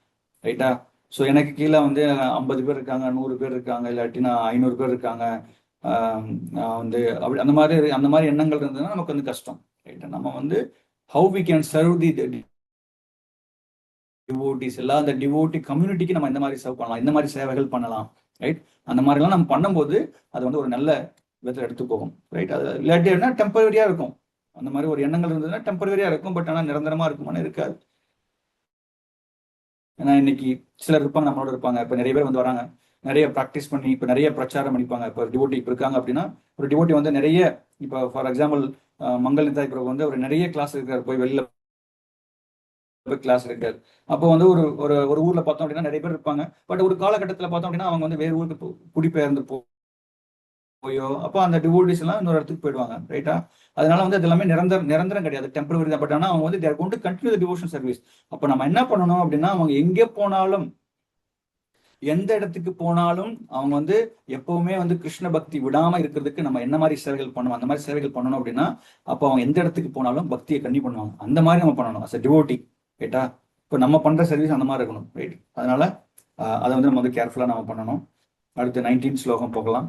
ரைட்டா? ஸோ எனக்கு கீழே வந்து 50 பேர் இருக்காங்க, 100 பேர் இருக்காங்க, இல்லாட்டினா 500 பேர் இருக்காங்க, வந்து அப்படி அந்த மாதிரி எண்ணங்கள் இருந்ததுன்னா நமக்கு வந்து கஷ்டம். ரைட்டா? நம்ம வந்து how we can serve the devotees எல்லாம், அந்த டிவோட்டி கம்யூனிட்டிக்கு நம்ம இந்த மாதிரி சர்வ் பண்ணலாம், இந்த மாதிரி சேவைகள் பண்ணலாம். ரைட்? அந்த மாதிரிலாம் நம்ம பண்ணும்போது அது வந்து ஒரு நல்ல விதத்தில் எடுத்து போகும். ரைட்? அது இல்லாட்டி என்ன டெம்பரரியா இருக்கும். அந்த மாதிரி ஒரு எண்ணங்கள் இருந்ததுன்னா டெம்பரரியா இருக்கும். பட் ஆனால் நிரந்தரமா இருக்குமான்னு இருக்காது. ஏன்னா இன்னைக்கு சிலர் இருப்பாங்க, நம்மளோட இருப்பாங்க. இப்போ நிறைய பேர் வந்து வராங்க, நிறைய ப்ராக்டிஸ் பண்ணி இப்போ நிறைய பிரச்சாரம் பண்ணிப்பாங்க. இப்போ டிவோட்டி இப்போ இருக்காங்க அப்படின்னா, ஒரு டிவோட்டி வந்து நிறைய, இப்போ ஃபார் எக்ஸாம்பிள் மங்கள் நிதாய் பிரபு வந்து ஒரு நிறைய கிளாஸ் இருக்காரு, போய் வெளியில கிளாஸ் இருக்காரு. அப்போ வந்து ஒரு ஒரு ஒரு ஊர்ல பார்த்தோம் அப்படின்னா நிறைய பேர் இருப்பாங்க. பட் ஒரு காலகட்டத்தில் பார்த்தோம் அப்படின்னா அவங்க வந்து வேறு ஊருக்கு குடிபெயர்ந்து போயோ, அப்போ அந்த டிவோட்டிஸ் எல்லாம் இன்னொரு இடத்துக்கு போயிடுவாங்க. ரைட்டா? அதனால வந்து அது எல்லாமே நிரந்தரம் கிடையாது, டெம்பரரி தான். பட் ஆனால் அவங்க வந்து they're going to continue the devotion service. அப்போ நம்ம என்ன பண்ணணும் அப்படின்னா, அவங்க எங்கே போனாலும், எந்த இடத்துக்கு போனாலும் அவங்க வந்து எப்பவுமே வந்து கிருஷ்ண பக்தி விடாம இருக்கிறதுக்கு நம்ம என்ன மாதிரி சேவைகள் பண்ணணும், அந்த மாதிரி சேவைகள் பண்ணணும் அப்படின்னா, அப்போ அவங்க எந்த இடத்துக்கு போனாலும் பக்தியை கண்டினியூ பண்ணுவாங்க. அந்த மாதிரி நம்ம பண்ணணும் அஸ் எ டிவோட்டி. ரைட்டா? இப்போ நம்ம பண்ற சர்வீஸ் அந்த மாதிரி இருக்கணும். ரைட்? அதனால அதை வந்து நம்ம வந்து கேர்ஃபுல்லா நம்ம பண்ணணும். அடுத்து 19 ஸ்லோகம் போகலாம்.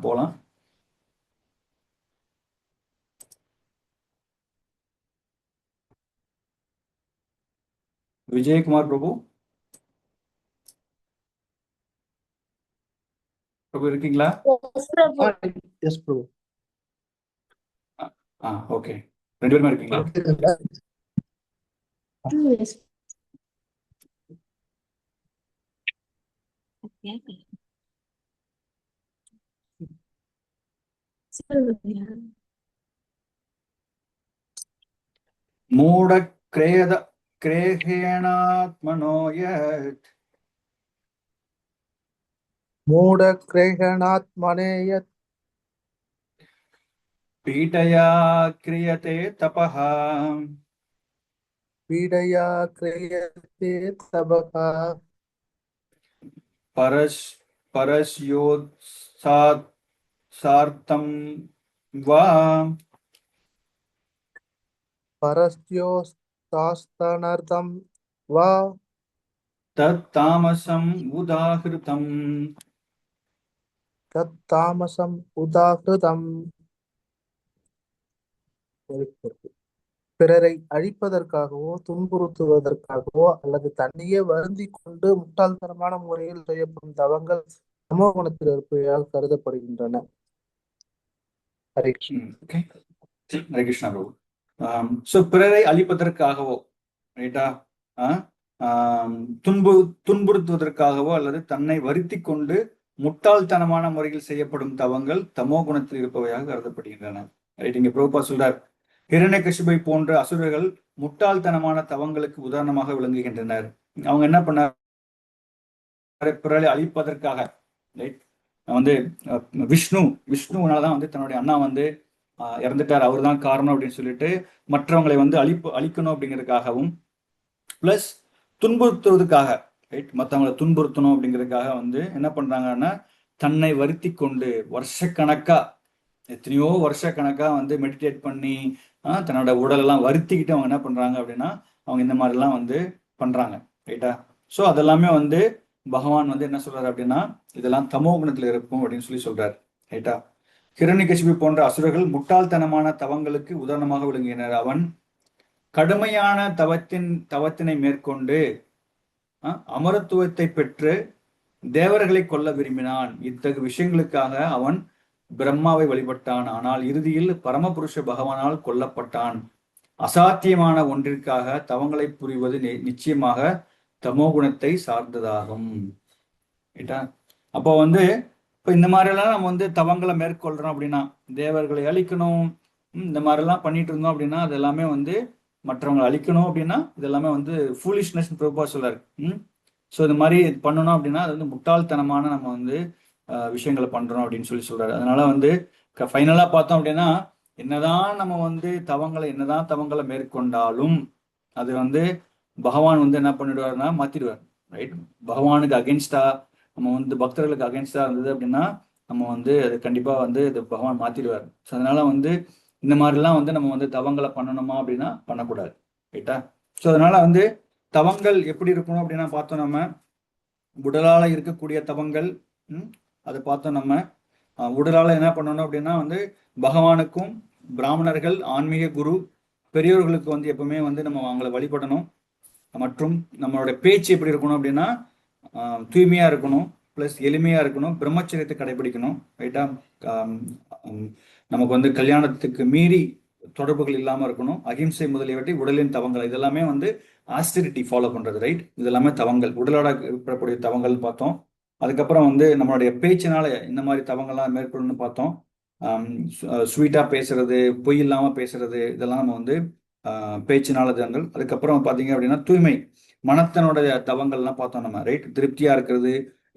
விஜயகுமார் பிரபு இருக்கீங்களா? எஸ் பிரபு. ஓகே, 2 பேருமே இருக்கீங்களா? மூட கிரேஹேணாத்மனோ யத் மூடக்ரேஹணாத்மனேயத் பீடயா கிரியதே தபஹ பீடயா கிரியதே தபஹ பரஸ்யோத்சார்த்தம் வா பரஸ்யோஸ்தாஸ்தனர்த்தம் வா தத் தாமசம் உதாகிருதம். பிறரை அழிப்பதற்காகவோ துன்புறுத்துவதற்காகவோ அல்லது தன்னையே வருந்தி கொண்டு முட்டாள்தனமான முறையில் செய்யப்படும் தவங்கள் தமோ குணத்தில் இருப்பவையாக கருதப்படுகின்றன. ஹரே கிருஷ்ணா பிரபு. சோ பிறரை அழிப்பதற்காகவோ, ரைட்டா, துன்புறுத்துவதற்காகவோ அல்லது தன்னை வருத்தி கொண்டு முட்டாள்தனமான முறையில் செய்யப்படும் தவங்கள் தமோ குணத்தில் இருப்பவையாக கருதப்படுகின்றன. ரைட்? இங்க பிரபுபா சொல்றார், ஹிரண்யகசிபை போன்ற அசுரர்கள் முட்டாள்தனமான தவங்களுக்கு உதாரணமாக விளங்குகின்றனர். அவங்க என்ன பண்ணார்? பிறரை அழிப்பதற்காக, ரைட், வந்து விஷ்ணுனாலதான் வந்து தன்னுடைய அண்ணா வந்து இறந்துட்டார், அவர் தான் காரணம் அப்படின்னு சொல்லிட்டு மற்றவங்களை வந்து அழிக்கணும் அப்படிங்கிறதுக்காகவும், பிளஸ் துன்புறுத்துவதற்காக, ரைட், மற்றவங்களை துன்புறுத்தணும் அப்படிங்கிறதுக்காக வந்து என்ன பண்றாங்கன்னா, தன்னை வருத்தி கொண்டு வருஷக்கணக்கா, எத்தனையோ வருஷக்கணக்கா வந்து மெடிடேட் பண்ணி தன்னோட உடலெல்லாம் வருத்திக்கிட்டு அவங்க என்ன பண்றாங்க அப்படின்னா, அவங்க இந்த மாதிரிலாம் வந்து பண்றாங்க. ரைட்டா? ஸோ அதெல்லாமே வந்து பகவான் வந்து என்ன சொல்றாரு அப்படின்னா, இதெல்லாம் தமோ குணத்துல இருக்கும் அப்படின்னு சொல்லி சொல்றாரு. ரைட்டா? ஹிரண்யகசிபு போன்ற அசுரர்கள் முட்டாள்தனமான தவங்களுக்கு உதாரணமாக விளங்கினர். அவன் கடுமையான தவத்தினை மேற்கொண்டு அமரத்துவத்தை பெற்று தேவர்களை கொல்ல விரும்பினான். இத்தகு விஷயங்களுக்காக அவன் பிரம்மாவை வழிபட்டான். ஆனால் இறுதியில் பரமபுருஷ பகவானால் கொல்லப்பட்டான். அசாத்தியமான ஒன்றிற்காக தவங்களை புரிவது நிச்சயமாக தமோ குணத்தை சார்ந்ததாகும். அப்போ வந்து இப்போ இந்த மாதிரிலாம் நம்ம வந்து தவங்களை மேற்கொள்றோம் அப்படின்னா, தேவர்களை அழிக்கணும், இந்த மாதிரிலாம் பண்ணிட்டு இருந்தோம் அப்படின்னா, அது எல்லாமே வந்து மற்றவங்களை அழிக்கணும் அப்படின்னா இதெல்லாமே வந்து ஃபூலிஷ்னஸ் பிரபுபா சொல்றாரு. ஸோ இந்த மாதிரி பண்ணணும் அப்படின்னா அது வந்து முட்டாள்தனமான நம்ம வந்து விஷயங்களை பண்றோம் அப்படின்னு சொல்லி சொல்றாரு. அதனால வந்து ஃபைனலா பார்த்தோம் அப்படின்னா, என்னதான் நம்ம வந்து என்னதான் தவங்களை மேற்கொண்டாலும் அது வந்து பகவான் வந்து என்ன பண்ணிடுவாருன்னா மாத்திடுவார். ரைட்? பகவானுக்கு அகென்ஸ்டா நம்ம வந்து பக்தர்களுக்கு அகென்ஸ்டா இருந்தது அப்படின்னா நம்ம வந்து அது கண்டிப்பா வந்து இது பகவான் மாத்திடுவார். ஸோ அதனால வந்து இந்த மாதிரிலாம் வந்து நம்ம வந்து தவங்களை பண்ணணுமா அப்படின்னா பண்ணக்கூடாது. ரைட்டா? ஸோ அதனால வந்து தவங்கள் எப்படி இருக்கணும் அப்படின்னா பார்த்தோம், நம்ம உடலால இருக்கக்கூடிய தவங்கள், அதை பார்த்தோம். நம்ம உடலால என்ன பண்ணணும் அப்படின்னா வந்து பகவானுக்கும் பிராமணர்கள், ஆன்மீக குரு, பெரியோர்களுக்கு வந்து எப்பவுமே வந்து நம்ம அவங்களை வழிபடணும். மற்றும் நம்மளோட பேச்சு எப்படி இருக்கணும் அப்படின்னா தூய்மையா இருக்கணும். ப்ளஸ் எளிமையா இருக்கணும், பிரம்மச்சரியத்தை கடைபிடிக்கணும். ரைட்டா? நமக்கு வந்து கல்யாணத்துக்கு மீறி தொடர்புகள் இல்லாம இருக்கணும். அகிம்சை முதலியவற்றை, உடலின் தவங்கள், இதெல்லாமே வந்து ஆஸ்டெரிட்டி ஃபாலோ பண்றது. ரைட்? இதெல்லாமே தவங்கள், உடலோட ஏற்படக்கூடிய தவங்கள் பார்த்தோம். அதுக்கப்புறம் வந்து நம்மளுடைய பேச்சினால இந்த மாதிரி தவங்கள்லாம் மேற்கொள்ளணும்னு பார்த்தோம். ஸ்வீட்டா பேசுறது, பொய் இல்லாம பேசுறது, இதெல்லாம் நம்ம வந்து பேச்சினால தவங்கள். அதுக்கப்புறம் பார்த்தீங்க அப்படின்னா தூய்மை, மனத்தனுடைய தவங்கள்லாம் பார்த்தோம் நம்ம. ரைட்? திருப்தியா இருக்கிறது,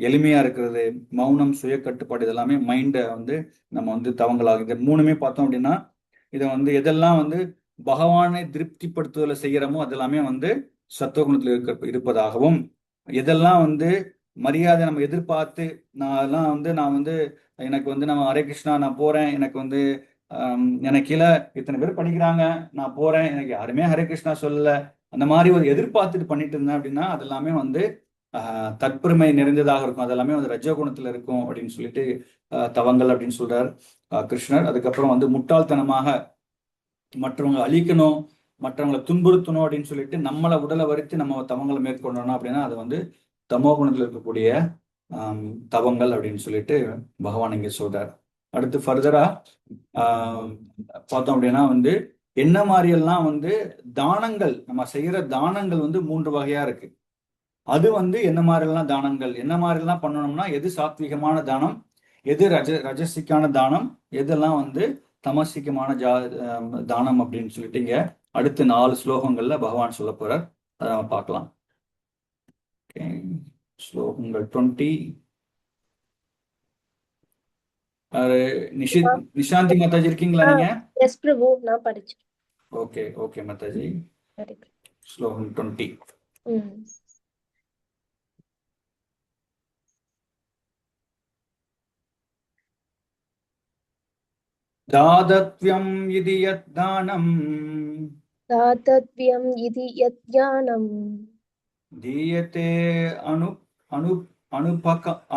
எளிமையா இருக்கிறது, மௌனம், சுய கட்டுப்பாடு, இதெல்லாமே மைண்டை வந்து நம்ம வந்து தவங்களாகும். இது மூணுமே பார்த்தோம் அப்படின்னா இதை வந்து எதெல்லாம் வந்து பகவானை திருப்திப்படுத்துதலை செய்யறோமோ அதெல்லாமே வந்து சத்துவகுணத்தில் இருப்பதாகவும், எதெல்லாம் வந்து மரியாதை நம்ம எதிர்பார்த்து நான் வந்து எனக்கு வந்து நம்ம ஹரே கிருஷ்ணா நான் போறேன், எனக்கு வந்து எனக்கு கீழே இத்தனை பேர் படிக்கிறாங்க, நான் போறேன், எனக்கு யாருமே ஹரே கிருஷ்ணா சொல்லல, அந்த மாதிரி ஒரு எதிர்பார்த்துட்டு பண்ணிட்டு இருந்தேன் அப்படின்னா அதெல்லாமே வந்து தற்பெருமை நிறைந்ததாக இருக்கும். அதெல்லாமே வந்து ரஜோகுணத்துல இருக்கும் அப்படின்னு சொல்லிட்டு தவங்கள் அப்படின்னு சொல்றார் கிருஷ்ணர். அதுக்கப்புறம் வந்து முட்டாள்தனமாக மற்றவங்க அழிக்கணும், மற்றவங்களை துன்புறுத்தணும் அப்படின்னு சொல்லிட்டு நம்மளை உடலை வருத்தி நம்ம தவங்களை மேற்கொள்ளணும் அப்படின்னா அது வந்து தமோ குணத்துல இருக்கக்கூடிய தவங்கள் அப்படின்னு சொல்லிட்டு பகவான் இங்க சொல்றார். அடுத்து ஃபர்தரா பார்த்தோம் அப்படின்னா வந்து என்ன மாதிரியெல்லாம் வந்து தானங்கள், நம்ம செய்யற தானங்கள் வந்து 3 வகையா இருக்கு. அது வந்து என்ன மாதிரிலாம் தானங்கள், என்ன மாதிரிலாம் பண்ணணும்னா எது சாத்விகமான தானம், எது ரஜசிக்கான தானம், எதெல்லாம் வந்து தமசிகமான தானம் அப்படின்னு சொல்லிட்டு இங்க அடுத்த 4 ஸ்லோகங்கள்ல பகவான் சொல்ல போறார். அதை நம்ம பார்க்கலாம். ஸ்லோகங்கள் 20. நிஷாந்தி மாதாஜி இருக்கீங்களா நீங்க? எஸ் பிரபு, நான் படிச்சேன். Okay okay Mataji. ஸ்லோகம் 20. தாதத்வ்யம் இதி யத் தானம் தாதத்வ்யம் இதி யத் ஞானம் தீயதே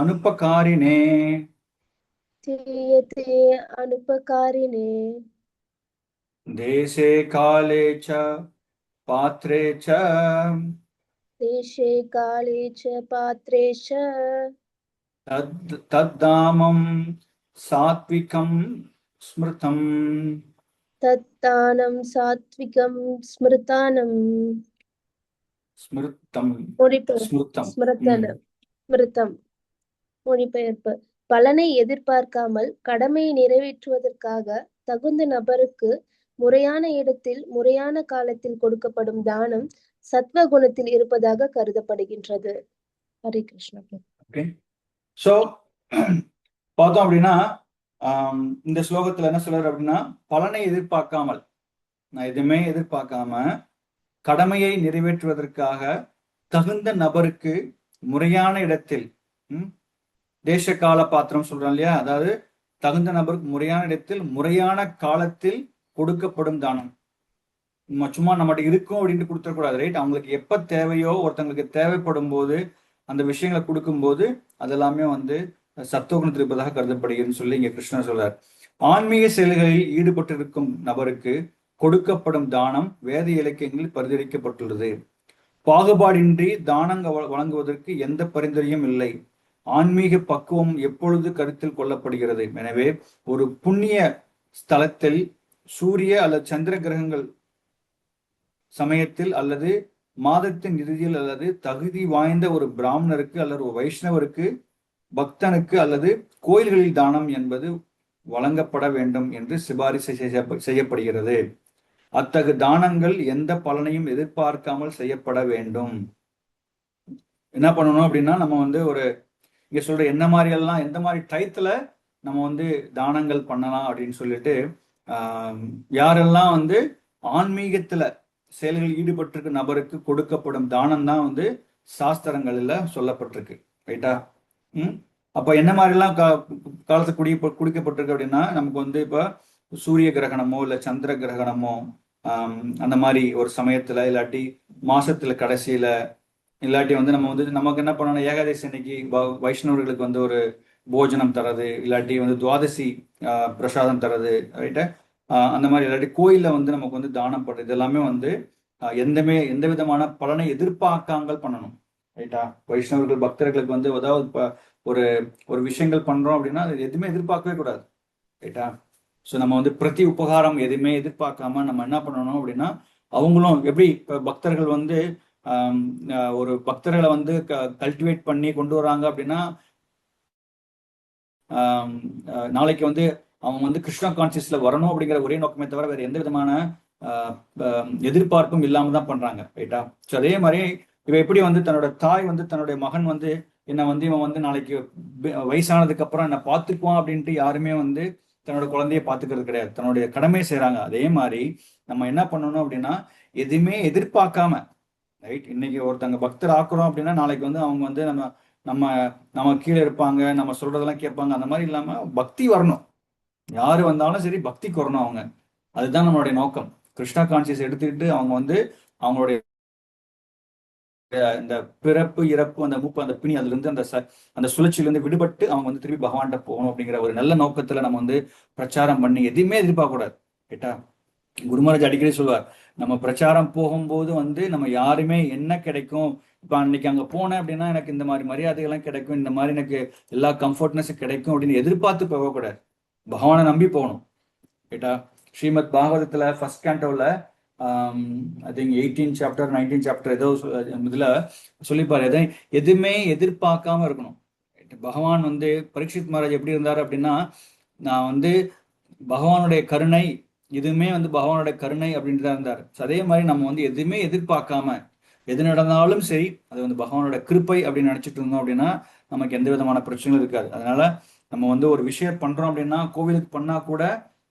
அனுபகாரிணே தீயதே அனுபகாரிணே தேசே காலே ச பாத்ரே ச தேசே காலே ச பாத்ரே ச தத்தாமம் சாத்விகம் ஸ்மிருதம் தத்தானம் சாத்விகம் ஸ்மிருதானம் ஸ்மிருதம் ஸ்மிருதம். மொழிபெயர்ப்பு: பலனை எதிர்பார்க்காமல் கடமையை நிறைவேற்றுவதற்காக தகுந்த நபருக்கு முறையான இடத்தில் முறையான காலத்தில் கொடுக்கப்படும் தானம் சத்வ குணத்தில் இருப்பதாக கருதப்படுகின்றது. ஹரே கிருஷ்ணா. சோ பார்த்தோம் அப்படின்னா இந்த ஸ்லோகத்துல என்ன சொல்றாரு அப்படின்னா, பலனை எதிர்பார்க்காமல், நான் எதுவுமே எதிர்பார்க்காம கடமையை நிறைவேற்றுவதற்காக தகுந்த நபருக்கு முறையான இடத்தில், தேச கால பாத்திரம் சொல்றோம் இல்லையா, அதாவது தகுந்த நபருக்கு முறையான இடத்தில் முறையான காலத்தில் கொடுக்கப்படும் தானம். சும்மா நம்மகிட்ட இருக்கும் அப்படின்ட்டு கொடுத்துடக்கூடாது. ரைட்? அவங்களுக்கு எப்ப தேவையோ, ஒருத்தங்களுக்கு தேவைப்படும் போது அந்த விஷயங்களை கொடுக்கும்போது அதெல்லாமே வந்து சத்துவகுணத்தில் இருப்பதாக கருதப்படுகிறதுன்னு சொல்லி இங்க கிருஷ்ணர் சொல்றார். ஆன்மீக செயல்களில் ஈடுபட்டிருக்கும் நபருக்கு கொடுக்கப்படும் தானம் வேத இலக்கியங்களில் பரிந்துரைக்கப்பட்டுள்ளது. பாகுபாடின்றி தானங்கள் வழங்குவதற்கு எந்த பரிந்துரையும் இல்லை. ஆன்மீக பக்குவம் எப்பொழுது கருத்தில் கொள்ளப்படுகிறது. எனவே ஒரு புண்ணிய ஸ்தலத்தில் சூரிய அல்லது சந்திர கிரகங்கள் சமயத்தில் அல்லது மாதத்தின் இறுதியில் அல்லது தகுதி வாய்ந்த ஒரு பிராமணருக்கு அல்லது ஒரு வைஷ்ணவருக்கு, பக்தனுக்கு அல்லது கோயில்களில் தானம் என்பது வழங்கப்பட வேண்டும் என்று சிபாரிசு செய்யப்படுகிறது. அத்தகு தானங்கள் எந்த பலனையும் எதிர்பார்க்காமல் செய்யப்பட வேண்டும். என்ன பண்ணணும் அப்படின்னா, நம்ம வந்து ஒரு இங்க சொல்ற என்ன மாதிரி எல்லாம் எந்த மாதிரி டயத்துல நம்ம வந்து தானங்கள் பண்ணலாம் அப்படின்னு சொல்லிட்டு யாரெல்லாம் வந்து ஆன்மீகத்துல செயல்களில் ஈடுபட்டிருக்க நபருக்கு கொடுக்கப்படும் தானம் தான் வந்து சாஸ்திரங்கள்ல சொல்லப்பட்டிருக்கு. ரைட்டா? அப்ப என்ன மாதிரிலாம் காலத்து குடிக்கப்பட்டிருக்கு அப்படின்னா, நமக்கு வந்து இப்ப சூரிய கிரகணமோ இல்ல சந்திர கிரகணமோ அந்த மாதிரி ஒரு சமயத்துல, இல்லாட்டி மாசத்துல கடைசியில, இல்லாட்டி வந்து நம்ம வந்து நமக்கு என்ன பண்ணணும், ஏகாதசி அன்னைக்கு வைஷ்ணவர்களுக்கு வந்து ஒரு போஜனம் தரது, இல்லாட்டி வந்து துவாதசி பிரசாதம் தரது. ரைட்டா? அந்த மாதிரி இல்லாட்டி கோயில்ல வந்து நமக்கு வந்து தானம் பண்றது, இதெல்லாமே வந்து எந்த விதமான பலனை எதிர்பார்க்காமல் பண்ணணும். ரைட்டா? வைஷ்ணவர்கள் பக்தர்களுக்கு வந்து அதாவது ஒரு ஒரு விஷயங்கள் பண்றோம் அப்படின்னா அது எதுவுமே எதிர்பார்க்கவே கூடாது, ரைட்டா? ஸோ நம்ம வந்து பிரதி உபகாரம் எதுவுமே எதிர்பார்க்காம நம்ம என்ன பண்ணணும் அப்படின்னா, அவங்களும் எப்படி இப்போ பக்தர்கள் வந்து ஒரு பக்தர்களை வந்து கல்டிவேட் பண்ணி கொண்டு வராங்க அப்படின்னா, நாளைக்கு வந்து அவங்க வந்து கிருஷ்ணா கான்சியஸ்ல வரணும் அப்படிங்கிற ஒரே நோக்கமே தவிர வேற எந்த விதமான எதிர்பார்ப்பும் இல்லாம தான் பண்றாங்க, ரைட்டா? ஸோ அதே மாதிரி இவ எப்படி வந்து தன்னோட தாய் வந்து தன்னுடைய மகன் வந்து என்னை வந்து இவன் வந்து நாளைக்கு வயசானதுக்கு அப்புறம் என்னை பார்த்துக்குவான் அப்படின்ட்டு யாருமே வந்து தன்னோட குழந்தைய பார்த்துக்கிறது கிடையாது, தன்னுடைய கடமையை செய்யறாங்க. அதே மாதிரி நம்ம என்ன பண்ணணும் அப்படின்னா, எதுவுமே எதிர்பார்க்காம, ரைட்? இன்னைக்கு ஒருத்தங்க பக்தர் ஆக்குறோம் அப்படின்னா நாளைக்கு வந்து அவங்க வந்து நம்ம நம்ம நம்ம கீழே இருப்பாங்க, நம்ம சொல்றதெல்லாம் கேட்பாங்க, அந்த மாதிரி இல்லாம பக்தி வரணும். யாரு வந்தாலும் சரி பக்திக்கு வரணும் அவங்க. அதுதான் நம்மளுடைய நோக்கம். கிருஷ்ணா கான்சியஸ் எடுத்துக்கிட்டு அவங்க வந்து அவங்களுடைய இந்த பிறப்பு இறப்பு அந்த மூப்பு அந்த பிணி அதுல இருந்து அந்த சுழற்சியிலிருந்து விடுபட்டு அவங்க வந்து திரும்பி பகவான்கிட்ட போகணும் அப்படிங்கிற ஒரு நல்ல நோக்கத்துல நம்ம வந்து பிரச்சாரம் பண்ணி எதையுமே எதிர்பார்க்க கூடாது, ரைட்டா? குருமராஜ் அடிக்கடி சொல்வார், நம்ம பிரச்சாரம் போகும்போது வந்து நம்ம யாருமே என்ன கிடைக்கும், இப்ப அன்னைக்கு அங்க போனேன் அப்படின்னா எனக்கு இந்த மாதிரி மரியாதைகள்லாம் கிடைக்கும், இந்த மாதிரி எனக்கு எல்லா கம்ஃபர்ட்னஸும் கிடைக்கும் அப்படின்னு எதிர்பார்த்து போகக்கூடாது, பகவானை நம்பி போகணும், ரைட்டா? ஸ்ரீமத் பாகவதத்துல ஃபர்ஸ்ட் கேண்டோல ஐ திங்க் 18 சாப்டர் 19 சாப்டர் ஏதோ இதுல சொல்லிப்பாரு, எதுவுமே எதிர்பார்க்காம இருக்கணும். பகவான் வந்து பரீட்சித் மகாராஜ் எப்படி இருந்தாரு அப்படின்னா, நான் வந்து பகவானுடைய கருணை, இதுவுமே வந்து பகவானுடைய கருணை அப்படின்ட்டு தான் இருந்தார். அதே மாதிரி நம்ம வந்து எதுவுமே எதிர்பார்க்காம எது நடந்தாலும் சரி அது வந்து பகவானோட கிருப்பை அப்படின்னு நினைச்சிட்டு இருந்தோம் அப்படின்னா நமக்கு எந்த விதமான பிரச்சனையும் இருக்காது. அதனால நம்ம வந்து ஒரு விஷயம் பண்றோம் அப்படின்னா, கோவிலுக்கு பண்ணா கூட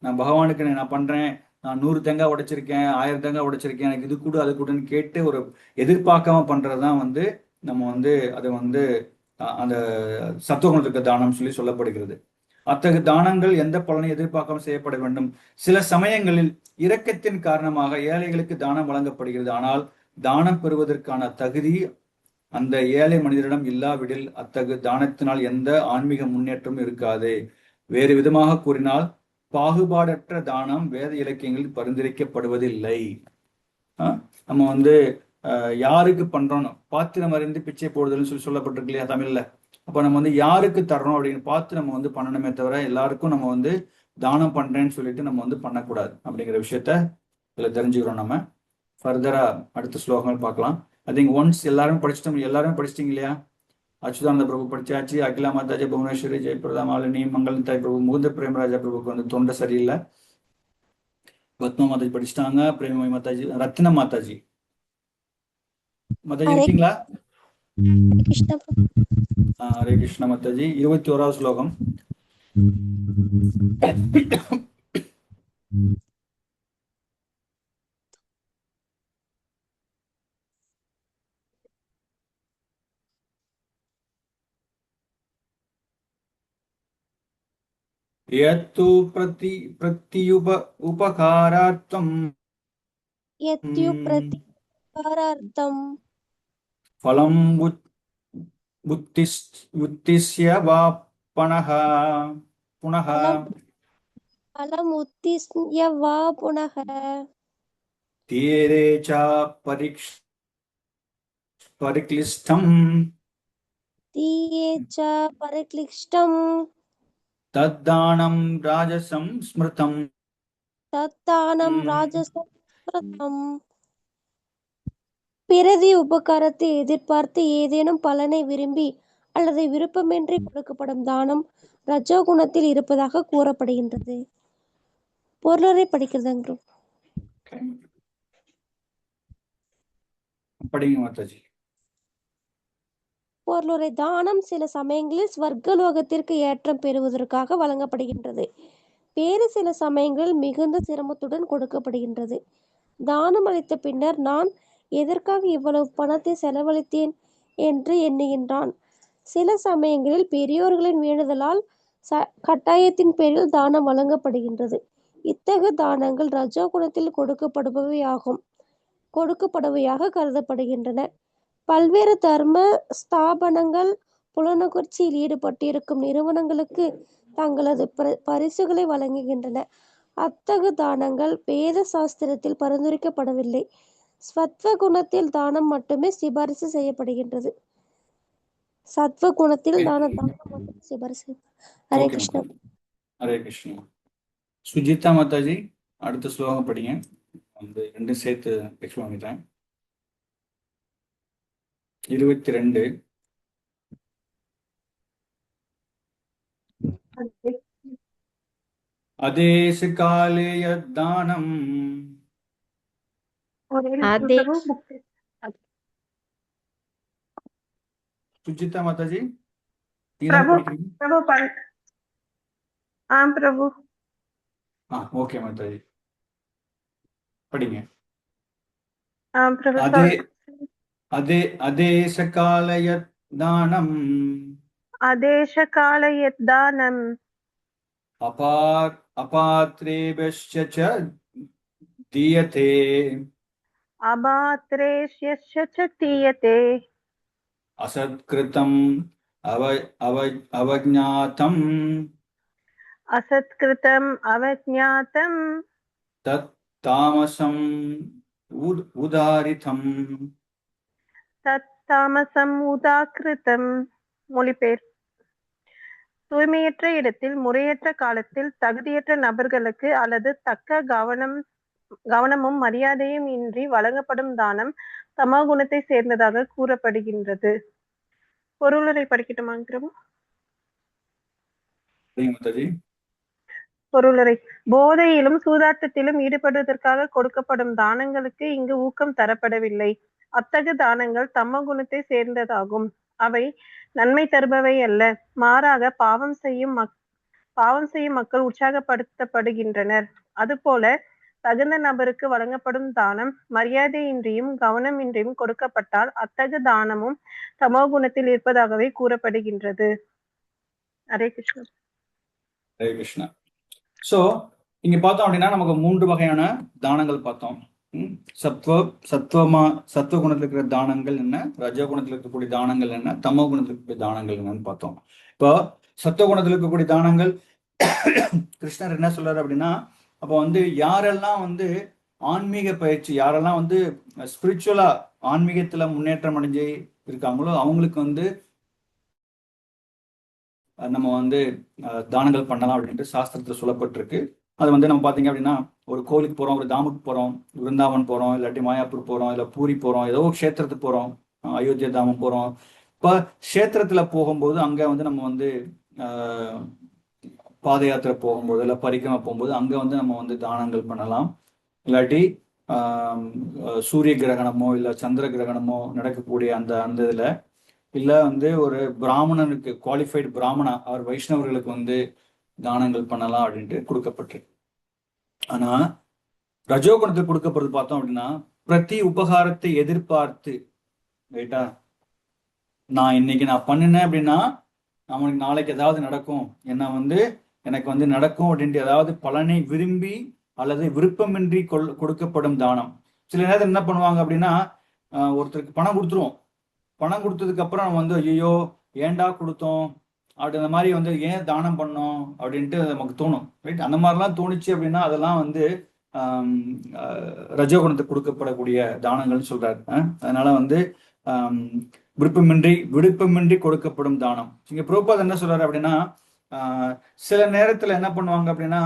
நான் பகவானுக்கு நான் பண்றேன், நான் 100 தேங்காய் உடைச்சிருக்கேன், 1000 தேங்காய் உடைச்சிருக்கேன், எனக்கு இது கூட அது கூடன்னு கேட்டு ஒரு எதிர்பார்க்காம பண்றதுதான் வந்து நம்ம வந்து அதை வந்து அந்த சத்துவகுணத்துக்கு தானம் சொல்லி சொல்லப்படுகிறது. அத்தகைய தானங்கள் எந்த பலனை எதிர்பார்க்காம செய்யப்பட வேண்டும். சில சமயங்களில் இரக்கத்தின் காரணமாக ஏழைகளுக்கு தானம் வழங்கப்படுகிறது. ஆனால் தானம் பெறுவதற்கான தகுதி அந்த ஏழை மனிதரிடம் இல்லாவிடில் அத்தகைய தானத்தினால் எந்த ஆன்மீக முன்னேற்றமும் இருக்காது. வேறு விதமாக கூறினால் பாகுபாடற்ற தானம் வேத இலக்கியங்களில் பரிந்துரைக்கப்படுவதில்லை. நம்ம வந்து யாருக்கு பண்றோம், பாத்திரம் அறிந்து பிச்சை போடுதல்னு சொல்லி சொல்லப்பட்டிருக்கு இல்லையா தமிழ்ல? அப்ப நம்ம வந்து யாருக்கு தர்றோம் அப்படின்னு பார்த்து நம்ம வந்து பண்ணணுமே தவிர எல்லாருக்கும் நம்ம வந்து தானம் பண்றேன்னு சொல்லிட்டு நம்ம வந்து பண்ணக்கூடாது அப்படிங்கிற விஷயத்த இதுல தெரிஞ்சுக்கிறோம். நம்ம ஃபர்தரா அடுத்த ஸ்லோகங்கள் பார்க்கலாம். ஐ திங்க் ஒன்ஸ் எல்லாரும் படிச்சிட்டோம், எல்லாருமே படிச்சிட்டீங்க இல்லையா? அச்சுதானந்த பிரபு படிச்சாச்சு, அகிலா மாதாஜி, புவனேஸ்வரி, ஜெயபிரதா மாலினி, மங்களம் தாய் பிரபு, முகுந்த பிரேமராஜா பிரபுக்கு வந்து தொண்டை சரியில்லை, பத்மா மாதாஜி படிச்சுட்டாங்க, பிரேம மாதாஜி, ரத்ன மாதாஜி மாதாஜி இருக்கீங்களா? ஹரே கிருஷ்ண மாதாஜி. 21வது ஸ்லோகம். यत्तु उपकारार्थं फलं उत्तिष्य वा पुनः तीरे च परिक्लिष्टं तद्दानं राजसं स्मृतम्. பிறதி உபகாரத்தை எதிர்பார்த்து ஏதேனும் பலனை விரும்பி அல்லது விருப்பமின்றி கொடுக்கப்படும் தானம் ரஜோகுணத்தில் இருப்பதாக கூறப்படுகின்றது. பொருளரை படிக்கிறதுங்க. பொருளுரை தானம் சில சமயங்களில் ஸ்வர்கலோகத்திற்கு ஏற்றம் பெறுவதற்காக வழங்கப்படுகின்றது. வேறு சில சமயங்களில் மிகுந்த சிரமத்துடன் கொடுக்கப்படுகின்றது. தானம் அளித்த பின்னர் நான் எதற்காக இவ்வளவு பணத்தை செலவழித்தேன் என்று எண்ணுகின்றான். சில சமயங்களில் பெரியோர்களின் வேண்டுதலால் கட்டாயத்தின் பேரில் தானம் வழங்கப்படுகின்றது. இத்தகைய தானங்கள் ரஜோகுணத்தில் கொடுக்கப்படுவையாக கருதப்படுகின்றன. பல்வேறு தர்ம ஸ்தாபனங்கள் புலனுகர்ச்சியில் ஈடுபட்டிருக்கும் நிறுவனங்களுக்கு தங்களது பரிசுகளை வழங்குகின்றன. அத்தகைய தானங்கள் வேத சாஸ்திரத்தில் பரிந்துரைக்கப்படவில்லை. ஸ்வத்வ குணத்தில் தானம் மட்டுமே சிபாரிசு செய்யப்படுகின்றது. சத்வ குணத்தில் தானம் மற்றும் சிபரசு. ஹரே ஓகே கிருஷ்ணா. மாதாஜி, ஹரே கிருஷ்ணா. சுஜிதா மாதாஜி, அடுத்த ஸ்லோகம் படிங்க. வந்து ரெண்டும் சேர்த்து டெக்ஸ்ட் வாங்கிட்டேன். 22. அதேச காலே யத்தானம். அதே சுஜிதா மாதாஜி, நீங்க தானே படிக்கிறீங்க? பிரபு ஓகே மாதாஜி, படிங்க. பிரபு அதே அதே அதேச கால யத்தானம் आदेश काल यद्दानम् अपात्रेभ्यश्च च दीयते अबात्रेष्यश्च च दीयते असत्कृतम् अवज्ञातम् असत्कृतम् अवज्ञातम् तत् तामसम् उदारितम्. தத்தாமசம் உதாக்கிருதம். மொழிபெயர்: தூய்மையற்ற இடத்தில், முறையற்ற காலத்தில், தகுதியற்ற நபர்களுக்கு அல்லது தக்க கவனமும் மரியாதையும் இன்றி வழங்கப்படும் தானம் தமோ குணத்தை சேர்ந்ததாக கூறப்படுகின்றது. பொருளுரை படிக்கட்டுமாங்க பிரபு? பொருளுரை: போதையிலும் சூதாட்டத்திலும் ஈடுபடுவதற்காக கொடுக்கப்படும் தானங்களுக்கு இங்கு ஊக்கம் தரப்படவில்லை. அத்தகு தானங்கள் தமோ குணத்தை சேர்ந்ததாகும். அவை நன்மை தருபவை அல்ல. மாறாக பாவம் செய்யும் மக்கள் உற்சாகப்படுத்தப்படுகின்றனர். அதுபோல தகுந்த நபருக்கு வழங்கப்படும் தானம் மரியாதையின்றியும் கவனமின்றியும் கொடுக்கப்பட்டால் அத்தகு தானமும் தமோ குணத்தில் இருப்பதாகவே கூறப்படுகின்றது. ஹரே கிருஷ்ணா. ஹரே கிருஷ்ணா. ஸோ இங்க பார்த்தோம் அப்படின்னா நமக்கு 3 வகையான தானங்கள் பார்த்தோம். சத்துவ குணத்தில் இருக்கிற தானங்கள் என்ன, ரஜ குணத்தில் இருக்கக்கூடிய தானங்கள் என்ன, தமோ குணத்தில் இருக்கக்கூடிய தானங்கள் என்னன்னு பார்த்தோம். இப்போ சத்துவ குணத்தில் இருக்கக்கூடிய தானங்கள் கிருஷ்ணர் என்ன சொல்றாரு அப்படின்னா, அப்போ வந்து யாரெல்லாம் வந்து ஆன்மீக பயிற்சி, யாரெல்லாம் வந்து ஸ்பிரிச்சுவலா ஆன்மீகத்துல முன்னேற்றம் அடைஞ்சு இருக்காங்களோ அவங்களுக்கு வந்து நம்ம வந்து தானங்கள் பண்ணலாம் அப்படின்ட்டு சாஸ்திரத்துல சொல்லப்பட்டிருக்கு. அது வந்து நம்ம பார்த்தீங்க அப்படின்னா, ஒரு கோயிலுக்கு போகிறோம், ஒரு தாமுக்கு போகிறோம், விருந்தாவன் போகிறோம், இல்லாட்டி மாயாப்பூர் போகிறோம், இல்லை பூரி போகிறோம், ஏதோ ஒரு க்ஷேத்திரத்துக்கு போகிறோம், அயோத்தியா தாமம் போகிறோம். இப்போ க்ஷேத்திரத்தில் போகும்போது அங்கே வந்து நம்ம வந்து பாத யாத்திரை போகும்போது இல்லை பரிக்கிரமா போகும்போது அங்கே வந்து நம்ம வந்து தானங்கள் பண்ணலாம். இல்லாட்டி சூரிய கிரகணமோ இல்லை சந்திர கிரகணமோ நடக்கக்கூடிய அந்த இதில், இல்லை வந்து ஒரு பிராமணனுக்கு, குவாலிஃபைடு பிராமணா அவர் வைஷ்ணவர்களுக்கு வந்து தானங்கள் பண்ணலாம் அப்படின்ட்டு கொடுக்கப்பட்டிருக்கு. ஆனா ரஜோகுணத்துக்கு கொடுக்கப்படுறது பார்த்தோம் அப்படின்னா, பிரதி உபகாரத்தை எதிர்பார்த்து, ரைட்டா, நான் இன்னைக்கு நான் பண்ணினேன் அப்படின்னா அவனுக்கு நாளைக்கு ஏதாவது நடக்கும், எனக்கு வந்து நடக்கும் அப்படின்ட்டு ஏதாவது பலனை விரும்பி அல்லது விருப்பமின்றி கொடுக்கப்படும் தானம். சில நேரத்தில் என்ன பண்ணுவாங்க அப்படின்னா, ஒருத்தருக்கு பணம் கொடுத்துருவோம், பணம் கொடுத்ததுக்கு அப்புறம் நம்ம வந்து ஐயோ ஏண்டா கொடுத்தோம் அப்படி அந்த மாதிரி வந்து ஏன் தானம் பண்ணோம் அப்படின்ட்டு நமக்கு தோணும், ரைட். அந்த மாதிரிலாம் தோணுச்சு அப்படின்னா அதெல்லாம் வந்து ரஜோகுணத்துக்கு கொடுக்கப்படக்கூடிய தானங்கள்னு சொல்றாரு. அதனால வந்து விருப்பமின்றி கொடுக்கப்படும் தானம். இங்க பிரபுபாத் என்ன சொல்றாரு அப்படின்னா, சில நேரத்துல என்ன பண்ணுவாங்க அப்படின்னா,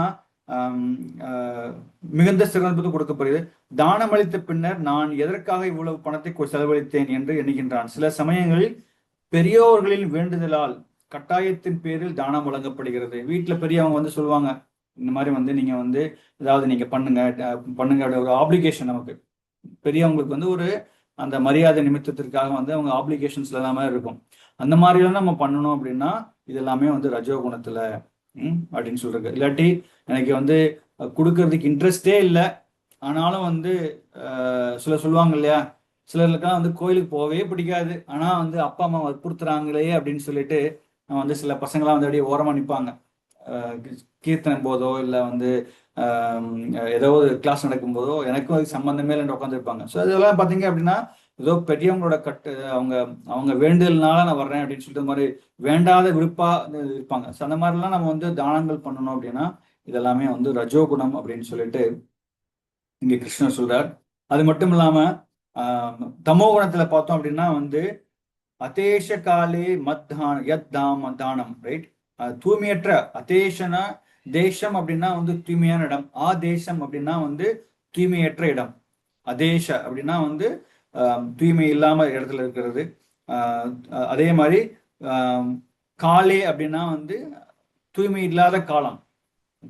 மிகுந்த சிறப்பு கொடுக்கப்படுகிறது. தானம் அளித்த பின்னர் நான் எதற்காக இவ்வளவு பணத்தை செலவழித்தேன் என்று எண்ணுகின்றான். சில சமயங்களில் பெரியோர்களின் வேண்டுதலால் கட்டாயத்தின் பேரில் தானம் வழங்கப்படுகிறது. வீட்டுல பெரியவங்க வந்து சொல்லுவாங்க, இந்த மாதிரி வந்து நீங்க வந்து ஏதாவது நீங்க பண்ணுங்க அப்படி ஒரு ஆப்ளிகேஷன். நமக்கு பெரியவங்களுக்கு வந்து ஒரு அந்த மரியாதை நிமித்தத்திற்காக வந்து அவங்க ஆப்ளிகேஷன்ஸ்ல எல்லாமே இருக்கும். அந்த மாதிரிலாம் நம்ம பண்ணணும் அப்படின்னா இதெல்லாமே வந்து ரஜோகுணத்துல அப்படின்னு சொல்றது. இல்லாட்டி எனக்கு வந்து கொடுக்கறதுக்கு இன்ட்ரெஸ்டே இல்லை, ஆனாலும் வந்து சொல்லுவாங்க இல்லையா, சிலருக்குலாம் வந்து கோயிலுக்கு போகவே பிடிக்காது, ஆனா வந்து அப்பா அம்மா வற்புறுத்துறாங்களே அப்படின்னு சொல்லிட்டு வந்து சில பசங்களாம் வந்து அப்படியே ஓரமா நிற்பாங்க. கீர்த்தனம் போதோ இல்லை வந்து ஏதோ ஒரு கிளாஸ் நடக்கும் போதோ எனக்கும் அதுக்கு சம்பந்தமே இல்லைன்னு உட்காந்துருப்பாங்க. ஸோ இதெல்லாம் பார்த்தீங்க அப்படின்னா ஏதோ பெரியவங்களோட அவங்க வேண்டுதல்னால நான் வர்றேன் அப்படின்னு சொல்லிட்டு மாதிரி வேண்டாத விருப்பா இருப்பாங்க. ஸோ அந்த மாதிரிலாம் நம்ம வந்து தானங்கள் பண்ணணும் அப்படின்னா இதெல்லாமே வந்து ரஜோகுணம் அப்படின்னு சொல்லிட்டு இங்க கிருஷ்ணர் சொல்றார். அது மட்டும் இல்லாம தமோ குணத்துல பார்த்தோம் அப்படின்னா வந்து அதேஷ காலே தானம், ரைட்? தூய்மையற்ற, அதேஷனா தேசம் அப்படின்னா வந்து தூய்மையான இடம், ஆதேசம் அப்படின்னா வந்து தூய்மையற்ற இடம், அதேஷ அப்படின்னா வந்து தூய்மை இல்லாம இடத்துல இருக்கிறது. அதே மாதிரி காலே அப்படின்னா வந்து தூய்மை இல்லாத காலம்,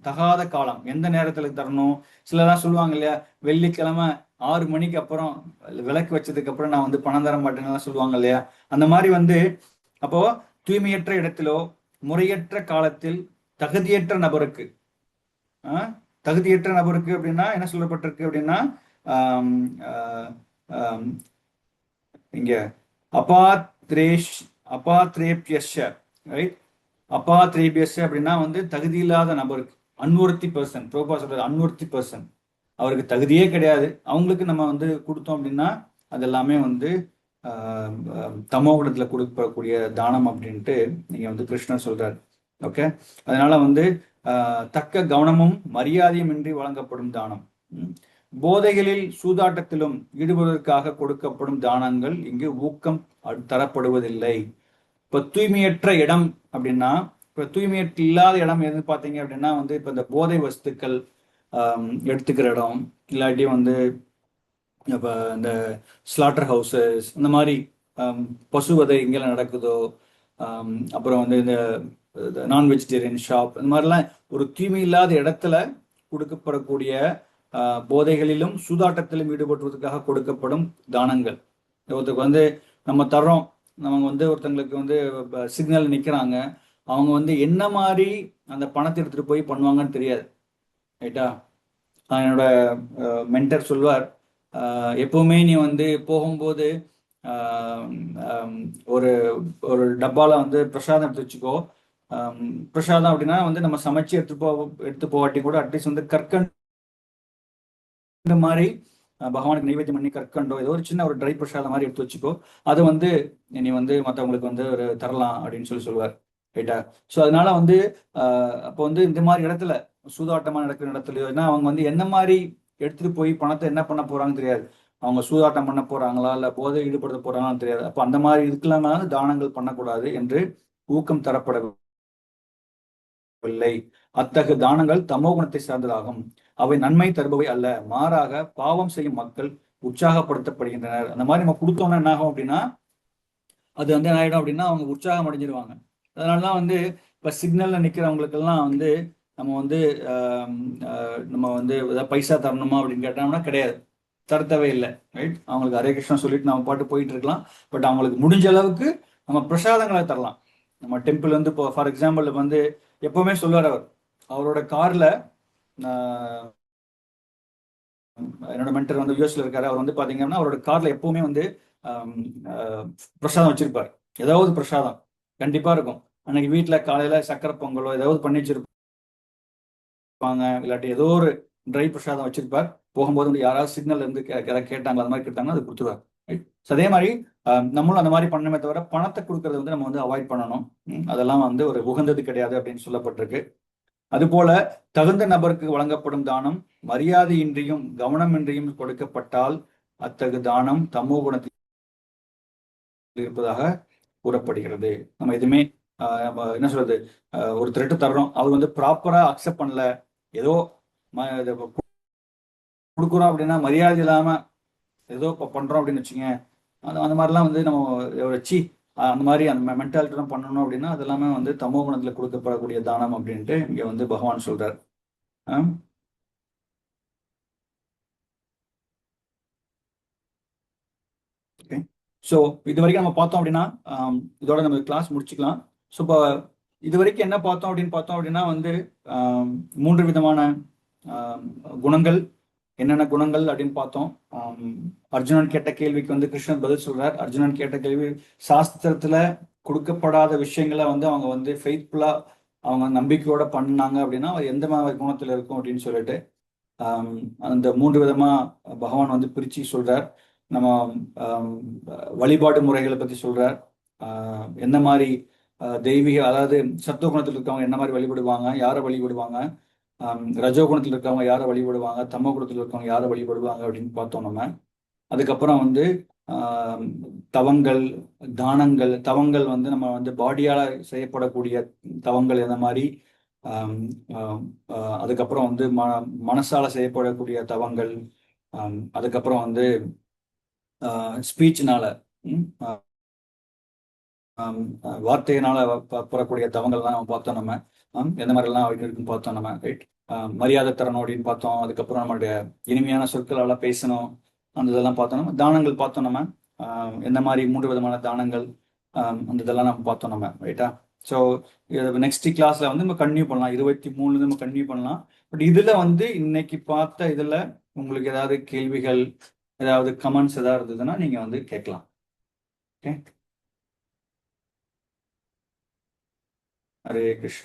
தகாத காலம். எந்த நேரத்துல தரணும்? சிலதான் சொல்லுவாங்க இல்லையா, வெள்ளிக்கிழமை 6 மணிக்கு அப்புறம் விளக்கு வச்சதுக்கு அப்புறம் நான் வந்து பணம் தர மாட்டேன்னு சொல்லுவாங்க இல்லையா. அந்த மாதிரி வந்து அப்போ தூய்மையற்ற இடத்திலோ முறையற்ற காலத்தில் தகுதியற்ற நபருக்கு, தகுதியற்ற நபருக்கு அப்படின்னா என்ன சொல்லப்பட்டிருக்கு அப்படின்னா இங்க அபாத்ரேப்யஷ, ரைட்? அபாத்ரேபியஷ அப்படின்னா வந்து தகுதி இல்லாத நபருக்கு, அன்வொர்த்தி பர்சன். ப்ரோபா சொல்றது அன்வொர்த்தி பர்சன், அவருக்கு தகுதியே கிடையாது, அவங்களுக்கு நம்ம வந்து கொடுத்தோம் அப்படின்னா அது எல்லாமே வந்து தமோ குணத்துல கொடுக்கக்கூடிய தானம் அப்படின்ட்டு நீங்க வந்து கிருஷ்ணர் சொல்றாரு. ஓகே, அதனால வந்து தக்க கவனமும் மரியாதையும் இன்றி வழங்கப்படும் தானம். போதைகளில் சூதாட்டத்திலும் ஈடுபடுவதற்காக கொடுக்கப்படும் தானங்கள் இங்கு ஊக்கம் தரப்படுவதில்லை. இப்ப தூய்மையற்ற இடம் அப்படின்னா, இப்ப தூய்மையற்ற இல்லாத இடம் எது பார்த்தீங்க அப்படின்னா வந்து இப்ப இந்த போதை வஸ்துக்கள் எடுத்துக்கிற இடம், இல்லாட்டி வந்து இப்போ இந்த ஸ்லாட்டர் ஹவுசஸ், இந்த மாதிரி பசுவதை எங்கெல்லாம் நடக்குதோ, அப்புறம் வந்து இந்த நான் வெஜிடேரியன் ஷாப், இந்த மாதிரிலாம் ஒரு தூய்மை இல்லாத இடத்துல கொடுக்கப்படக்கூடிய போதைகளிலும் சூதாட்டத்திலும் ஈடுபடுவதற்காக கொடுக்கப்படும் தானங்கள். ஒருத்தருக்கு வந்து நம்ம தர்றோம், நம்ம வந்து ஒருத்தங்களுக்கு வந்து சிக்னல் நிற்கிறாங்க, அவங்க வந்து என்ன மாதிரி அந்த பணத்தை எடுத்துட்டு போய் பண்ணுவாங்கன்னு தெரியாது, ரைட்டா? என்னோட மென்டர் சொல்வார், எப்பவுமே நீ வந்து போகும்போது ஒரு ஒரு டப்பால வந்து பிரசாதம் எடுத்து வச்சுக்கோ. பிரசாதம் அப்படின்னா வந்து நம்ம சமைச்சு எடுத்து போவாட்டி கூட அட்லீஸ்ட் வந்து கற்கண்டு மாதிரி பகவானுக்கு நைவேத்தியம் பண்ணி கற்கண்டோ ஏதோ ஒரு சின்ன ஒரு ட்ரை பிரசாதம் மாதிரி எடுத்து வச்சுக்கோ, அது வந்து நீ வந்து மற்றவங்களுக்கு வந்து ஒரு தரலாம் அப்படின்னு சொல்லுவார், ரைட்டா? ஸோ அதனால வந்து அப்போ வந்து இந்த மாதிரி இடத்துல சூதாட்டமா நடக்கிற இடத்துலயோ, ஏன்னா அவங்க வந்து என்ன மாதிரி எடுத்துட்டு போய் பணத்தை என்ன பண்ண போறாங்கன்னு தெரியாது. அவங்க சூதாட்டம் பண்ண போறாங்களா இல்ல போதை ஈடுபடுத்த போறாங்களான்னு தெரியாது. அப்ப அந்த மாதிரி இதுக்கெல்லாம் தானங்கள் பண்ணக்கூடாது என்று ஊக்கம் தரப்படவில்லை. அத்தகைய தானங்கள் தமோ குணத்தை சார்ந்ததாகும், அவை நன்மை தருபவை அல்ல, மாறாக பாவம் செய்யும் மக்கள் உற்சாகப்படுத்தப்படுகின்றனர். அந்த மாதிரி நம்ம கொடுத்தோம்னா என்ன ஆகும் அப்படின்னா, அது வந்து என்ன ஆயிடும் அப்படின்னா அவங்க உற்சாகம் அடைஞ்சிருவாங்க. அதனாலதான் வந்து இப்ப சிக்னல்ல நிக்கிறவங்களுக்கெல்லாம் வந்து நம்ம வந்து ஏதாவது பைசா தரணுமா அப்படின்னு கேட்டோம்னா கிடையாது, தரத்தவே இல்லை, ரைட்? அவங்களுக்கு ஹரே கிருஷ்ணா சொல்லிட்டு நம்ம பாட்டு போயிட்டு இருக்கலாம். பட் அவங்களுக்கு முடிஞ்ச அளவுக்கு நம்ம பிரசாதங்களை தரலாம். நம்ம டெம்பிள் வந்து இப்போ ஃபார் எக்ஸாம்பிள் வந்து எப்பவுமே சொல்லுவார், அவரோட கார்ல, என்னோட மென்டர் வந்து யூஎஸ்ல இருக்காரு, அவர் வந்து பாத்தீங்கன்னா அவரோட கார்ல எப்பவுமே வந்து பிரசாதம் வச்சிருப்பார், ஏதாவது பிரசாதம் கண்டிப்பா இருக்கும். அன்னைக்கு வீட்டுல காலையில சக்கரை பொங்கலோ ஏதாவது பண்ணி வச்சிருப்பாங்க, இல்லாட்டி ஏதோ ஒரு ட்ரை பிரசாதம் வச்சிருப்பார். போகும்போது வந்து யாராவது சிக்னல் இருந்து கேட்டாங்களா, அந்த மாதிரி கேட்டாங்கன்னா அது கொடுத்துருவார், ரைட்? அதே மாதிரி நம்மளும் அந்த மாதிரி பண்ணணுமே தவிர பணத்தை கொடுக்கறது வந்து நம்ம வந்து அவாய்ட் பண்ணணும். அதெல்லாம் வந்து ஒரு உகந்தது கிடையாது அப்படின்னு சொல்லப்பட்டிருக்கு. அதுபோல தகுந்த நபருக்கு வழங்கப்படும் தானம் மரியாதையின்றியும் கவனமின்றியும் கொடுக்கப்பட்டால் அத்தகு தானம் தமோ குணத்தில் இருப்பதாக கூறப்படுகிறது. நம்ம எதுவுமே என்ன சொல்றது, ஒரு த்ரெட்டு தர்றோம், அவர் வந்து ப்ராப்பரா அக்செப்ட் பண்ணல, ஏதோ கொடுக்குறோம் அப்படின்னா மரியாதை இல்லாம ஏதோ பண்றோம் அப்படின்னு வச்சுங்க, அந்த மாதிரிலாம் வந்து நம்ம வச்சு அந்த மாதிரி அந்த மென்டாலிட்டிலாம் பண்ணணும் அப்படின்னா அது எல்லாமே வந்து தமோ குணத்துல கொடுக்கப்படக்கூடிய தானம் அப்படின்ட்டு இங்க வந்து பகவான் சொல்றார். ஓகே, ஸோ இது வரைக்கும் நம்ம பார்த்தோம் அப்படின்னா இதோட நம்ம கிளாஸ் முடிச்சுக்கலாம். ஸோ இப்போ இது வரைக்கும் என்ன பார்த்தோம் அப்படின்னா வந்து 3 விதமான குணங்கள், என்னென்ன குணங்கள் அப்படின்னு பார்த்தோம். அர்ஜுனன் கேட்ட கேள்விக்கு வந்து கிருஷ்ணன் பதில் சொல்றார். அர்ஜுனன் கேட்ட கேள்வி, சாஸ்திரத்துல கொடுக்கப்படாத விஷயங்களை வந்து அவங்க வந்து ஃபெய்த்ஃபுல்லா அவங்க நம்பிக்கையோட பண்ணாங்க அப்படின்னா அது எந்த மாதிரி குணத்துல இருக்கும் அப்படின்னு சொல்லிட்டு அந்த 3 விதமா பகவான் வந்து பிரிச்சு சொல்றார். நம்ம வழிபாடு முறைகளை பத்தி சொல்றார், என்ன மாதிரி தெய்வீக, அதாவது சத்துவ குணத்தில் இருக்கவங்க என்ன மாதிரி வழிபடுவாங்க, யாரை வழிபடுவாங்க, ரஜோகுணத்தில் இருக்கவங்க யாரை வழிபடுவாங்க, தமோ குணத்தில் இருக்கவங்க யாரை வழிபடுவாங்க அப்படின்னு பார்த்தோம் நம்ம. அதுக்கப்புறம் வந்து தவங்கள், தானங்கள். தவங்கள் வந்து நம்ம வந்து பாடியால செய்யப்படக்கூடிய தவங்கள் எந்த மாதிரி, அதுக்கப்புறம் வந்து மனசால செய்யப்படக்கூடிய தவங்கள், அதுக்கப்புறம் வந்து ஸ்பீச்னால, வார்த்தையினால பெறக்கூடிய தவங்கள்லாம் நம்ம பார்த்தோம். நம்ம எந்த மாதிரிலாம் இருக்குன்னு பார்த்தோம் நம்ம, ரைட். மரியாதை தரணும் அப்படின்னு பார்த்தோம். அதுக்கப்புறம் நம்மளுடைய இனிமையான சொற்களால பேசணும், அந்த இதெல்லாம் பார்த்தோம். நம்ம தானங்கள் பார்த்தோம். நம்ம எந்த மாதிரி 3 விதமான தானங்கள், அந்த இதெல்லாம் நம்ம பார்த்தோம் நம்ம, ரைட்டா. ஸோ நெக்ஸ்ட் கிளாஸ்ல வந்து நம்ம கன்டினியூ பண்ணலாம். 23 நம்ம கன்டினியூ பண்ணலாம். பட் இதுல வந்து இன்னைக்கு பார்த்த இதுல உங்களுக்கு ஏதாவது கேள்விகள், ஏதாவது கமெண்ட்ஸ் ஏதாவது இருந்ததுன்னா நீங்க வந்து கேட்கலாம். ஓகே. ஹரே கிருஷ்ணா.